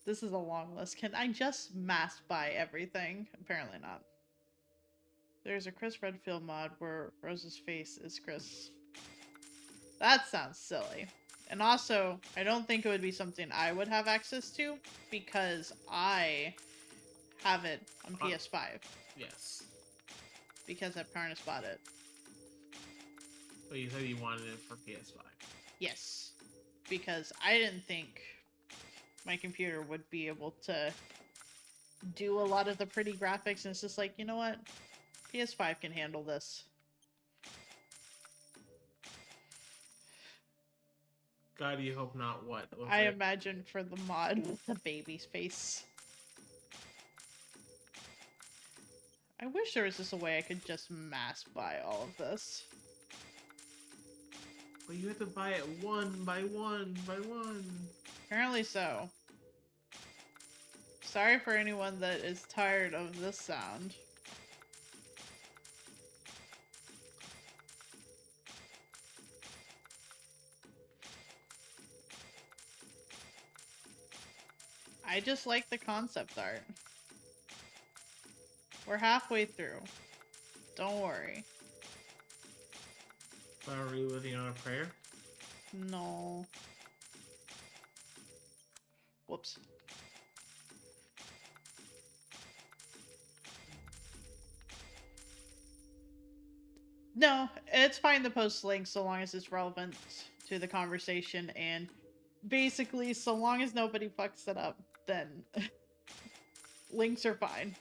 This is a long list. Can I just mass buy everything? Apparently not. There's a Chris Redfield mod where Rose's face is Chris. That sounds silly. And also, I don't think it would be something I would have access to because I have it on PS5. Yes. Because Apkarnas bought it. But you said you wanted it for PS5. Yes. Because I didn't think my computer would be able to do a lot of the pretty graphics, and it's just like, you know what? PS5 can handle this. God, you hope not. What? I imagine for the mod with the baby's face. I wish there was just a way I could just mass buy all of this. But you have to buy it one by one by one. Apparently so. Sorry for anyone that is tired of this sound. I just like the concept art. We're halfway through. Don't worry. Are we living on a prayer? No. Whoops. No, it's fine to post links so long as it's relevant to the conversation, and basically so long as nobody fucks it up, then links are fine.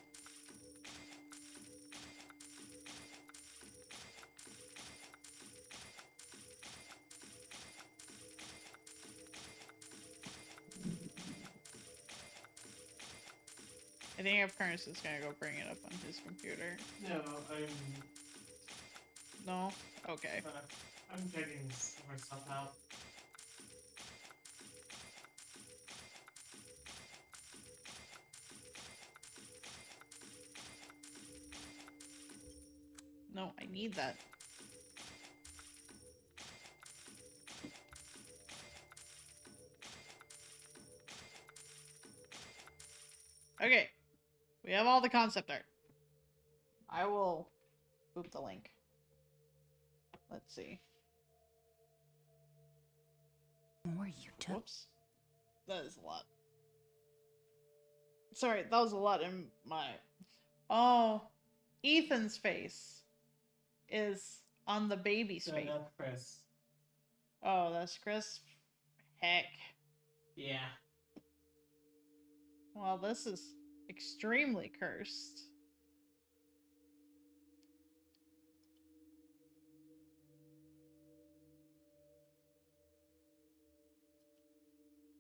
I think if Curtis is gonna go bring it up on his computer. No, No? Okay. I'm checking some stuff out. No, I need that. Okay. We have all the concept art. I will boop the link. Let's see. More you took. Whoops. That is a lot. Sorry, that was a lot in my... Oh, Ethan's face is on the baby's face. That's Chris. Oh, that's Chris? Heck. Yeah. Well, this is extremely cursed.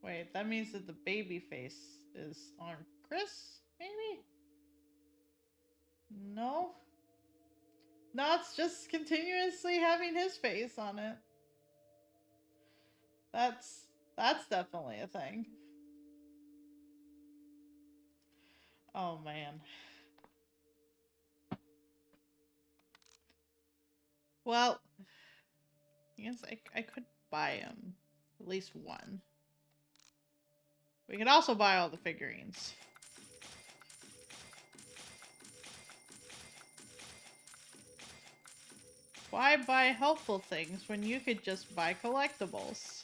Wait, that means that the baby face is on Chris, maybe? No? No, it's just continuously having his face on it. That's definitely a thing. Oh man. Well, I guess I could buy him. At least one. We could also buy all the figurines. Why buy helpful things when you could just buy collectibles?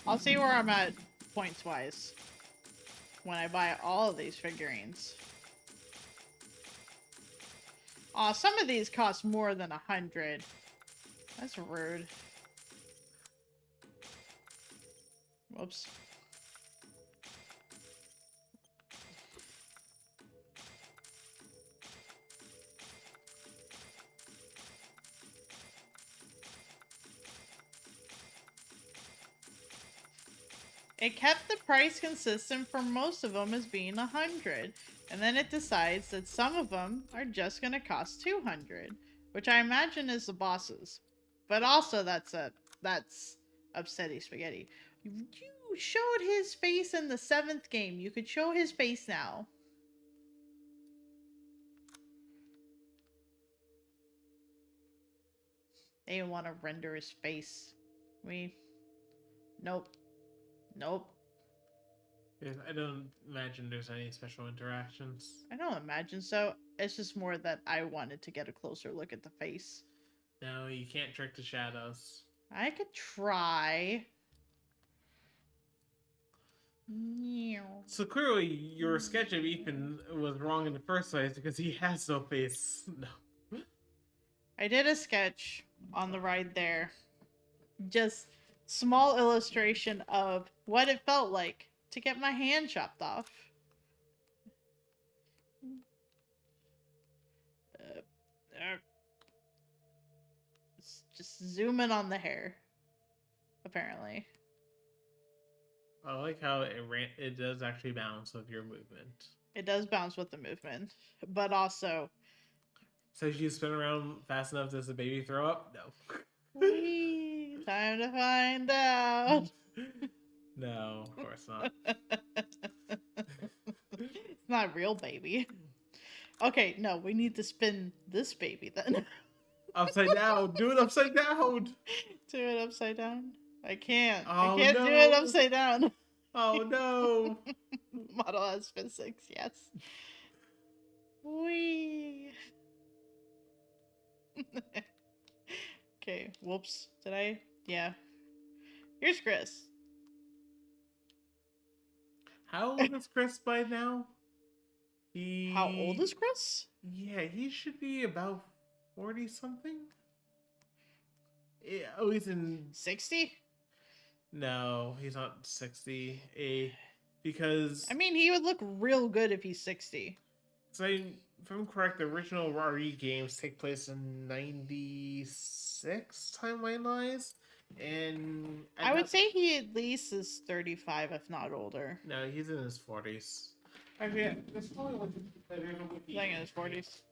I'll see where I'm at points-wise when I buy all of these figurines. Aw, some of these cost more than 100. That's rude. Whoops. It kept the price consistent for most of them as being 100, and then it decides that some of them are just gonna cost 200, which I imagine is the bosses. But also that's Upsetty Spaghetti. You showed his face in the 7th game. You could show his face now. They didn't want to render his face. Nope. Nope. Yeah, I don't imagine there's any special interactions. I don't imagine so. It's just more that I wanted to get a clearer look at the face. No, you can't trick the shadows. I could try. So clearly your sketch of Ethan was wrong in the first place because he has no face. No. I did a sketch on the ride there. Just small illustration of what it felt like to get my hand chopped off. Just zoom in on the hair, apparently. I like how it does actually balance with your movement. It does bounce with the movement, but also. So you spin around fast enough does the baby throw up? No. Whee! Time to find out. No, of course not. It's not real baby. Okay, no, we need to spin this baby then. Upside down. Do it upside down. Do it upside down. I can't. Oh, I can't do it upside down. Oh no. Model has physics, yes. Whee! Okay, whoops. Did I? Yeah. Here's Chris. How old is Chris by now? How old is Chris? Yeah, he should be about 40 something. Yeah, oh, he's in 60? No, he's not 60. Because I mean, he would look real good if he's 60. So, if I'm correct, the original RE games take place in 96 timeline-wise, and I would say he at least is 35, if not older. No, he's in his 40s. Okay, that's probably what I think in his 40s.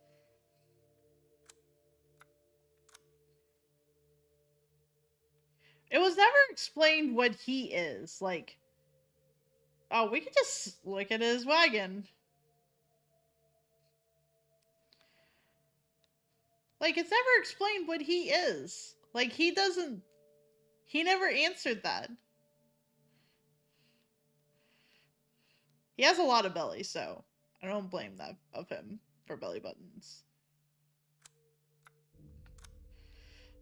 It was never explained what he is. Like, oh, we could just look at his wagon. Like, it's never explained what he is. Like, he never answered that. He has a lot of belly, so I don't blame that of him for belly buttons.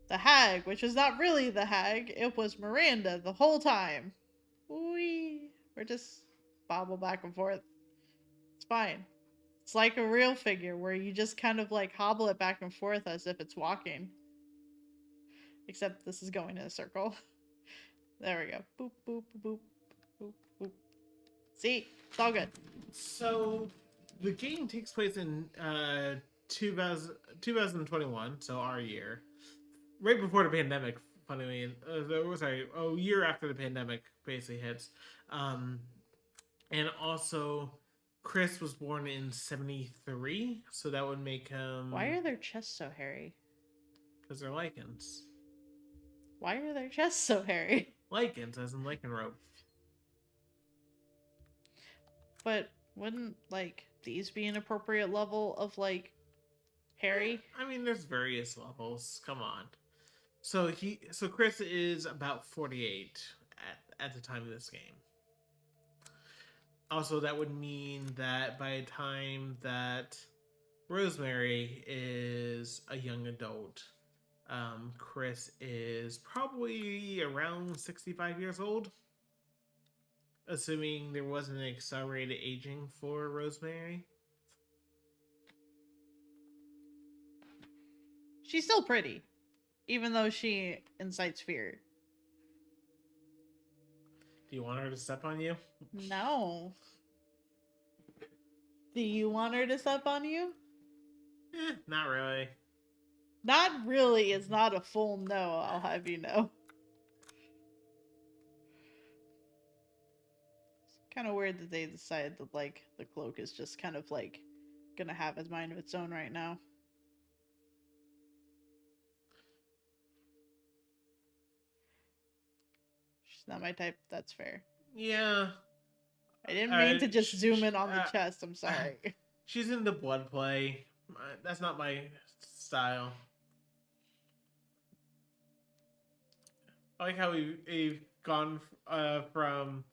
The hag, which is not really the hag, it was Miranda the whole time. Wee. We're just bobble back and forth. It's fine. It's like a real figure where you just kind of like hobble it back and forth as if it's walking. Except this is going in a circle. There we go. Boop, boop, boop, boop, boop. See? It's all good. So, the game takes place in 2021, so our year. Right before the pandemic, funny, a year after the pandemic basically hits. And also, Chris was born in 73, so that would make him... Why are their chests so hairy? Because they're lichens. Why are their chests so hairy? Lichens, as in lycanrope. But wouldn't, like, these be an appropriate level of, like, hairy? I mean, there's various levels. Come on. So Chris is about 48 at the time of this game. Also, that would mean that by the time that Rosemary is a young adult, Chris is probably around 65 years old. Assuming there wasn't an accelerated aging for Rosemary. She's still pretty. Even though she incites fear. Do you want her to step on you? No. Do you want her to step on you? Not really. Not really is not a full no, I'll have you know. It's kind of weird that they decided that, like, the cloak is just kind of, like, gonna have its mind of its own right now. She's not my type, that's fair. Yeah. I didn't mean to just zoom in on the chest, I'm sorry. She's into blood play. That's not my style. I like how we've gone from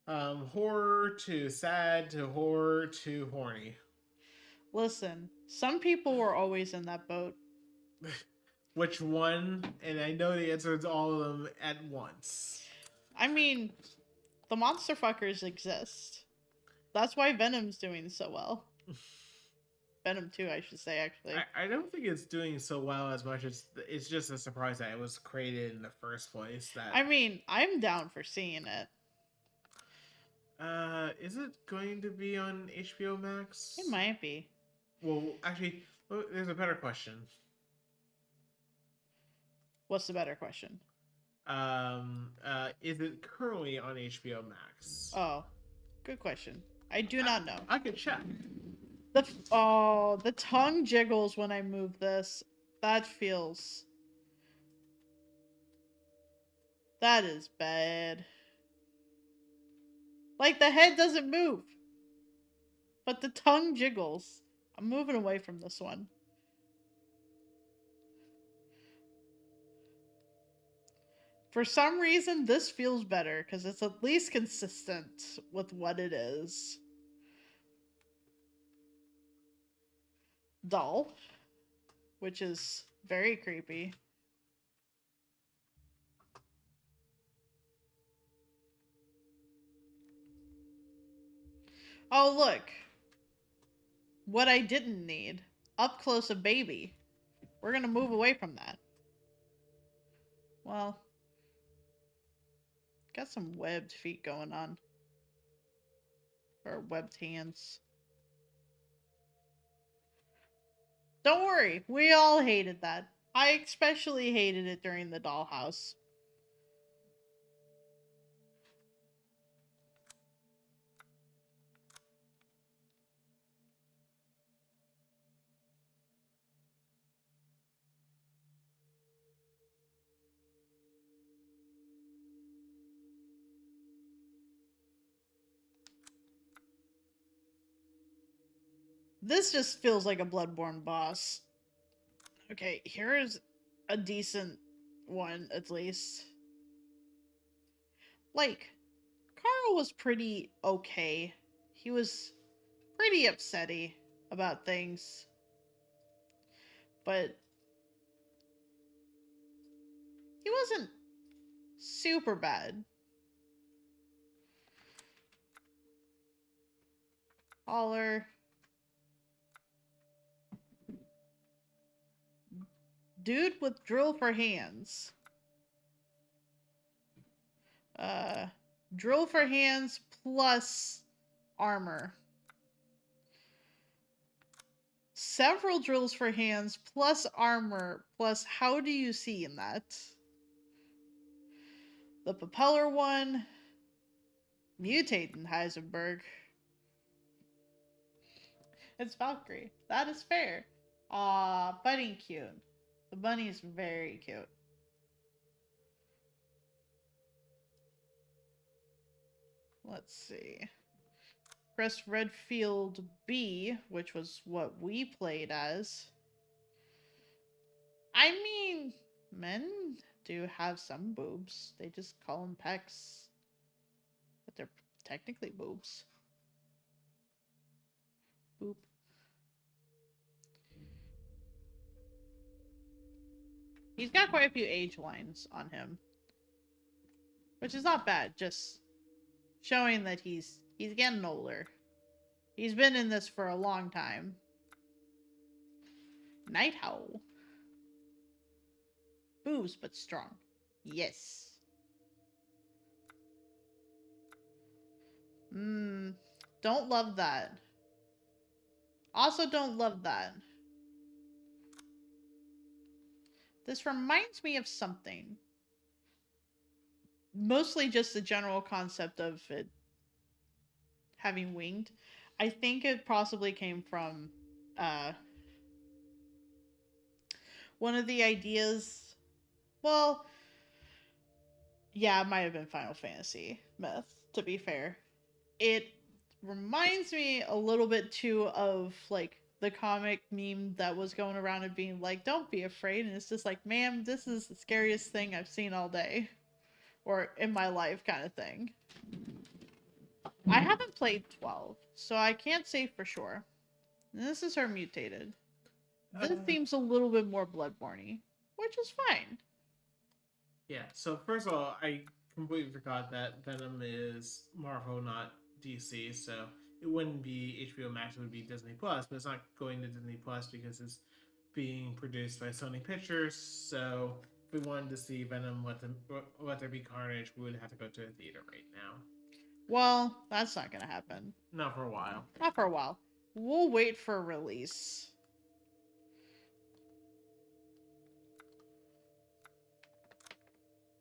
horror to sad to horror to horny. Listen, some people were always in that boat. Which one? And I know the answer is all of them at once. I mean, the monster fuckers exist. That's why Venom's doing so well. Venom 2, I should say, actually. I don't think it's doing so well as much as it's just a surprise that it was created in the first place. That I mean, I'm down for seeing it. Is it going to be on HBO Max? It might be. Well, actually, there's a better question. What's the better question? is it currently on HBO Max? Oh, good question. I do not know. I could check. The tongue jiggles when I move this. That is bad. Like the head doesn't move, but the tongue jiggles. I'm moving away from this one. For some reason, this feels better because it's at least consistent with what it is. Doll, which is very creepy. Oh, look. What I didn't need. Up close a baby. We're gonna move away from that. Well, got some webbed feet going on. Or webbed hands. Don't worry, we all hated that. I especially hated it during the dollhouse. This just feels like a Bloodborne boss. Okay, here's a decent one, at least. Like, Carl was pretty okay. He was pretty upsetty about things. But he wasn't super bad. Holler. Dude with drill for hands. Drill for hands plus armor. Several drills for hands plus armor plus how do you see in that? The propeller one. Mutating Heisenberg. It's Valkyrie. That is fair. Aw, bunny cute. The bunny is very cute. Let's see. Chris Redfield B, which was what we played as. I mean, men do have some boobs. They just call them pecs. But they're technically boobs. Boop. He's got quite a few age lines on him. Which is not bad, just showing that he's getting older. He's been in this for a long time. Night Howl. Boobs, but strong. Yes. Don't love that. Also don't love that. This reminds me of something. Mostly just the general concept of it having winged. I think it possibly came from one of the ideas. Well, yeah, it might have been Final Fantasy Myth, to be fair. It reminds me a little bit too of like the comic meme that was going around and being like, don't be afraid. And it's just like, ma'am, this is the scariest thing I've seen all day. Or in my life kind of thing. I haven't played 12, so I can't say for sure. And this is her mutated. This seems a little bit more Bloodborne-y, which is fine. Yeah, so first of all, I completely forgot that Venom is Marvel, not DC, so it wouldn't be HBO Max, it would be Disney Plus, but it's not going to Disney Plus because it's being produced by Sony Pictures, so if we wanted to see Venom Let There Be Carnage, we would have to go to a theater right now. Well, that's not gonna happen. Not for a while. Not for a while. We'll wait for a release.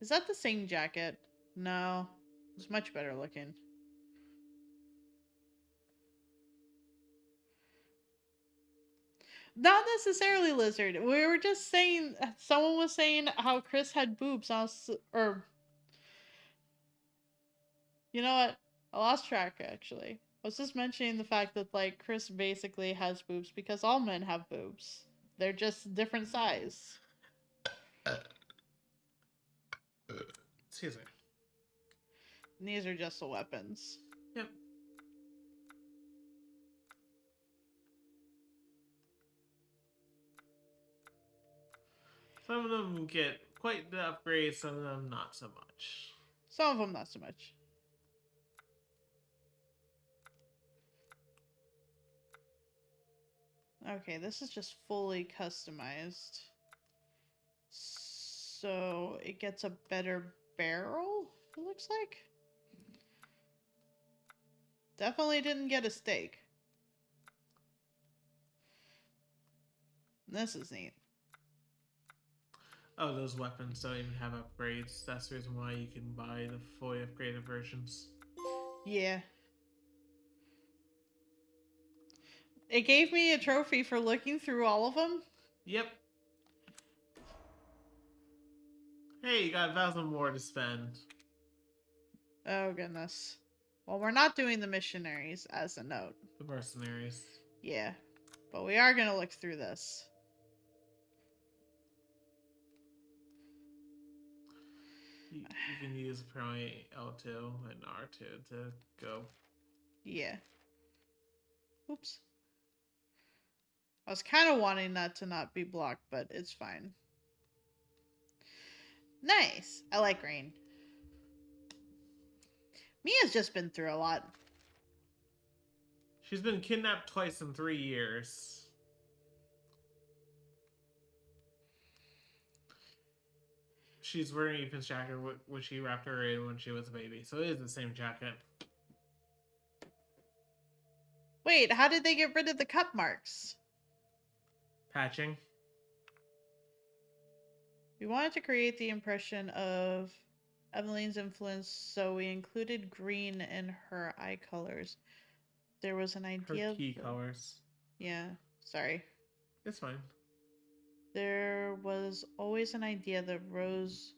Is that the same jacket? No. It's much better looking. Not necessarily Lizard. We were just saying, someone was saying how Chris had boobs. Or, you know what? I lost track, actually. I was just mentioning the fact that, like, Chris basically has boobs because all men have boobs. They're just different size. Excuse me. And these are just the weapons. Yep. Some of them get quite the upgrade, some of them not so much. Some of them not so much. Okay, this is just fully customized. So it gets a better barrel, it looks like. Definitely didn't get a steak. This is neat. Oh, those weapons don't even have upgrades. That's the reason why you can buy the fully upgraded versions. Yeah. It gave me a trophy for looking through all of them. Yep. Hey, you got 1,000 more to spend. Oh, goodness. Well, we're not doing the missionaries, as a note. The mercenaries. Yeah. But we are going to look through this. You can use apparently L2 and R2 to go. Yeah. Oops. I was kind of wanting that to not be blocked, but it's fine. Nice. I like rain. Mia's just been through a lot. She's been kidnapped twice in 3 years. She's wearing Ethan's jacket, which he wrapped her in when she was a baby. So it is the same jacket. Wait, how did they get rid of the cup marks? Patching. We wanted to create the impression of Evelyn's influence, so we included green in her eye colors. There was an idea Her key colors. Yeah, sorry. It's fine. There was always an idea that Rose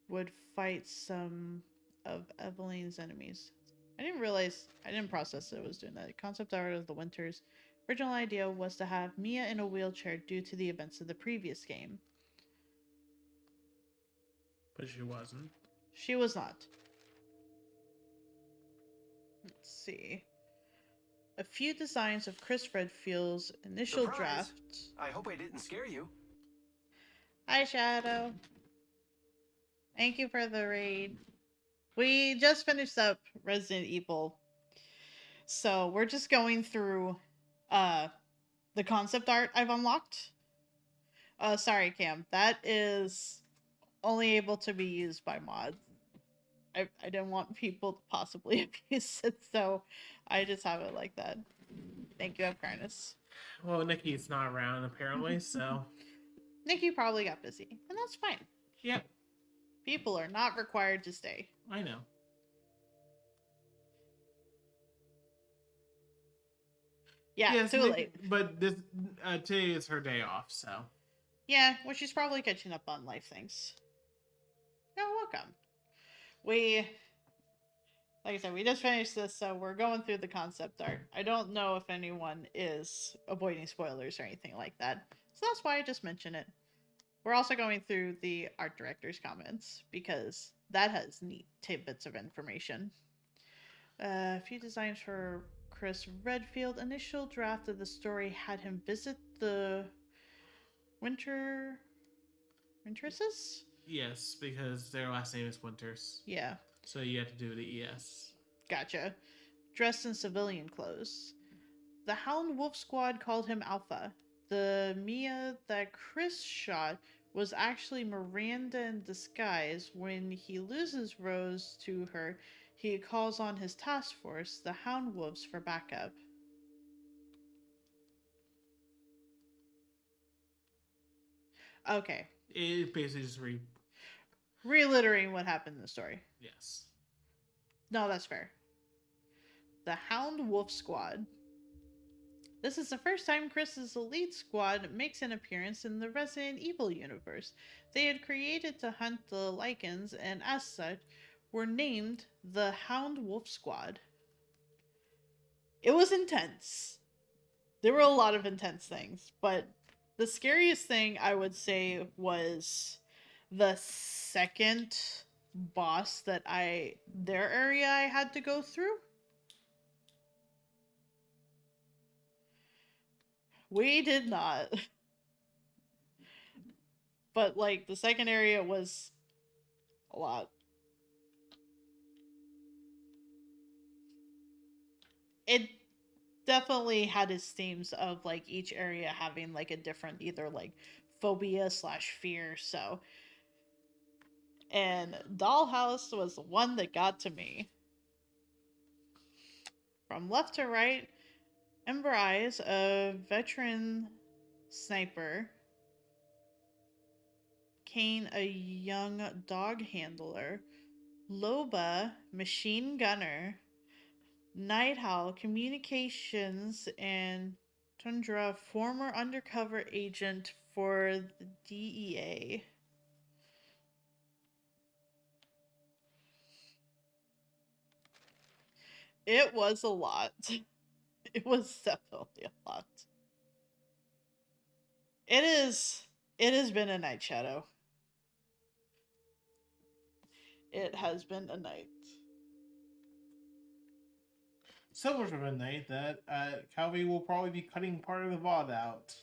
would fight some of Evelyn's enemies. I didn't process that it was doing that. Concept art of the Winters. Original idea was to have Mia in a wheelchair due to the events of the previous game. But she wasn't. She was not. Let's see. A few designs of Chris Redfield's initial Surprise! draft. I hope I didn't scare you. Hi, Shadow. Thank you for the raid. We just finished up Resident Evil. So we're just going through the concept art I've unlocked. Sorry, Cam. That is only able to be used by mods. I didn't want people to possibly abuse it, so I just have it like that. Thank you, Avkarnus. Well, Nikki's not around apparently, so. Nikki probably got busy, and that's fine. Yep. People are not required to stay. I know. Yeah, yes, too late. But this today is her day off, so. Yeah, well, she's probably catching up on life things. You're welcome. Like I said, we just finished this, so we're going through the concept art. I don't know if anyone is avoiding spoilers or anything like that, so that's why I just mentioned it. We're also going through the art director's comments, because that has neat tidbits of information. A few designs for Chris Redfield. Initial draft of the story had him visit the Winteresses? Yes, because their last name is Winters. Yeah. So you have to do the ES. Gotcha. Dressed in civilian clothes. The Hound Wolf Squad called him Alpha. The Mia that Chris shot was actually Miranda in disguise. When he loses Rose to her, he calls on his task force, the Hound Wolves, for backup. Okay. It basically just Reiterating what happened in the story. Yes. No, that's fair. The Hound Wolf Squad. This is the first time Chris's elite squad makes an appearance in the Resident Evil universe. They had created to hunt the Lycans, and as such, were named the Hound Wolf Squad. It was intense. There were a lot of intense things, but the scariest thing I would say was the second boss that their area I had to go through. We did not. But like the second area was a lot. It definitely had its themes of like each area having like a different either like phobia / fear. So, and Dollhouse was the one that got to me. From left to right, Ember Eyes, a veteran sniper. Kane, a young dog handler. Loba, machine gunner. Night Howl, communications, and Tundra, former undercover agent for the DEA. It was a lot. It was definitely a lot. It has been a night, Shadow. It has been a night. So much of a night that Calvi will probably be cutting part of the VOD out.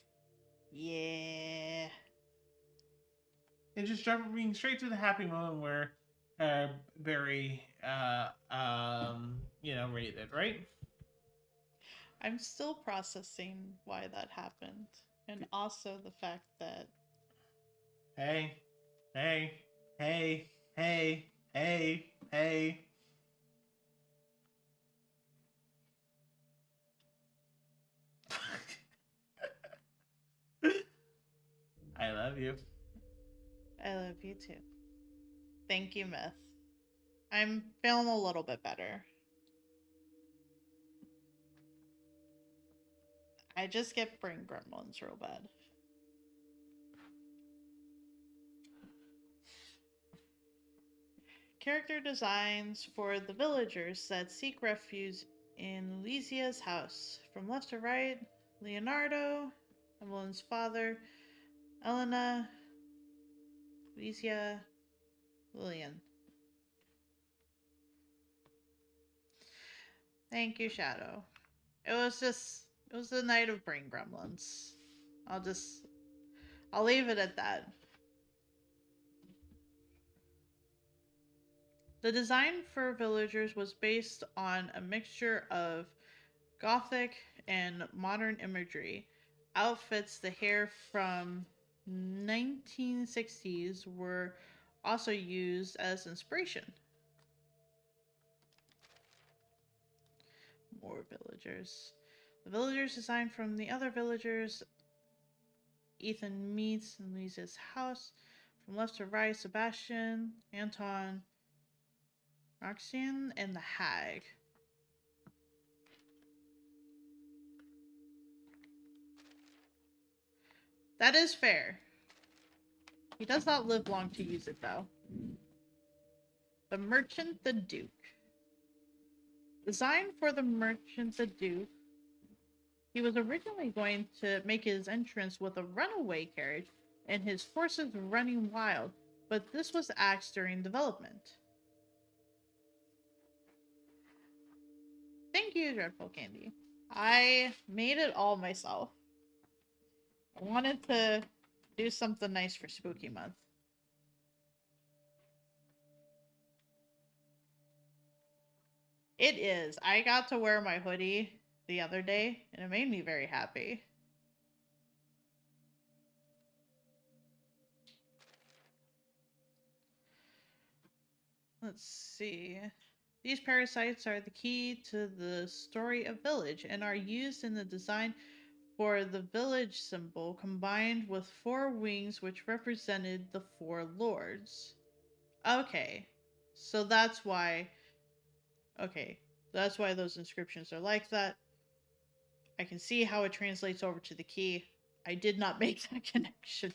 Yeah. And just jumping straight to the happy moment where Barry rated, right? I'm still processing why that happened. And also the fact that Hey. I love you. I love you too. Thank you, Myth. I'm feeling a little bit better. I just get brain gremlins real bad. Character designs for the villagers that seek refuge in Lysia's house. From left to right, Leonardo, Evelyn's father, Elena, Lysia, Lillian. Thank you, Shadow. It was the night of brain gremlins. I'll leave it at that. The design for villagers was based on a mixture of Gothic and modern imagery. Outfits, the hair from 1960s were also used as inspiration. More villagers. The villagers designed from the other villagers. Ethan meets in Lisa's house. From left to right, Sebastian, Anton, Roxanne, and the Hag. That is fair. He does not live long to use it, though. The Merchant the Duke. Designed for the Merchant the Duke, he was originally going to make his entrance with a runaway carriage and his forces running wild, but this was axed during development. Thank you, Dreadful Candy. I made it all myself. I wanted to do something nice for Spooky Month. It is. I got to wear my hoodie the other day, and it made me very happy. Let's see. These parasites are the key to the story of Village and are used in the design for the village symbol, combined with 4 wings which represented the 4 lords. Okay. So that's why... Okay. That's why those inscriptions are like that. I can see how it translates over to the key. I did not make that connection.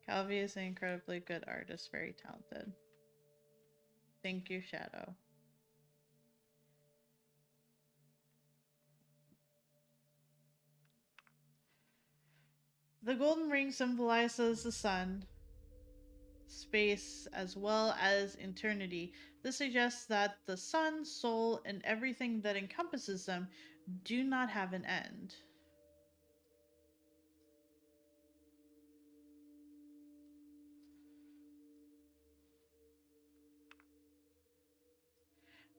Calvi is an incredibly good artist, very talented. Thank you, Shadow. The golden ring symbolizes the sun, space, as well as eternity. This suggests that the sun, soul, and everything that encompasses them do not have an end.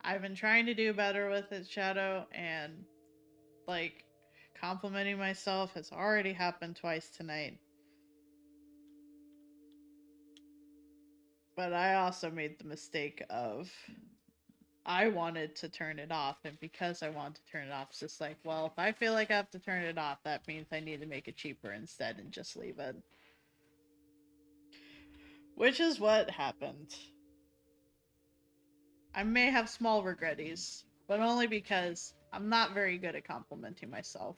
I've been trying to do better with it, Shadow, and, like, complimenting myself has already happened twice tonight. But I also made the mistake of... I wanted to turn it off, and because I wanted to turn it off, it's just like, well, if I feel like I have to turn it off, that means I need to make it cheaper instead and just leave it. Which is what happened. I may have small regretties, but only because I'm not very good at complimenting myself.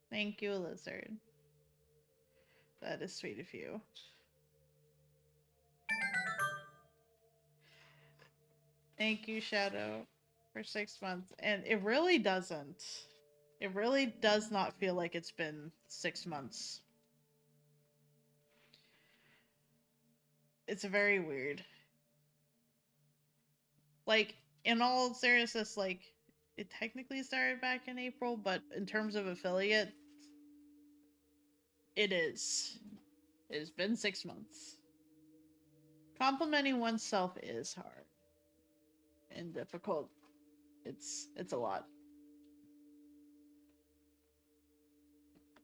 Thank you, Lizard. That is sweet of you. Thank you, Shadow, for 6 months. And it really doesn't. It really does not feel like it's been 6 months. It's very weird. Like, in all seriousness, like, it technically started back in April, but in terms of affiliate, it is. It has been 6 months. Complimenting oneself is hard and difficult. It's a lot.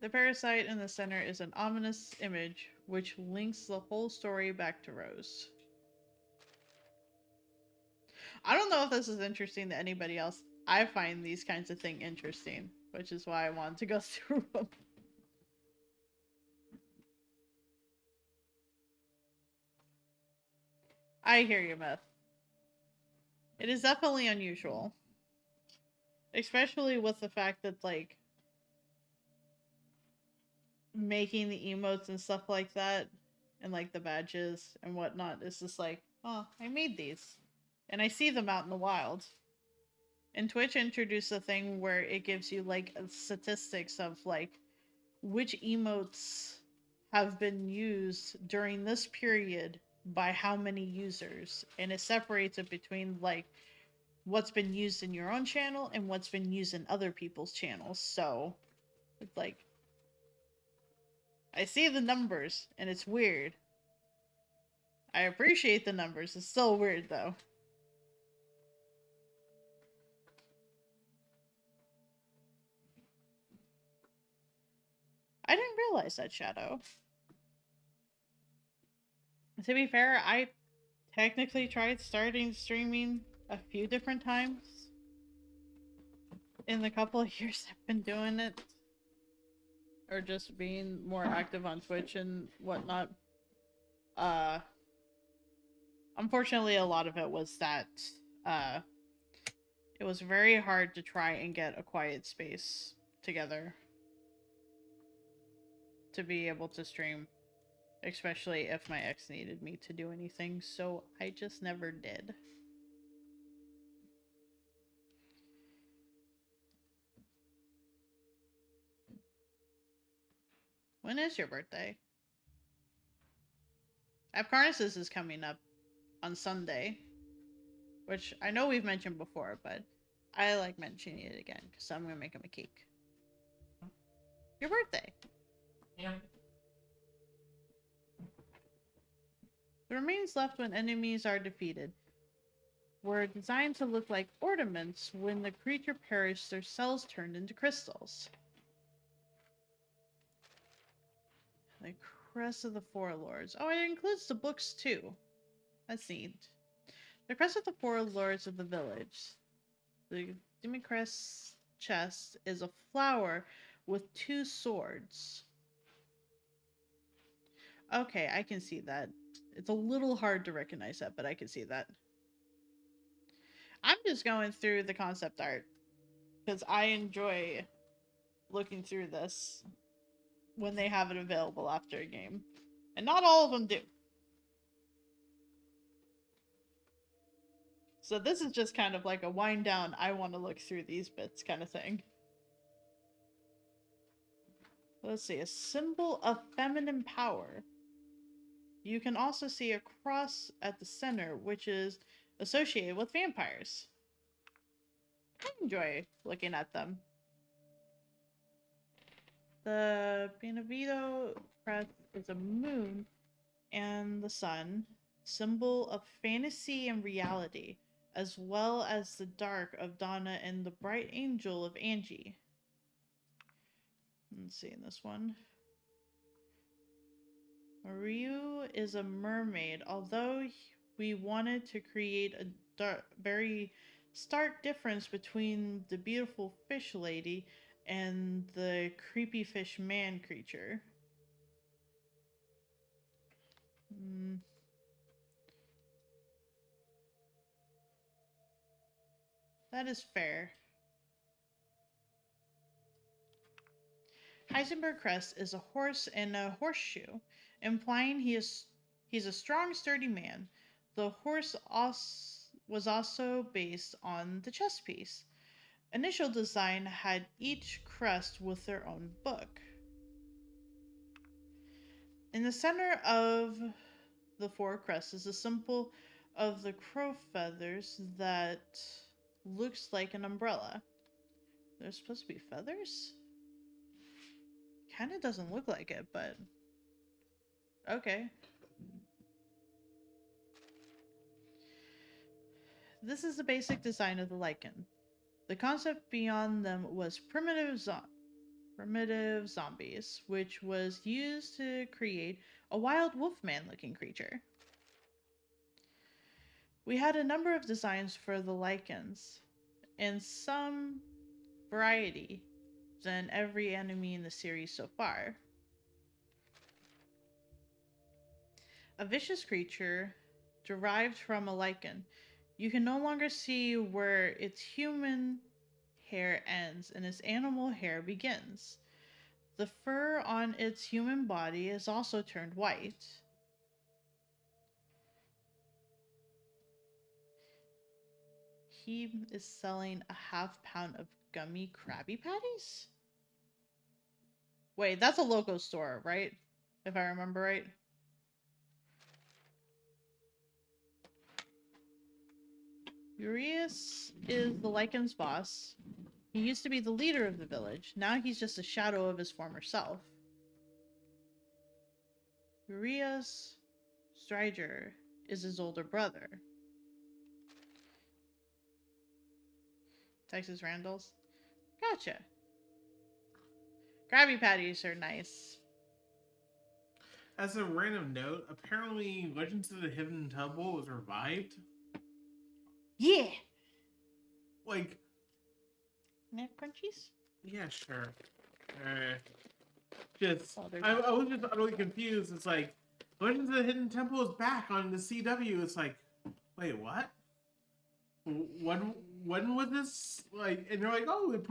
The parasite in the center is an ominous image which links the whole story back to Rose. I don't know if this is interesting to anybody else. I find these kinds of things interesting, which is why I wanted to go through them. I hear you, Myth. It is definitely unusual. Especially with the fact that, like, making the emotes and stuff like that, and, like, the badges and whatnot, is just like, oh, I made these. And I see them out in the wild. And Twitch introduced a thing where it gives you, like, statistics of, like, which emotes have been used during this period by how many users. And it separates it between, like, what's been used in your own channel and what's been used in other people's channels. So, it's like, I see the numbers, and it's weird. I appreciate the numbers. It's still weird, though. I didn't realize that, Shadow. To be fair, I technically tried starting streaming a few different times in the couple of years I've been doing it. Or just being more active on Twitch and whatnot. Unfortunately, a lot of it was that it was very hard to try and get a quiet space together to be able to stream, especially if my ex needed me to do anything, so I just never did. When is your birthday? Apcarnesis is coming up on Sunday, which I know we've mentioned before, but I like mentioning it again because I'm gonna make him a cake. Your birthday. Yeah. The remains left when enemies are defeated were designed to look like ornaments. When the creature perished, their cells turned into crystals. The Crest of the Four Lords. Oh, it includes the books too. That's neat. The Crest of the Four Lords of the Village. The Demicrest chest is a flower with 2 swords. Okay, I can see that. It's a little hard to recognize that, but I can see that. I'm just going through the concept art because I enjoy looking through this when they have it available after a game. And not all of them do. So this is just kind of like a wind down, I want to look through these bits kind of thing. Let's see, a symbol of feminine power. You can also see a cross at the center, which is associated with vampires. I enjoy looking at them. The Benevido crest is a moon and the sun, symbol of fantasy and reality, as well as the dark of Donna and the bright angel of Angie. Let's see in this one. Ryu is a mermaid, although we wanted to create a very stark difference between the beautiful fish lady and the creepy fish man creature. That is fair. Heisenberg crest is a horse and a horseshoe, implying he's a strong, sturdy man. The horse was also based on the chess piece. Initial design had each crest with their own book. In the center of the 4 crests is a symbol of the crow feathers that looks like an umbrella. They're supposed to be feathers? Kind of doesn't look like it, but okay. This is the basic design of the Lycan. The concept beyond them was primitive zombies, which was used to create a wild wolfman-looking creature. We had a number of designs for the Lycans, and some variety than every enemy in the series so far. A vicious creature derived from a Lycan. You can no longer see where its human hair ends and its animal hair begins. The fur on its human body is also turned white. He is selling a half-pound of gummy Krabby Patties? Wait, that's a local store, right? If I remember right. Urias is the Lycan's boss. He used to be the leader of the village. Now he's just a shadow of his former self. Urias Strider is his older brother. Texas Randalls? Gotcha. Krabby Patties are nice. As a random note, apparently Legends of the Hidden Temple was revived. Yeah! Like... Nut crunchies? Yeah, sure. I was just utterly confused. It's like, Legends of the Hidden Temple is back on the CW. It's like, wait, what? When was this? Like, and they're like, oh, it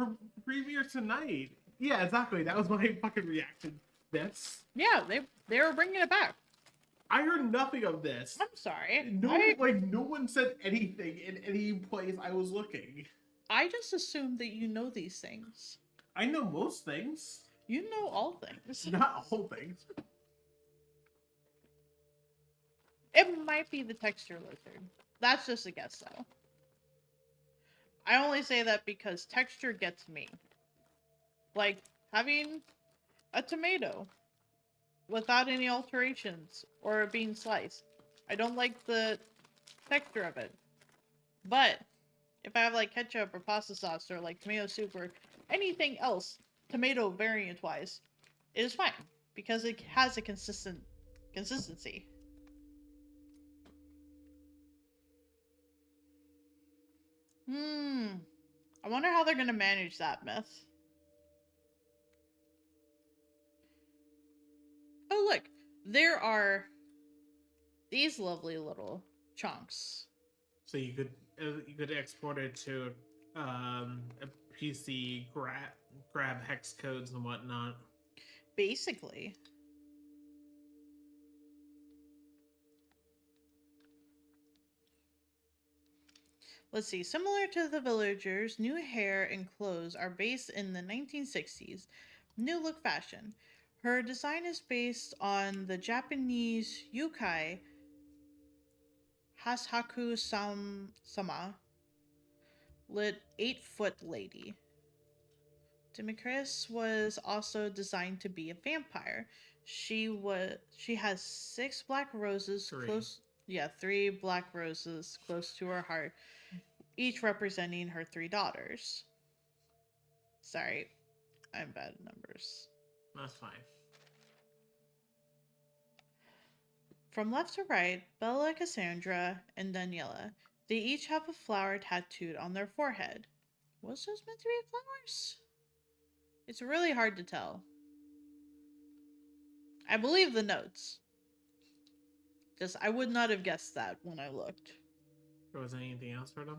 premieres tonight. Yeah, exactly. That was my fucking reaction. This? Yeah, they were bringing it back. I heard nothing of this. I'm sorry. No one said anything in any place I was looking. I just assumed that you know these things. I know most things. You know all things. Not all things. It might be the texture lizard. That's just a guess, though. I only say that because texture gets me. Like, having a tomato without any alterations or being sliced. I don't like the texture of it. But if I have like ketchup or pasta sauce or like tomato soup or anything else, tomato variant wise, it is fine because it has a consistency. I wonder how they're gonna manage that myth. Oh, look. There are these lovely little chunks. So you could export it to a PC, grab hex codes and whatnot. Basically. Let's see. Similar to the villagers, new hair and clothes are based in the 1960s new look fashion. Her design is based on the Japanese yukai Hasaku Sama, lit 8-foot lady. Demetrius was also designed to be a vampire. She has 6 black roses three black roses close to her heart, each representing her 3 daughters. Sorry, I'm bad at numbers. That's fine. From left to right, Bella, Cassandra, and Daniela. They each have a flower tattooed on their forehead. Was those meant to be flowers? It's really hard to tell. I believe the notes. Just, I would not have guessed that when I looked. Was there anything else for them?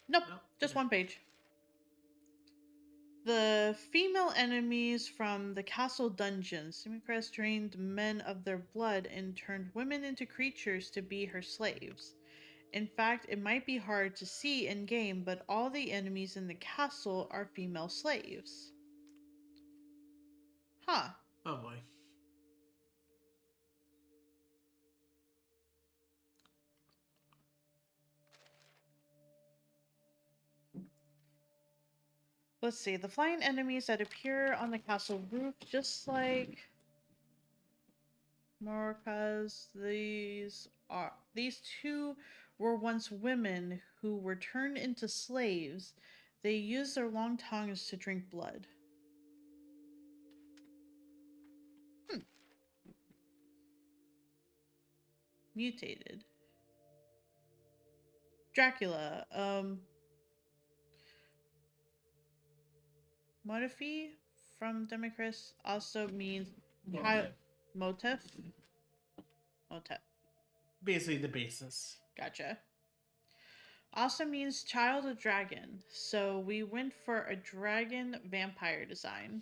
Nope, just one page. The female enemies from the castle dungeons. Simicrest drained men of their blood and turned women into creatures to be her slaves. In fact, it might be hard to see in-game, but all the enemies in the castle are female slaves. Huh. Oh boy. Let's see, the flying enemies that appear on the castle roof, just like Morkas, these two were once women who were turned into slaves. They used their long tongues to drink blood. Mutated. Dracula, Motifi from Democris also means motif. Basically the basis. Gotcha. Also means child of dragon. So we went for a dragon vampire design.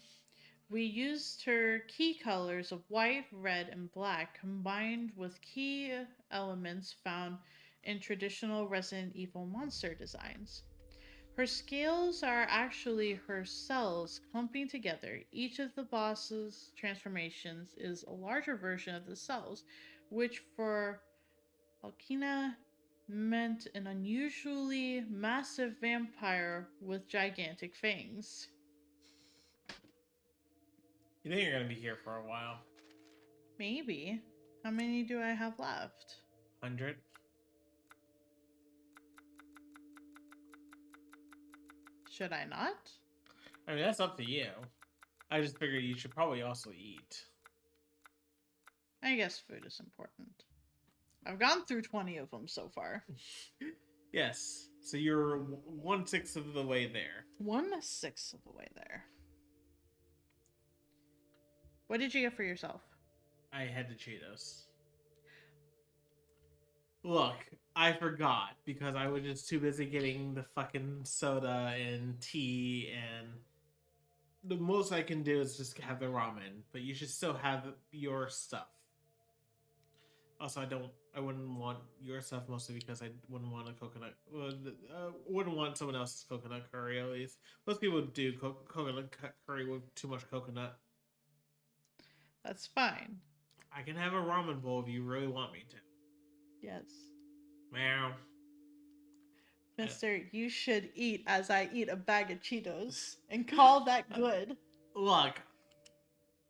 We used her key colors of white, red, and black combined with key elements found in traditional Resident Evil monster designs. Her scales are actually her cells clumping together. Each of the boss's transformations is a larger version of the cells, which for Alkina meant an unusually massive vampire with gigantic fangs. You think you're gonna be here for a while? Maybe. How many do I have left? 100. Should I not? I mean, that's up to you. I just figured you should probably also eat. I guess food is important. I've gone through 20 of them so far. Yes. So you're 1/6 of the way there. 1/6 of the way there. What did you get for yourself? I had the Cheetos. Look, I forgot because I was just too busy getting the fucking soda and tea, and the most I can do is just have the ramen, but you should still have your stuff. Also, I wouldn't want your stuff mostly because I wouldn't want a coconut. Wouldn't want someone else's coconut curry at least. Most people do coconut curry with too much coconut. That's fine. I can have a ramen bowl if you really want me to. Yes. Meow. Mister, you should eat as I eat a bag of Cheetos and call that good. Look,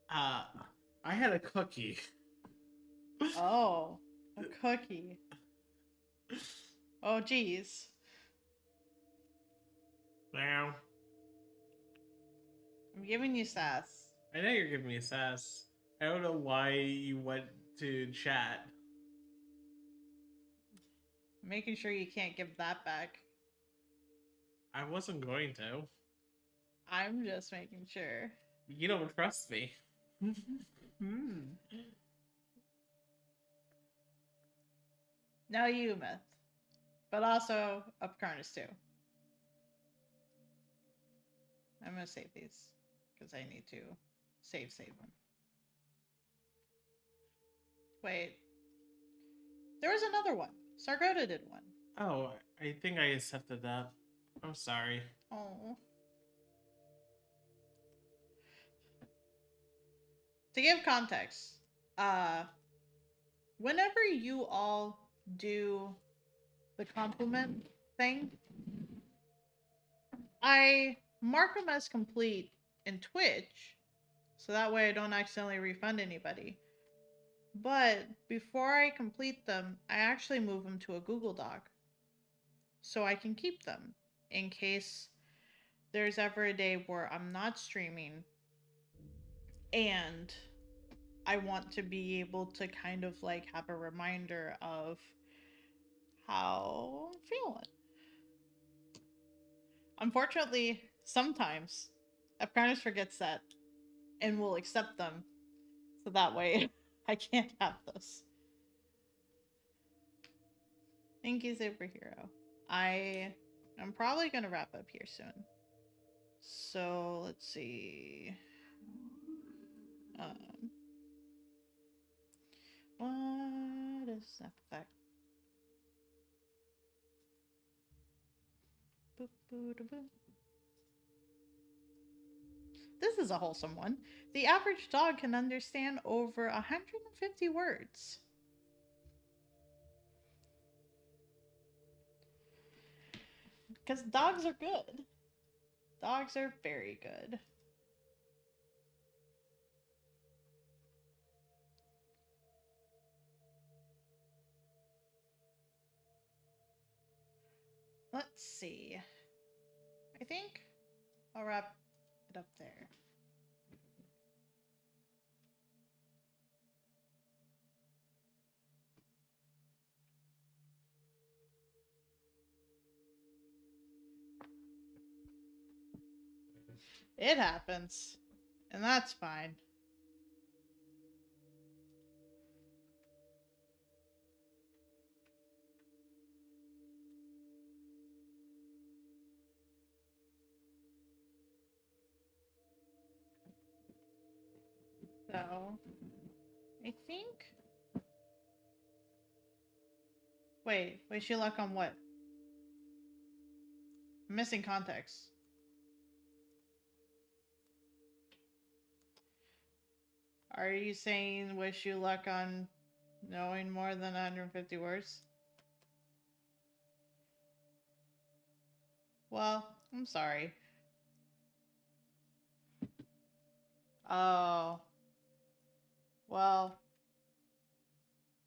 I had a cookie. Oh, a cookie. Oh, geez. Meow. I'm giving you sass. I know you're giving me sass. I don't know why you went to chat. Making sure you can't give that back. I wasn't going to. I'm just making sure. You don't trust me. Now you, Myth. But also Upcarnus too. I'm gonna save these because I need to save them. Wait. There was another one. Sargota did one. Oh, I think I accepted that. I'm sorry. Oh. To give context, whenever you all do the compliment thing, I mark them as complete in Twitch, so that way I don't accidentally refund anybody. But before I complete them, I actually move them to a Google Doc so I can keep them in case there's ever a day where I'm not streaming and I want to be able to kind of like have a reminder of how I'm feeling. Unfortunately, sometimes Upcarnus forgets that and will accept them, so that way I can't have those. Thank you, Superhero. I'm probably gonna wrap up here soon. So let's see. What is that fact? Boop, boop, boop. This is a wholesome one. The average dog can understand over 150 words. Because dogs are good. Dogs are very good. Let's see. I think I'll wrap it up there. It happens. And that's fine. So, I think... Wait, wish you luck on what? I'm missing context. Are you saying wish you luck on knowing more than 150 words? Well, I'm sorry. Oh. Well,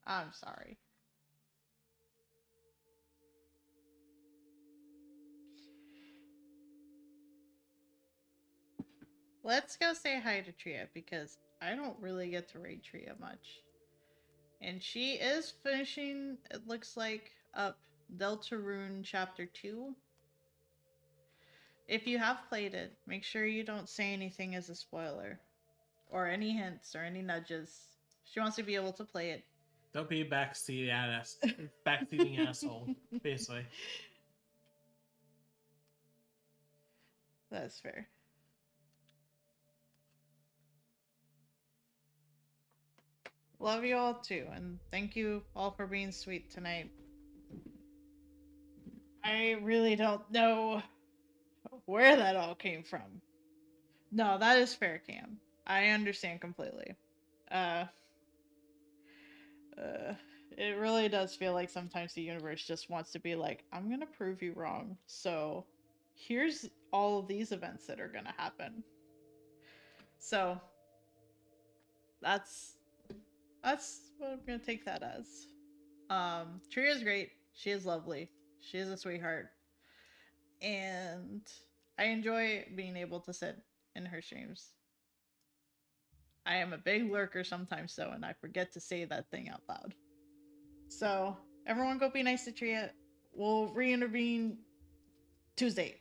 I'm sorry. Let's go say hi to Tria because I don't really get to raid Tria much. And she is finishing, it looks like, up Deltarune Chapter 2. If you have played it, make sure you don't say anything as a spoiler. Or any hints or any nudges. She wants to be able to play it. Don't be a backseating asshole, basically. That's fair. Love you all too, and thank you all for being sweet tonight. I really don't know where that all came from. No, that is fair, Cam. I understand completely. It really does feel like sometimes the universe just wants to be like, I'm gonna prove you wrong. So here's all of these events that are gonna happen. So that's what I'm gonna take that as. Tria's great. She is lovely. She is a sweetheart. And I enjoy being able to sit in her streams. I am a big lurker sometimes though, and I forget to say that thing out loud. So everyone go be nice to Tria. We'll re-intervene Tuesday.